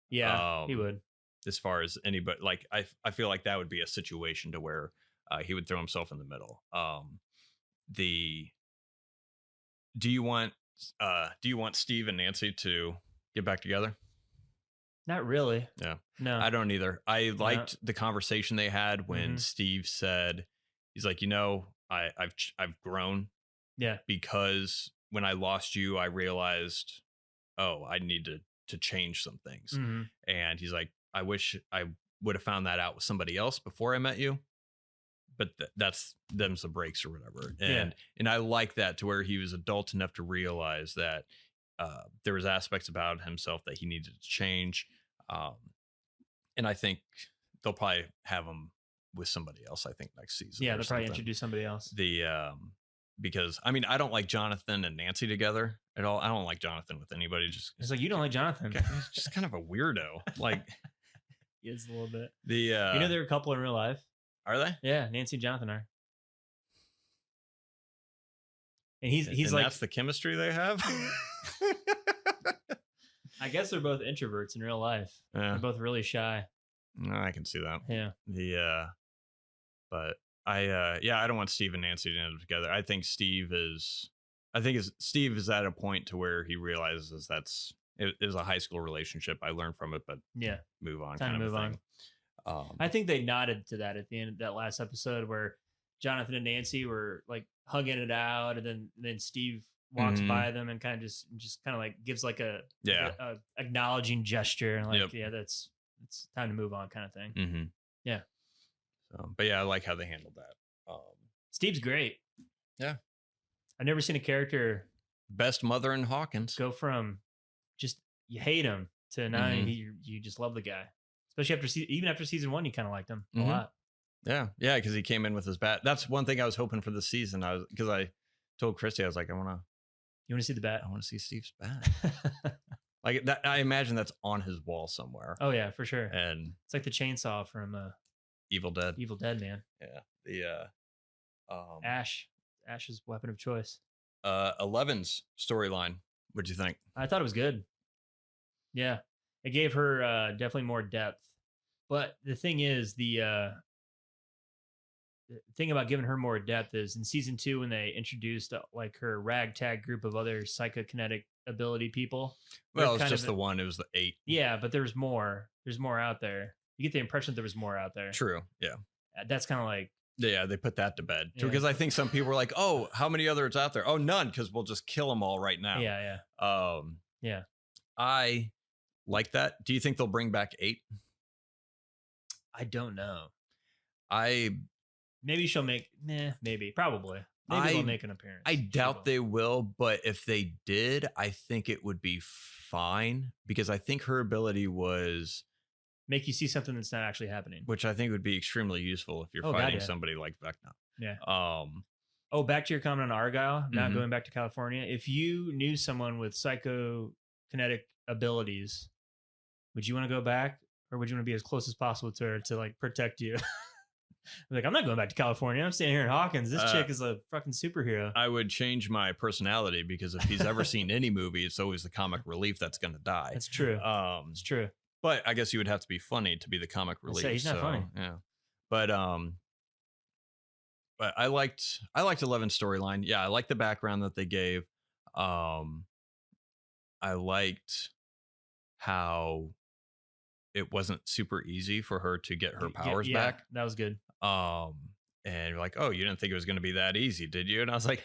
Yeah, he would. As far as anybody, like I feel like that would be a situation to where he would throw himself in the middle. Do you want Steve and Nancy to get back together? Not really. Yeah. No. I don't either. I liked the conversation they had when Steve said, he's like, I've grown. Yeah. Because when I lost you, I realized, I need to change some things. And he's like, I wish I would have found that out with somebody else before I met you. But that's them's the breaks or whatever. And I like that, to where he was adult enough to realize that there was aspects about himself that he needed to change. And I think they'll probably have him with somebody else, I think, next season. Yeah, they'll probably introduce somebody else. Because I mean, I don't like Jonathan and Nancy together at all. I don't like Jonathan with anybody. It's like, you don't like Jonathan. He's just kind of a weirdo. Like, he is a little bit. They're a couple in real life. Are they? Yeah, Nancy and Jonathan are. And he's like, that's the chemistry they have. I guess they're both introverts in real life. Yeah. They're both really shy. No, I can see that. Yeah. But I don't want Steve and Nancy to end up together. Steve is at a point to where he realizes it is a high school relationship. I learned from it, but Yeah. move on, Time kind to of move a thing. I think they nodded to that at the end of that last episode where Jonathan and Nancy were like hugging it out, and then Steve walks by them and kind of just kind of like gives like a acknowledging gesture and like it's time to move on kind of thing. Mm-hmm. Yeah. So, but yeah, I like how they handled that. Steve's great. Yeah. I've never seen a character best mother in Hawkins go from just you hate him to now you just love the guy. Especially even after season 1, you kind of liked him a lot. Yeah, because he came in with his bat. That's one thing I was hoping for this season. Because I told Christy, I was like, you want to see the bat? I want to see Steve's bat. Like that, I imagine that's on his wall somewhere. Oh yeah, for sure. And it's like the chainsaw from Evil Dead. Evil Dead, man. Yeah. The Ash's weapon of choice. 11's storyline. What'd you think? I thought it was good. Yeah. It gave her definitely more depth. But the thing is, the thing about giving her more depth is in season 2 when they introduced like her ragtag group of other psychokinetic ability people. Well, it's just the one. It was the 8. Yeah, but there's more. There's more out there. You get the impression that there was more out there. True. Yeah. That's kind of like. Yeah, they put that to bed because I think some people were like, "Oh, how many others out there? Oh, none, because we'll just kill them all right now." Yeah. Yeah. I like that. Do you think they'll bring back 8? I don't know. Maybe she'll make. Maybe. Probably. Maybe they'll make an appearance. I doubt they will, but if they did, I think it would be fine because I think her ability was make you see something that's not actually happening, which I think would be extremely useful if you're fighting somebody like Vecna. Yeah. Back to your comment on Argyle, not going back to California. If you knew someone with psychokinetic abilities, would you want to go back, or would you want to be as close as possible to her to like protect you? Like, I'm not going back to California. I'm staying here in Hawkins. This chick is a fucking superhero. I would change my personality because if he's ever seen any movie, it's always the comic relief that's going to die. That's true. It's true. But I guess you would have to be funny to be the comic relief. He's not funny. Yeah. But I liked 11's storyline. Yeah, I liked the background that they gave. I liked how it wasn't super easy for her to get her powers back. That was good. And you're like, oh, you didn't think it was going to be that easy, did you? And I was like,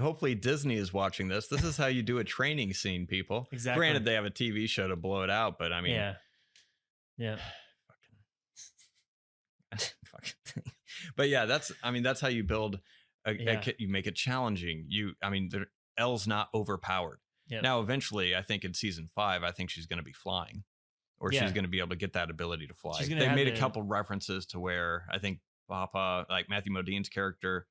hopefully Disney is watching this. This is how you do a training scene, people. Exactly. Granted, they have a TV show to blow it out, but I mean, yeah. Fucking thing. But yeah, that's how you build you make it challenging. Elle's not overpowered. Yep. Now, eventually, I think in season 5, I think she's going to be flying, or she's going to be able to get that ability to fly. They made a couple references to where I think Papa, like Matthew Modine's character,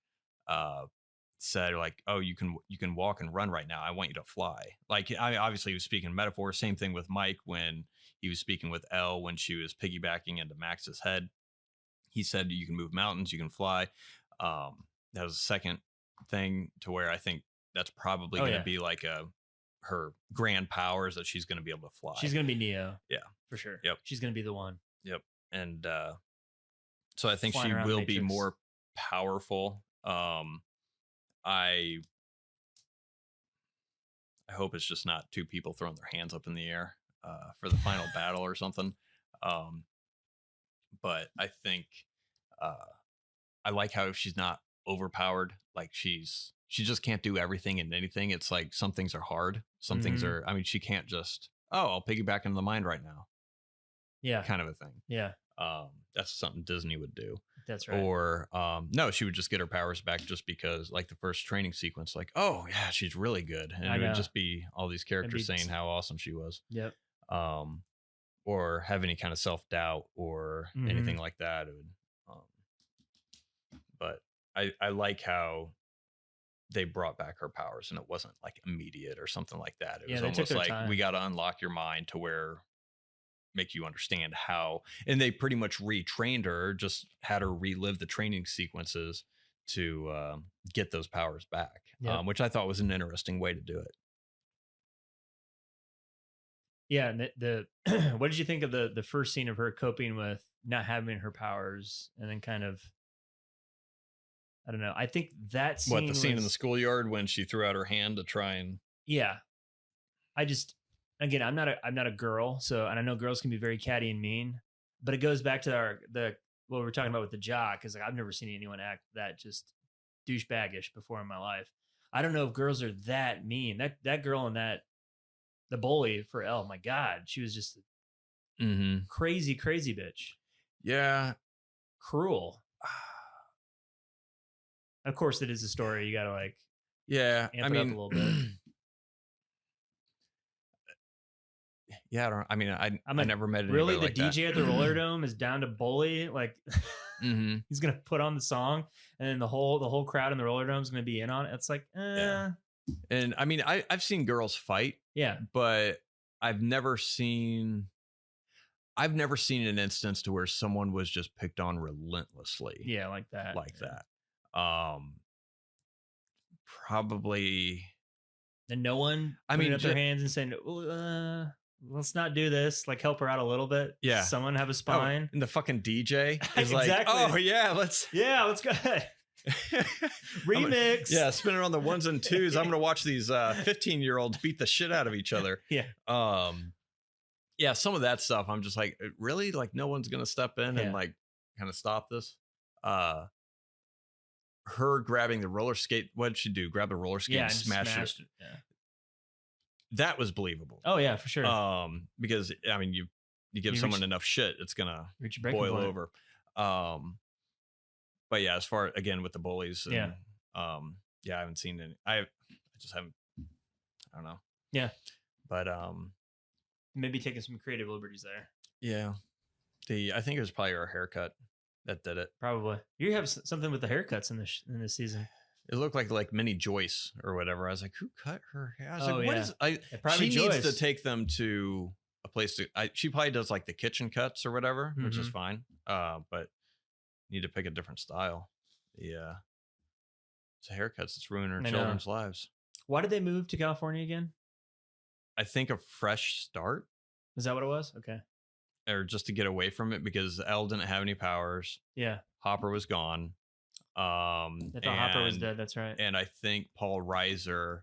said like, "Oh, you can walk and run right now. I want you to fly." Like, obviously he was speaking metaphor. Same thing with Mike when he was speaking with Elle when she was piggybacking into Max's head. He said you can move mountains, you can fly. That was the second thing to where I think that's probably going to be like her grand powers that she's going to be able to fly. She's going to be Neo. Yeah, for sure. Yep. She's going to be the one. Yep. And so I think she will be more powerful. I hope it's just not 2 people throwing their hands up in the air for the final battle or something. But I think I like how she's not overpowered. Like she just can't do everything and anything. It's like some things are hard. Some things are, she can't just, I'll piggyback into the mind right now. Yeah. Kind of a thing. Yeah. That's something Disney would do. That's right. Or no, she would just get her powers back just because like the first training sequence, like, oh yeah, she's really good. And it would just be all these characters saying how awesome she was. Yep. Or have any kind of self-doubt or anything like that. It would, but I like how they brought back her powers and it wasn't like immediate or something like that. It was almost like we got to unlock your mind to where make you understand how, and they pretty much retrained her, just had her relive the training sequences to get those powers back, which I thought was an interesting way to do it. Yeah, and the what did you think of the first scene of her coping with not having her powers, and then kind of I don't know. I think that What, the scene scene in the was schoolyard when she threw out her hand to try and yeah. I just again, I'm not a girl, so and I know girls can be very catty and mean, but it goes back to our the what we were talking about with the jock because like, I've never seen anyone act that just douchebaggish before in my life. I don't know if girls are that mean. That girl in that the bully for oh my god, she was just a mm-hmm. crazy bitch, Yeah. cruel. Of course, it is a story. You got to like Yeah. amp it up a little bit. Yeah, I I never met anybody really the like that. DJ at the Roller Dome is down to bully. Like Mm-hmm. he's gonna put on the song, and then the whole crowd in the Roller Dome is gonna be in on it. It's like, Yeah. And I mean, I've seen girls fight, yeah, but I've never seen an instance to where someone was just picked on relentlessly. yeah, like that, Like yeah. that. Probably. And no one I putting mean, up their hands and saying, let's not do this. Like help her out a little bit. Yeah. Someone have a Oh, spine. and the fucking DJ is like, Exactly. oh yeah, let's go. Remix. Yeah, spinning on the ones and twos. I'm gonna watch these 15-year-olds beat the shit out of each other. Yeah. Yeah, some of that stuff I'm just like, really? Like no one's gonna step in and like kind of stop this? Her grabbing the roller skate, what did she do? Grab the roller skate and smash it. Yeah. That was believable. Oh yeah, for sure. Because I mean you give someone enough shit, it's gonna boil over. But yeah, as far again with the bullies, and, yeah, I haven't seen any. I just haven't. I don't know. Yeah, but maybe taking some creative liberties there. Yeah, I think it was probably our haircut that did it. Probably you have something with the haircuts in this season. It looked like Minnie Joyce or whatever. I was like, who cut her hair? I was like, what is? She needs to take them to a place to. She probably does like the kitchen cuts or whatever, which is fine. But need to pick a different style. Yeah, it's haircuts that's ruining our children's lives. Why did they move to California again? I think a fresh start. Is that what it was? Okay. Or just to get away from it because Elle didn't have any powers. Yeah. Hopper was gone. I thought Hopper was dead. That's right. And I think Paul Reiser.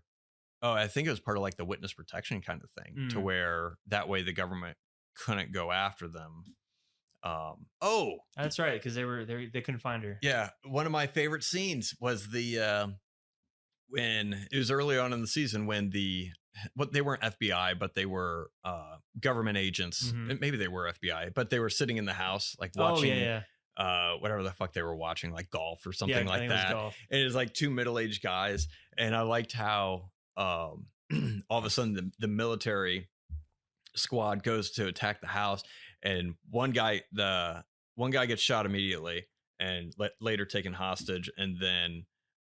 Oh, I think it was part of like the witness protection kind of thing, to where that way the government couldn't go after them. That's right, because they couldn't find her. Yeah, one of my favorite scenes was when it was early on in the season when they weren't FBI, but they were government agents. Maybe they were FBI, but they were sitting in the house like watching whatever the fuck they were watching, like golf or something like that. And it was like two middle-aged guys, and I liked how all of a sudden the military squad goes to attack the house, and one guy gets shot immediately and later taken hostage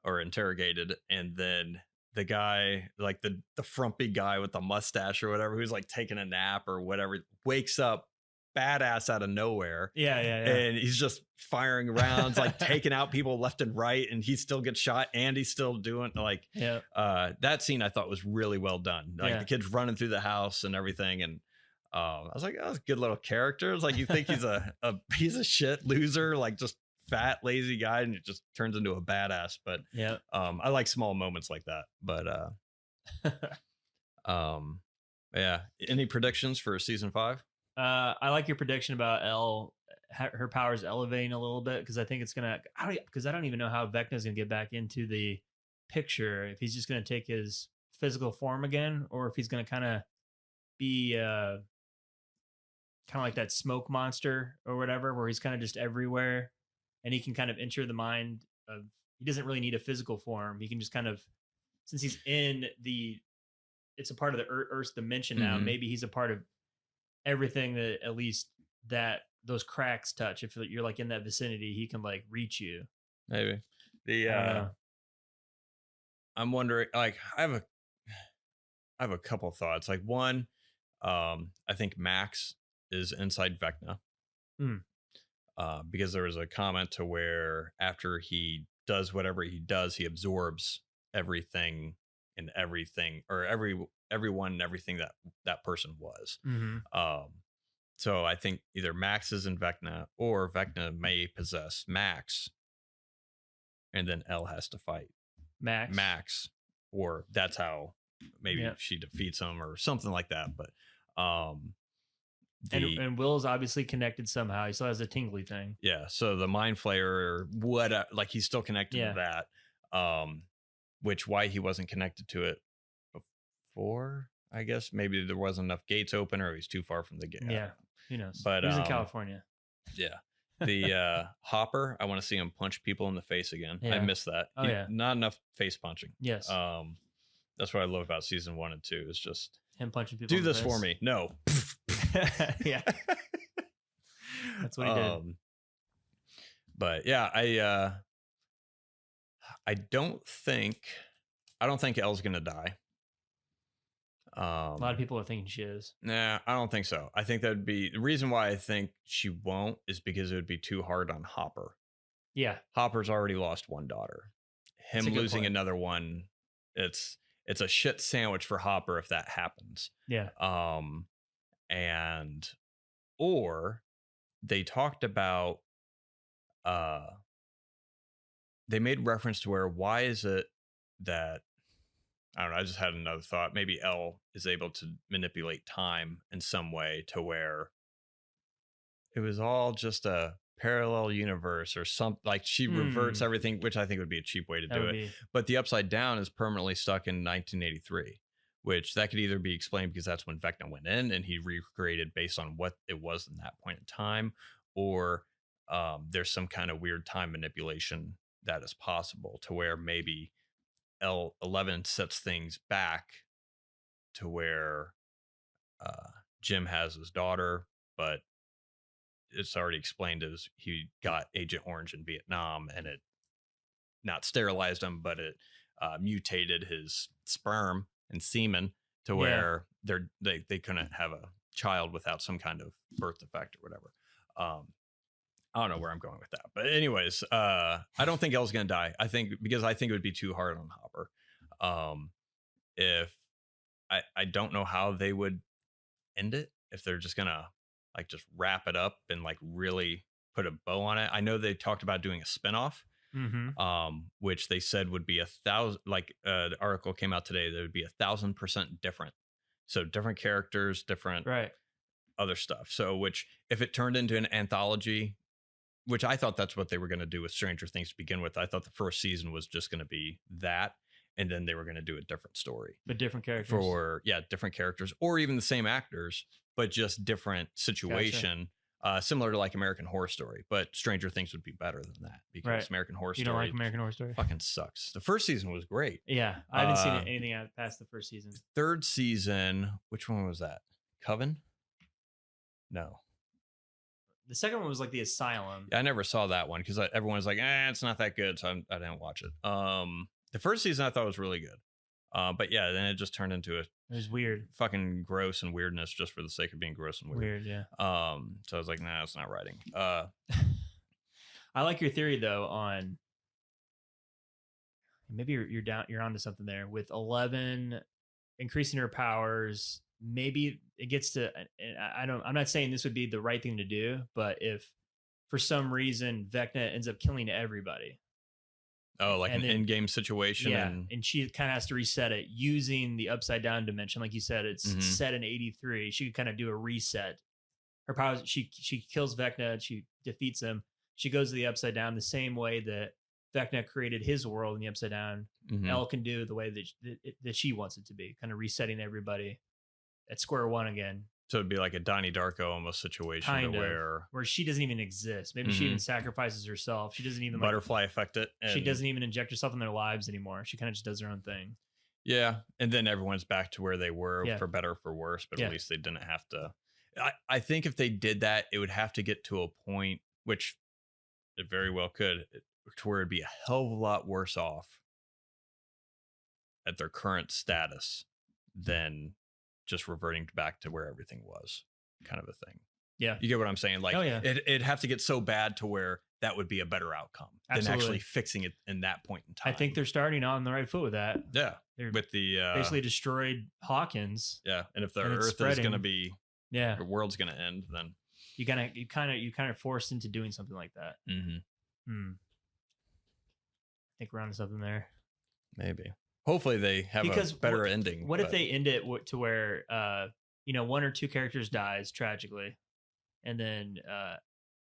or interrogated, and then the guy, like the frumpy guy with the mustache or whatever, who's like taking a nap or whatever, wakes up badass out of nowhere. Yeah. And he's just firing rounds, like taking out people left and right, and he still gets shot, and he's still doing like that scene I thought was really well done. Like the kid's running through the house and everything, and I was like, oh, that's a good little character. It's like you think he's a piece of shit loser, like just fat lazy guy, and it just turns into a badass. But I like small moments like that. But yeah, any predictions for season 5? I like your prediction about Elle, her powers elevating a little bit, because I think it's gonna. Because I don't even know how Vecna's gonna get back into the picture, if he's just gonna take his physical form again, or if he's gonna kind of be kind of like that smoke monster or whatever, where he's kind of just everywhere, and he can kind of enter the mind of. He doesn't really need a physical form. He can just kind of, since he's in it's a part of the Earth's dimension now. Maybe he's a part of everything that at least that those cracks touch. If you're like in that vicinity, he can like reach you. Maybe I'm wondering. Like, I have a couple of thoughts. Like one, I think Max is inside Vecna. Because there was a comment to where after he does whatever he does, he absorbs everything, or everyone and everything that person was. Mm-hmm. So I think either Max is in Vecna, or Vecna may possess Max, and then L has to fight Max, or that's how maybe she defeats him or something like that. But and Will's obviously connected somehow. He still has a tingly thing. Yeah, so the Mind Flayer, or what, like he's still connected to that. Which why he wasn't connected to it before? I guess maybe there wasn't enough gates open, or he's too far from the gate. Yeah, who knows? But he was in California. Yeah. The Hopper, I want to see him punch people in the face again. I miss that. Not enough face punching. Yes. That's what I love about season 1 and 2 is just him punching people. Do this for me. No. Yeah. That's what he did. But yeah, I don't think Elle's gonna die. A lot of people are thinking she is. Nah, I don't think so. I think that would be the reason why I think she won't is because it would be too hard on Hopper. Yeah. Hopper's already lost one daughter. Him losing another one, it's a shit sandwich for Hopper if that happens. Yeah. And or they talked about they made reference to why is it that I don't know, I just had another thought. Maybe Elle is able to manipulate time in some way to where it was all just a parallel universe or something, like she reverts everything, which I think would be a cheap way to do it. But the Upside Down is permanently stuck in 1983, which that could either be explained because that's when Vecna went in and he recreated based on what it was in that point in time, or there's some kind of weird time manipulation that is possible to where maybe L11 sets things back to where Jim has his daughter, but it's already explained as he got Agent Orange in Vietnam and it not sterilized him, but it mutated his sperm and semen to where they couldn't have a child without some kind of birth defect or whatever. I don't know where I'm going with that, but anyways, I don't think Elle's gonna die. I think it would be too hard on Hopper. If I don't know how they would end it, if they're just gonna like just wrap it up and like really put a bow on it. I know they talked about doing a spinoff, which they said would be 1,000. Like the article came out today, that would be 1,000% different. So different characters, different other stuff. So which if it turned into an anthology, which I thought that's what they were going to do with Stranger Things to begin with. I thought the first season was just going to be that. And then they were going to do a different story. But different characters. Different characters, or even the same actors, but just different situation. Gotcha. Similar to like American Horror Story. But Stranger Things would be better than that because American Horror Story. You don't like American Horror Story? Fucking sucks. The first season was great. Yeah. I haven't seen anything out past the first season. Third season, which one was that? Coven? No. The second one was like the Asylum. I never saw that one because everyone was like, it's not that good. So I didn't watch it. The first season I thought was really good. But yeah, then it just turned into it was weird. Fucking gross and weirdness just for the sake of being gross and weird. Yeah. So I was like, nah, it's not writing. I like your theory though on maybe you're onto something there with 11 increasing her powers. Maybe it gets to, I'm not saying this would be the right thing to do, but if for some reason Vecna ends up killing everybody. Oh, like an in-game situation. Yeah, and she kind of has to reset it using the Upside Down dimension. Like you said, it's set in 83. She could kind of do a reset. Her powers, she kills Vecna, she defeats him. She goes to the Upside Down the same way that Vecna created his world in the Upside Down. Elle can do the way that she wants it to be, kind of resetting everybody at square one again. So it'd be like a Donnie Darko almost situation kind of, where she doesn't even exist. Maybe she even sacrifices herself. She doesn't even butterfly affect it. She doesn't even inject herself in their lives anymore. She kind of just does her own thing. Yeah. And then everyone's back to where they were for better or for worse, but at least they didn't have to. I think if they did that, it would have to get to a point, which it very well could, to where it'd be a hell of a lot worse off at their current status than just reverting back to where everything was, kind of a thing. Yeah. You get what I'm saying? Like, it'd have to get so bad to where that would be a better outcome than Absolutely. actually fixing it in that point in time. I think they're starting on the right foot with that. Yeah. They're With the basically destroyed Hawkins. yeah, and if the and it's Earth is going to spreading. be Yeah, the world's going to end, then you kind of forced into doing something like that. I think we're onto something there. maybe. Hopefully they have a better ending. What if they end it to where one or two characters dies tragically, and then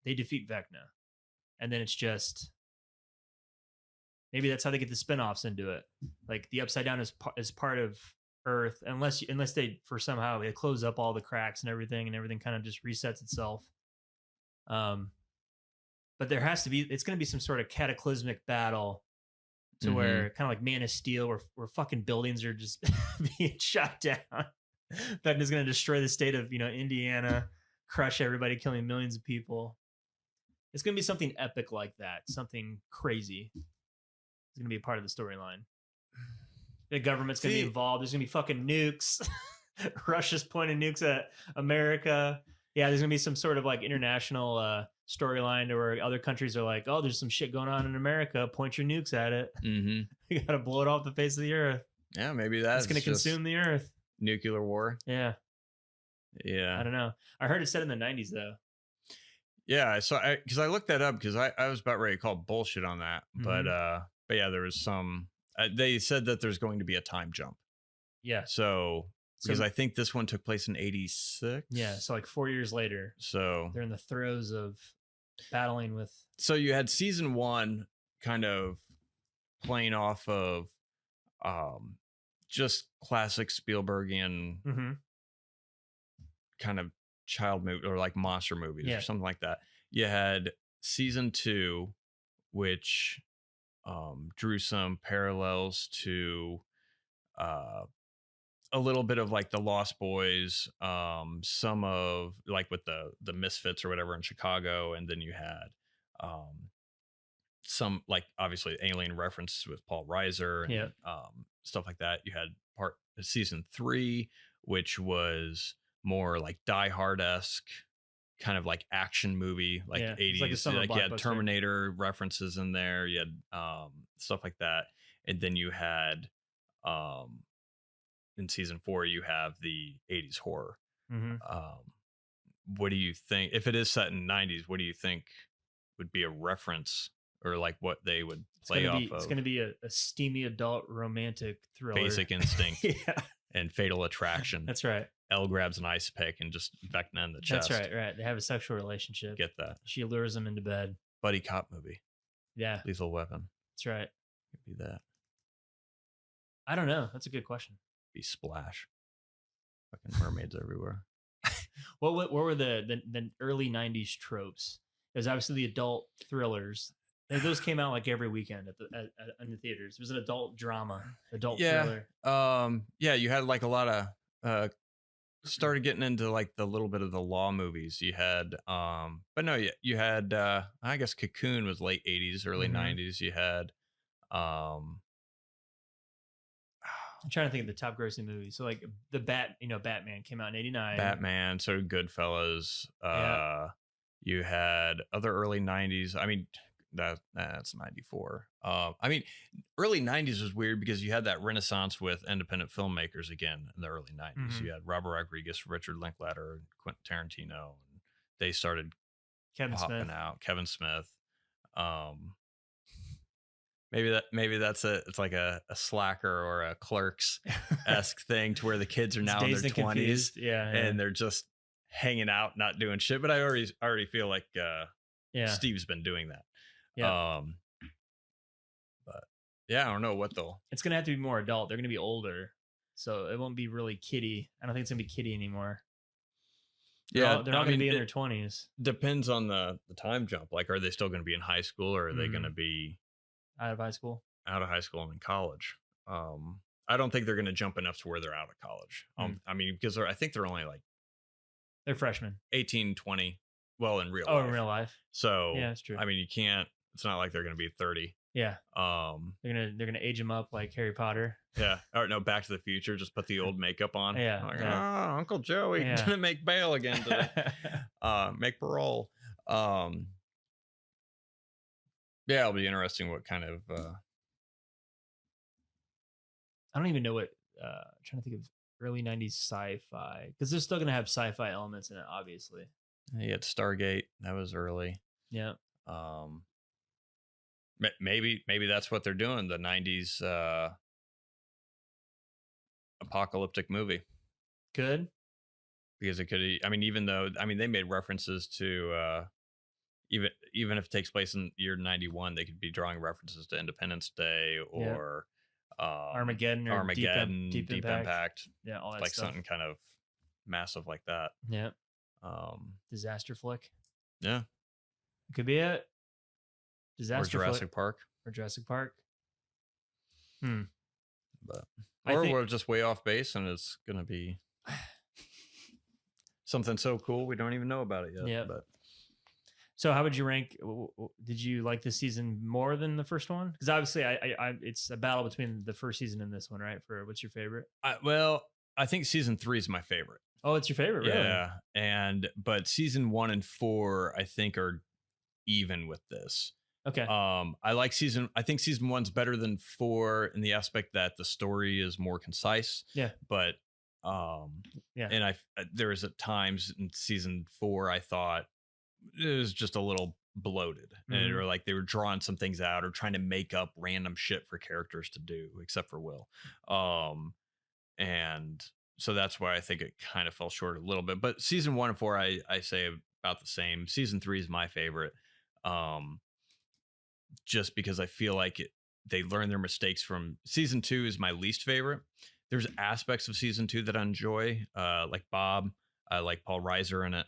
they defeat Vecna, and then it's just maybe that's how they get the spinoffs into it. Like the Upside Down is part of Earth, unless they for somehow they close up all the cracks and everything kind of just resets itself. But there has to be, it's going to be some sort of cataclysmic battle to where kind of like Man of Steel, where fucking buildings are just being shot down. Vecna's going to destroy the state of Indiana, crush everybody, killing millions of people. It's going to be something epic like that, something crazy. It's going to be a part of the storyline. The government's going to be involved. There's going to be fucking nukes. Russia's pointing nukes at America. Yeah, there's going to be some sort of like international storyline to where other countries are like, oh, there's some shit going on in America. Point your nukes at it. You got to blow it off the face of the earth. Yeah, maybe that's going to consume the earth. Nuclear war. Yeah. Yeah. I don't know. I heard it said in the 90s, though. Yeah, so because I looked that up because I was about ready to call bullshit on that. But yeah, there was some... they said that there's going to be a time jump. Yeah. So because I think this one took place in 86. Yeah. So like 4 years later. So they're in the throes of battling with. So you had season 1 kind of playing off of just classic Spielbergian kind of child movie or like monster movies or something like that. You had season 2, which drew some parallels to a little bit of like the Lost Boys, some of like with the Misfits or whatever in Chicago, and then you had some like obviously alien references with Paul Reiser and stuff like that. You had season 3, which was more like Die Hard-esque kind of like action movie, like 80s, like you had Terminator references in there, you had stuff like that, and then you had in season 4 you have the 80s horror. What do you think, if it is set in 90s, what do you think would be a reference or like what they would play off of? It's going to be a steamy adult romantic thriller. Basic Instinct and Fatal Attraction. That's right. Elle grabs an ice pick and just Vecna in the chest. That's right. They have a sexual relationship. Get that. She lures him into bed. Buddy cop movie. Yeah. Lethal Weapon. That's right. Could be that. I don't know. That's a good question. Be Splash. Fucking mermaids everywhere. What were the early 90s tropes? It was obviously the adult thrillers. Those came out like every weekend in the theaters. It was an adult drama, thriller. Yeah, you had like a lot of started getting into like the little bit of the law movies. You had but no, you had I guess Cocoon was late 80s, early 90s. You had I'm trying to think of the top grossing movies. So like the Batman came out in 89. Batman, so Goodfellas. You had other early 90s. I mean, that's 94. I mean, early 90s was weird because you had that renaissance with independent filmmakers again in the early 90s. You had Robert Rodriguez, Richard Linklater, Quentin Tarantino, and they started popping out. Kevin Smith. Maybe that's it's like a Slacker or a Clerks-esque thing to where the kids are now in their 20s. And they're just hanging out, not doing shit. But I already feel like Steve's been doing that. But yeah, I don't know what they'll. It's gonna have to be more adult. They're gonna be older, so it won't be really kiddie. I don't think it's gonna be kiddie anymore. They're not gonna be in their 20s. Depends on the time jump. Like, are they still gonna be in high school, or are they gonna be out of high school? Out of high school and in college. I don't think they're gonna jump enough to where they're out of college. I mean, because I think they're only like they're freshmen, 18, 20. Well, in real life. Oh, in real life. So yeah, that's true. I mean, you can't. It's not like they're going to be 30. Yeah. They're gonna age them up like Harry Potter. Yeah. Or no, Back to the Future. Just put the old makeup on. Yeah. Like, oh, Uncle Joey didn't make bail again today. Make parole. Yeah, it'll be interesting what kind of I don't even know what. I'm trying to think of early '90s sci-fi because they're still gonna have sci-fi elements in it, obviously. you had Stargate. That was early. Yeah. Um, maybe that's what they're doing. The '90s apocalyptic movie. Good. Because it could. I mean, even though they made references to even if it takes place in year 91, they could be drawing references to Independence Day or Armageddon or Deep Impact. Yeah, all that like stuff. something kind of massive like that. Yeah. Disaster flick. Yeah. It could be it. Disaster or Jurassic flick. Park. Or Jurassic Park. But we're just way off base and it's gonna be something so cool we don't even know about it yet. Yeah. But so how would you rank? Did you like this season more than the first one? Because obviously, I it's a battle between the first season and this one, right? For what's your favorite? I think season 3 is my favorite. Oh, it's your favorite, really? Yeah. But season 1 and 4, I think, are even with this. Okay. I think season 1's better than 4 in the aspect that the story is more concise. Yeah. But and there was at times in season 4 I thought it was just a little bloated, or like they were drawing some things out or trying to make up random shit for characters to do, except for Will. And so that's why I think it kind of fell short a little bit. But season 1 and 4, I say about the same. Season 3 is my favorite, just because I feel like they learn their mistakes from. Season 2 is my least favorite. There's aspects of season 2 that I enjoy, like Bob. I like Paul Reiser in it.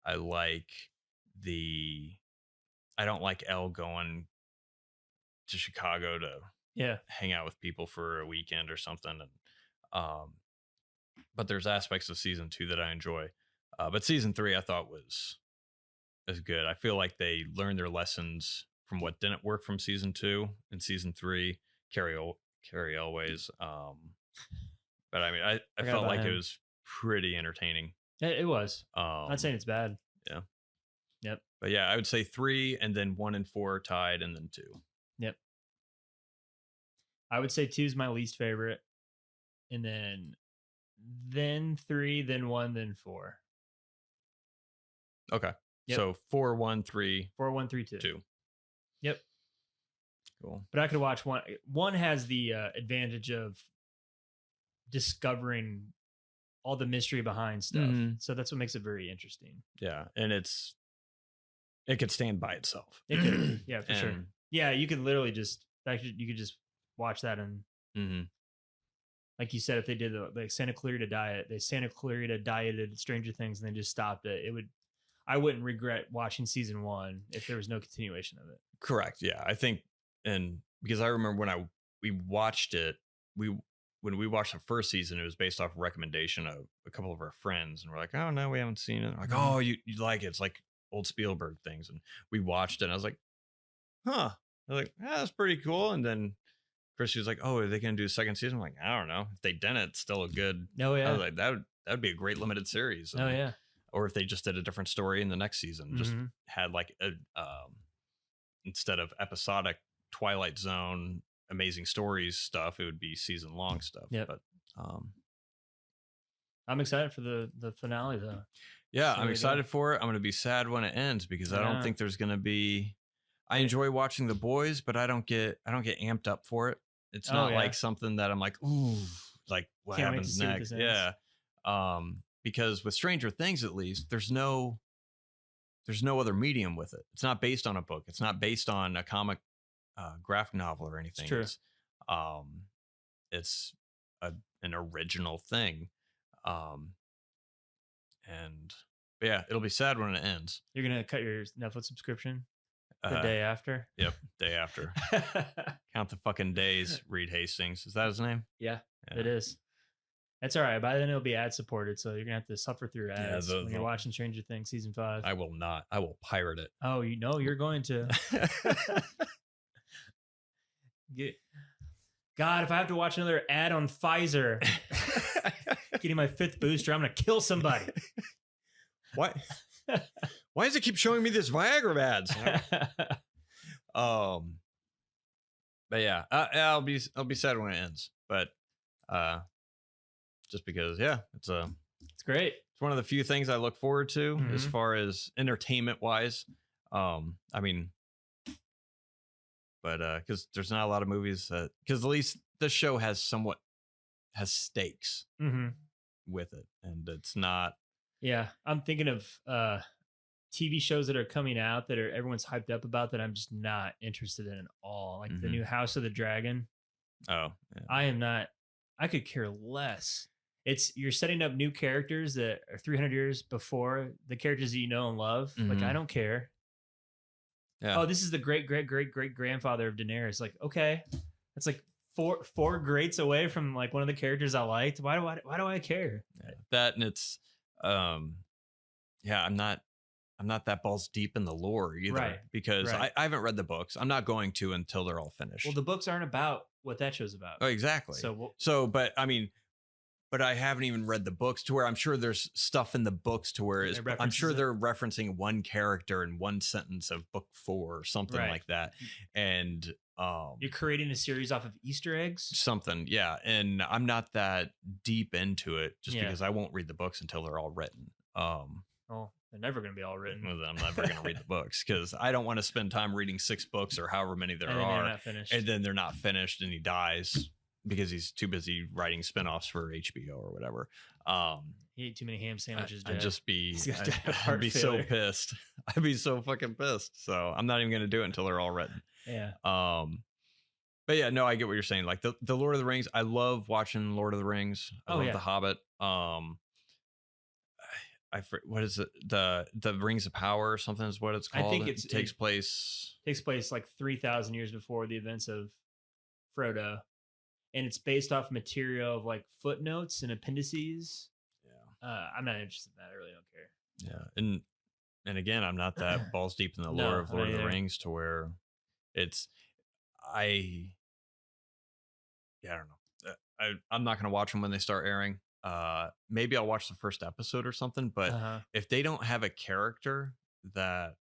I like I don't like Elle going to Chicago to hang out with people for a weekend or something. And but there's aspects of season 2 that I enjoy. But season 3 I thought was good. I feel like they learned their lessons from what didn't work from season 2 and season 3. Carrie Elways. But I mean, I felt like it was pretty entertaining. It was. I'm not saying it's bad. Yeah. Yep. But yeah, I would say 3, and then 1 and 4 are tied, and then 2. Yep. I would say 2 is my least favorite, and then 3, then 1, then 4. Okay. Yep. So 4, 1, 3. 4, 1, 3, 2. 2. Yep. Cool. But I could watch 1. 1 has the advantage of discovering all the mystery behind stuff. So that's what makes it very interesting. Yeah. And it could stand by itself. It could. Yeah, for sure. Yeah, you could literally just watch that and like you said, if they did the Santa Clarita Diet, dieted Stranger Things and then just stopped it, I wouldn't regret watching season 1 if there was no continuation of it. Correct. Yeah. I think, and because I remember when we watched it, when we watched the first season, it was based off a recommendation of a couple of our friends, and we're like, oh no, we haven't seen it. Like, oh, you like it? It's like old Spielberg things, and we watched it. And I was like, huh. I was like, that's pretty cool. And then Christy was like, oh, are they going to do a second season? I'm like, I don't know. If they didn't, it's still a good. Oh yeah. I was like, that would be a great limited series. Oh yeah. Or if they just did a different story in the next season, just had like a instead of episodic Twilight Zone amazing stories stuff, it would be season long stuff. Yeah. But I'm excited for the finale though. Yeah, I'm excited for it. I'm going to be sad when it ends because I don't think there's going to be. I enjoy watching The Boys, but I don't get amped up for it. It's not like something that I'm like, ooh, like what happens next? Yeah. Because with Stranger Things, at least there's no other medium with it. It's not based on a book. It's not based on a comic graphic novel or anything. It's true. It's an original thing. But yeah, it'll be sad when it ends. You're gonna cut your Netflix subscription the day after. Yep, day after. Count the fucking days. Reed Hastings, is that his name? Yeah, it is. That's all right. By then it'll be ad supported, so you're gonna have to suffer through ads when you're watching Stranger Things season 5. I will not. I will pirate it. Oh, you know you're going to. God, if I have to watch another ad on Pfizer, getting my 5th booster, I'm gonna kill somebody. Why? Why does it keep showing me this Viagra ads? um, but yeah, I'll be sad when it ends. But uh, just because, yeah, It's great. it's one of the few things I look forward to as Mhm. far as entertainment wise. I mean, but because there's not a lot of movies that, because at least this show has stakes Mm-hmm. with it, and it's not. Yeah, I'm thinking of TV shows that are coming out that are everyone's hyped up about that I'm just not interested in at all. Like the Mhm. new House of the Dragon. Oh, yeah. I am not. I could care less. It's you're setting up new characters that are 300 years before the characters that you know and love. Like I Mhm. don't care. Yeah. Oh, this is the great grandfather of Daenerys. Like okay, that's like four greats away from like one of the characters I liked. Why do I care? Yeah. That, and it's yeah, I'm not that balls deep in the lore either, Right, because right. I haven't read the books. I'm not going to until they're all finished. Well, the books aren't about what that show's about. Oh, exactly. So But I mean, but I haven't even read the books to where I'm sure there's stuff in the books to where I'm sure they're referencing one character in one sentence of book 4 or something Right. like that. And you're creating a series off of Easter eggs. something, yeah. And I'm not that deep into it just Yeah. because I won't read the books until they're all written. Oh, they're never going to be all written. Well, then I'm never going to read the books because I don't want to spend time reading 6 books or however many there And then they're are, not finished. and then they're not finished and he dies because he's too busy writing spinoffs for HBO or whatever. He ate too many ham sandwiches. I'd just be, He's gonna die of I'd heart be failure. so pissed. I'd be so fucking pissed. So I'm not even going to do it until they're all written. Yeah. But yeah, no, I get what you're saying. Like the Lord of the Rings, I love watching Lord of the Rings. I love yeah. The Hobbit. What is it? The Rings of Power or something is what it's called. I think it takes place like 3,000 years before the events of Frodo, and it's based off material of like footnotes and appendices. Yeah. I'm not interested in that. I really don't care. Yeah, and again, I'm not that balls deep in the lore of Lord of the Rings to where it's I don't know. I'm not going to watch them when they start airing. Maybe I'll watch the first episode or something, but if they don't have a character that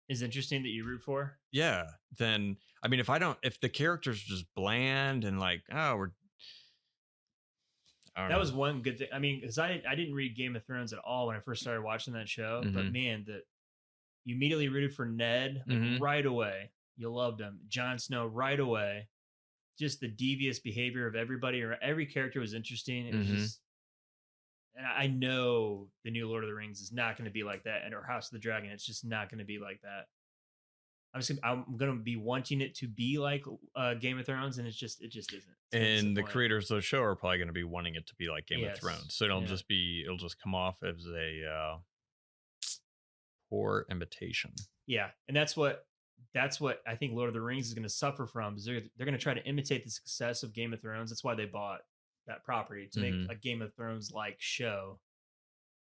is interesting that you root for, yeah, then I mean, if the character's just bland and like, oh, that was one good thing. I mean, because I didn't read Game of Thrones at all when I first started watching that show, but man, that you immediately rooted for Ned like, right away. You loved him, Jon Snow right away. Just the devious behavior of everybody, or every character was interesting. It was just, and I know the new Lord of the Rings is not going to be like that, and or House of the Dragon, it's just not going to be like that. I'm going to be wanting it to be like Game of Thrones, and it just isn't. And the creators of the show are probably going to be wanting it to be like Game of Thrones, so it'll just come off as a poor imitation. Yeah, and that's what I think Lord of the Rings is going to suffer from. Is they're going to try to imitate the success of Game of Thrones. That's why they bought that property, to make a Game of Thrones like show,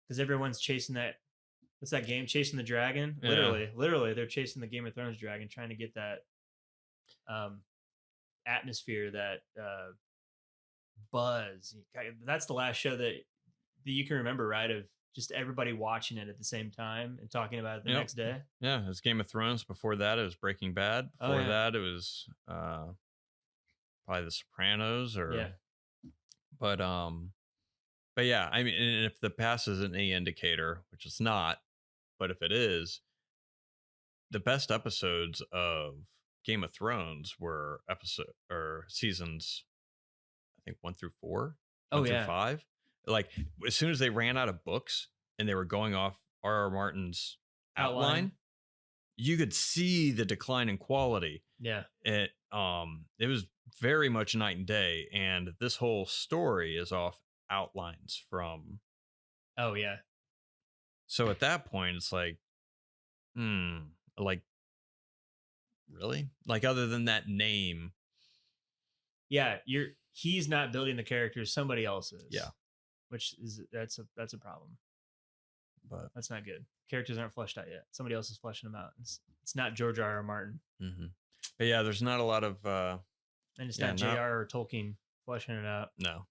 because everyone's chasing that. What's that game? Chasing the Dragon. Yeah. Literally, they're chasing the Game of Thrones dragon, trying to get that atmosphere, that buzz. That's the last show that you can remember, right? Of just everybody watching it at the same time and talking about it the next day. Yeah, it was Game of Thrones. Before that, it was Breaking Bad. Before that, it was probably The Sopranos, or but yeah, I mean, and if the past isn't any indicator, which it's not, but if it is, the best episodes of Game of Thrones were seasons, I think 1 through 4, 1 through 5. Like as soon as they ran out of books and they were going off R.R. Martin's outline, you could see the decline in quality. Yeah. It was very much night and day, and this whole story is off outlines from. Oh yeah. So at that point, it's like, like, really? Like, other than that name. Yeah, he's not building the characters, somebody else is. Yeah. Which is that's a problem. But that's not good. Characters aren't fleshed out yet. Somebody else is fleshing them out. It's not George R.R. Martin. But yeah, there's not a lot of and it's not J.R. or Tolkien fleshing it out. No.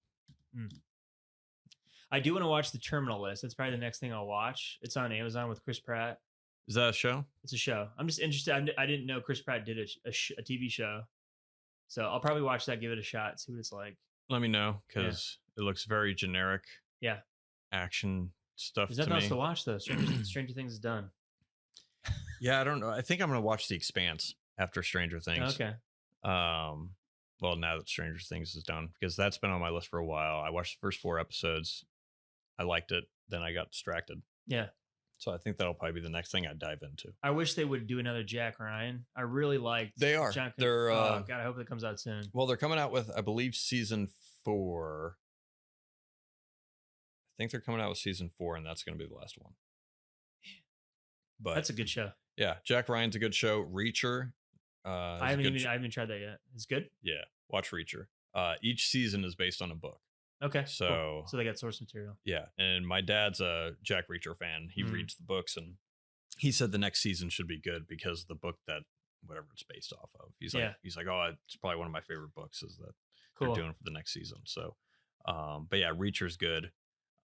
I do want to watch The Terminal List. That's probably the next thing I'll watch. It's on Amazon with Chris Pratt. Is that a show? It's a show. I'm just interested. I didn't know Chris Pratt did a TV show, so I'll probably watch that, give it a shot, see what it's like. Let me know, because it looks very generic Yeah, action stuff there's to nothing else me. to watch though. Stranger Things is done. Yeah, I don't know. I think I'm gonna watch The Expanse after Stranger Things. Okay. Well, now that Stranger Things is done, because that's been on my list for a while. I watched the first 4 episodes. I liked it. Then I got distracted. Yeah. So I think that'll probably be the next thing I dive into. I wish they would do another Jack Ryan. I really liked. They are. They're. Oh God, I hope it comes out soon. Well, they're coming out with, I believe, season 4. I think they're coming out with season 4, and that's going to be the last one. But that's a good show. Yeah, Jack Ryan's a good show. Reacher. I haven't tried that yet. It's good. Yeah, watch Reacher. Each season is based on a book. Okay. So cool. So they got source material. Yeah, and my dad's a Jack Reacher fan. He reads the books, and he said the next season should be good because the book that whatever it's based off of. He's like, oh, it's probably one of my favorite books is that they're doing for the next season. So, but yeah, Reacher's good.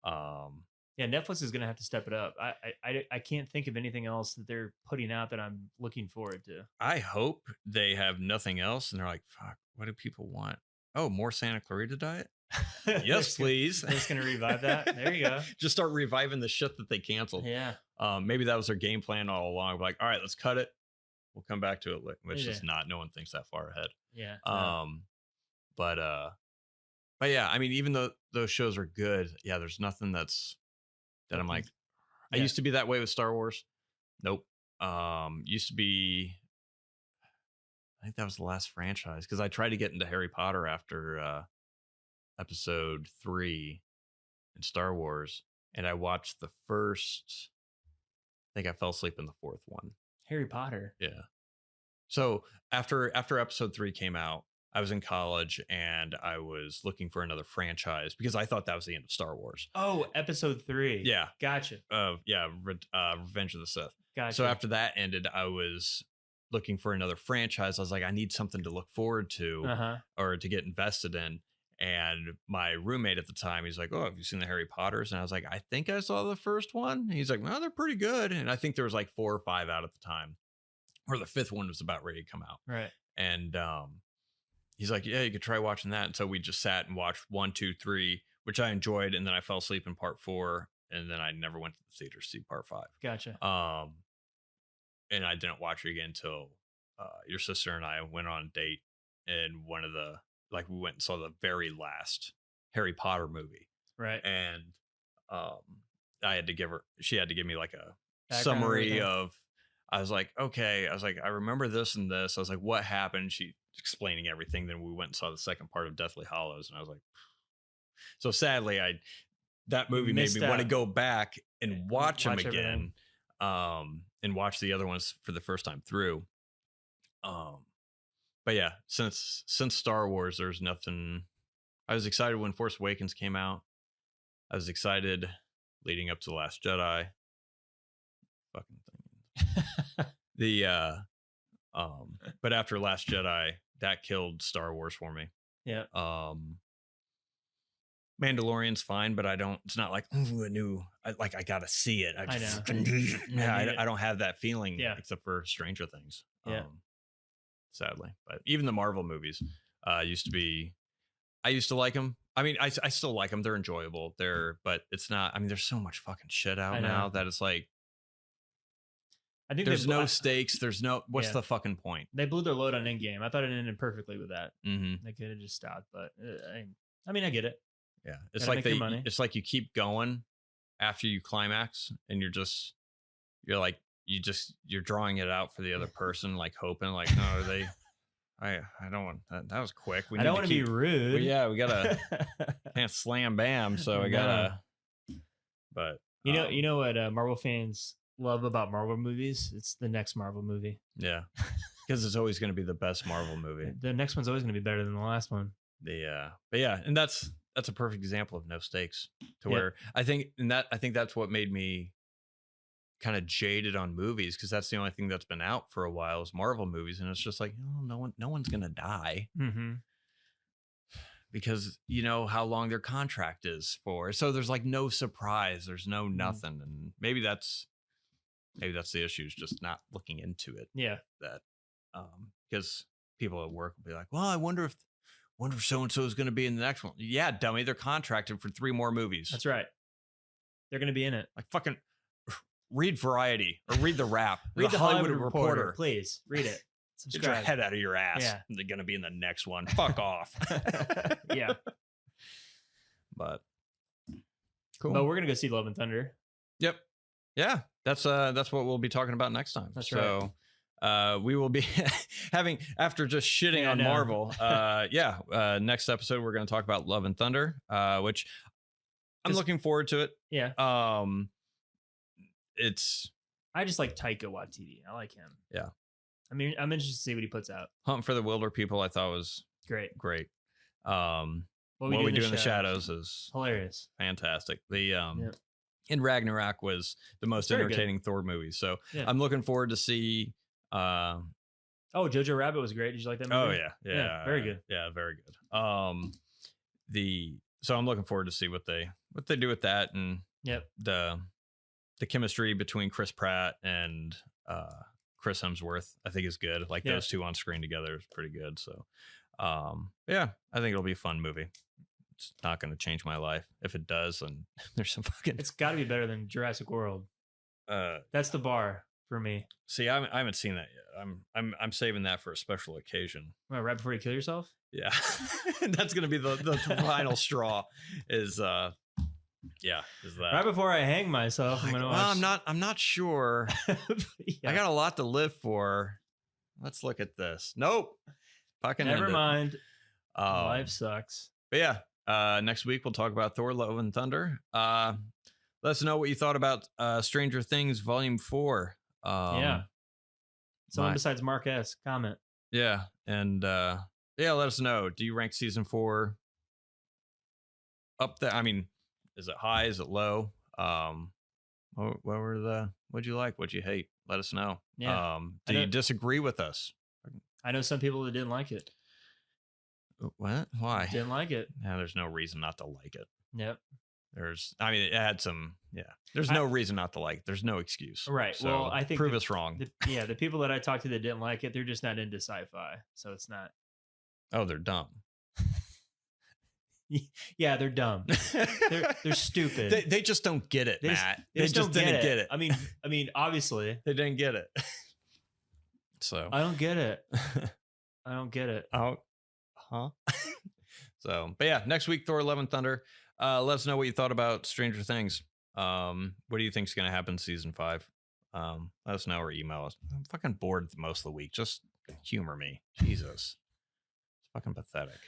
Yeah, Netflix is gonna have to step it up. I can't think of anything else that they're putting out that I'm looking forward to. I hope they have nothing else, and they're like, fuck, what do people want? Oh, more Santa Clarita Diet. Yes, please. They're just gonna revive that. There you go. Just start reviving the shit that they canceled. Yeah. Maybe that was their game plan all along. Like, all right, let's cut it. We'll come back to it. Which is not. No one thinks that far ahead. Yeah. But yeah, I mean, even though those shows are good, yeah, there's nothing that I'm like. I used to be that way with Star Wars. Nope. Used to be. I think that was the last franchise because I tried to get into Harry Potter after episode 3 in Star Wars, and I watched the first. I think I fell asleep in the 4th one. Harry Potter. Yeah. So after episode 3 came out, I was in college and I was looking for another franchise because I thought that was the end of Star Wars. Oh, episode 3. Yeah. Gotcha. Revenge of the Sith. Gotcha. So after that ended, I was looking for another franchise. I was like, I need something to look forward to or to get invested in. And my roommate at the time, he's like, oh, have you seen the Harry Potters? And I was like, I think I saw the first one. And he's like, well, they're pretty good. And I think there was like 4 or 5 out at the time, or the 5th one was about ready to come out. Right. And he's like, yeah, you could try watching that. And so we just sat and watched 1, 2, 3, which I enjoyed. And then I fell asleep in part 4. And then I never went to the theater to see part 5. Gotcha. And I didn't watch it again until your sister and I went on a date, and we went and saw the very last Harry Potter movie. Right. And she had to give me like a summary of, I was like, okay. I was like, I remember this and this. I was like, what happened? She explaining everything. Then we went and saw the second part of Deathly Hallows. And I was like, so sadly, that movie made me want to go back and watch them again. And watch the other ones for the first time through. But yeah, since Star Wars, there's nothing. I was excited when Force Awakens came out. I was excited leading up to The Last Jedi. Fucking thing. But after Last Jedi, that killed Star Wars for me. Yeah. Mandalorian's fine, but it's not like, ooh, I gotta see it. I know. I don't have that feeling except for Stranger Things. Yeah. Sadly. But even the Marvel movies I used to like them. I mean, I still like them. They're enjoyable. But it's not, I mean, there's so much fucking shit out now that it's like, I think there's no stakes. There's no, what's the fucking point? They blew their load on Endgame. I thought it ended perfectly with that. Mm-hmm. They could have just stopped, but I mean, I get it. Yeah, it's like you keep going after you climax, and you're drawing it out for the other person, like hoping, like, no, I don't want that was quick. I don't want to be rude. Well, yeah, we gotta can't slam bam, so we gotta. But you know what Marvel fans love about Marvel movies? It's the next Marvel movie. Yeah, because it's always going to be the best Marvel movie. The next one's always going to be better than the last one. But yeah, and that's a perfect example of no stakes to where I think that's what made me kind of jaded on movies, because that's the only thing that's been out for a while is Marvel movies, and it's just like, no one's gonna die because you know how long their contract is for, so there's like no surprise, there's no nothing, and maybe that's maybe that's the issue, is just not looking into it. Yeah. That because people at work will be like, well, I wonder if so and so is going to be in the next one. Yeah, dummy, they're contracted for 3 more movies. That's right. They're going to be in it. Like, fucking read Variety or read The Wrap. Read the Hollywood Reporter. Please read it. Get your Subscribe. head out of your ass. Yeah. They're going to be in the next one. Fuck off. Yeah. But cool. But we're going to go see Love and Thunder. Yep. Yeah. That's what we'll be talking about next time. That's right. So we will be having, after just shitting on Marvel. Next episode we're going to talk about Love and Thunder, which I'm looking forward to it. Yeah. I just like Taika Waititi. I like him. Yeah. I mean, I'm interested to see what he puts out. Hunt for the Wilder People, I thought was great. What We Do in the Shadows is hilarious. Fantastic. And Ragnarok was the most entertaining Thor movie. So I'm looking forward to see. Jojo Rabbit was great. Did you like that movie? Oh yeah, very good. Yeah, very good. So I'm looking forward to see what they do with that, and the chemistry between Chris Pratt and Chris Hemsworth, I think, is good. Like those two on screen together is pretty good. So I think it'll be a fun movie. It's not going to change my life. If it does, then there's some fucking. It's got to be better than Jurassic World. That's the bar for me. See, I haven't seen that yet. I'm saving that for a special occasion. Well, right before you kill yourself. Yeah, that's going to be the final straw. Is that right before I hang myself? I'm gonna watch. I'm not sure. Yeah. I got a lot to live for. Let's look at this. Nope. Fucking never mind. Life sucks. But yeah, next week we'll talk about Thor: Love and Thunder. Let us know what you thought about Stranger Things Volume 4. Someone besides Mark S. comment. Yeah, and let us know. Do you rank season 4 up there? I mean, is it high? Is it low? What'd you like? What'd you hate? Let us know. Yeah. Do you disagree with us? I know some people that didn't like it. What? Why? Didn't like it. Yeah, there's no reason not to like it. Yep. It had some, there's no reason not to like it. There's no excuse. Right. So well, I think prove us wrong. The people that I talked to that didn't like it, they're just not into sci-fi. So it's not. Oh, they're dumb. Yeah, they're dumb. They're stupid. They just don't get it, Matt. They just didn't get it. I mean, obviously. They didn't get it. So. I don't get it. I don't get it. Oh. Huh? So, but yeah, next week, Thor: Love and Thunder. Let us know what you thought about Stranger Things. What do you think is going to happen in season 5? Let us know or email us. I'm fucking bored most of the week. Just humor me. Jesus. It's fucking pathetic.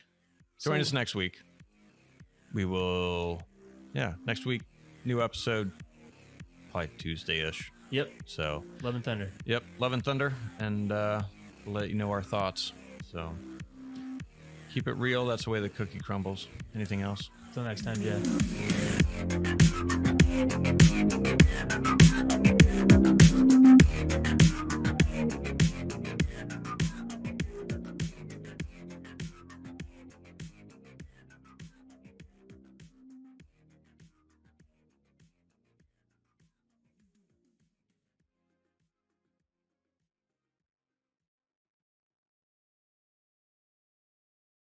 Join us next week. We will, next week, new episode, probably Tuesday-ish. Yep. So. Love and Thunder. Yep. Love and Thunder. And we'll let you know our thoughts. So. Keep it real. That's the way the cookie crumbles. Anything else? Until next time, Jeff.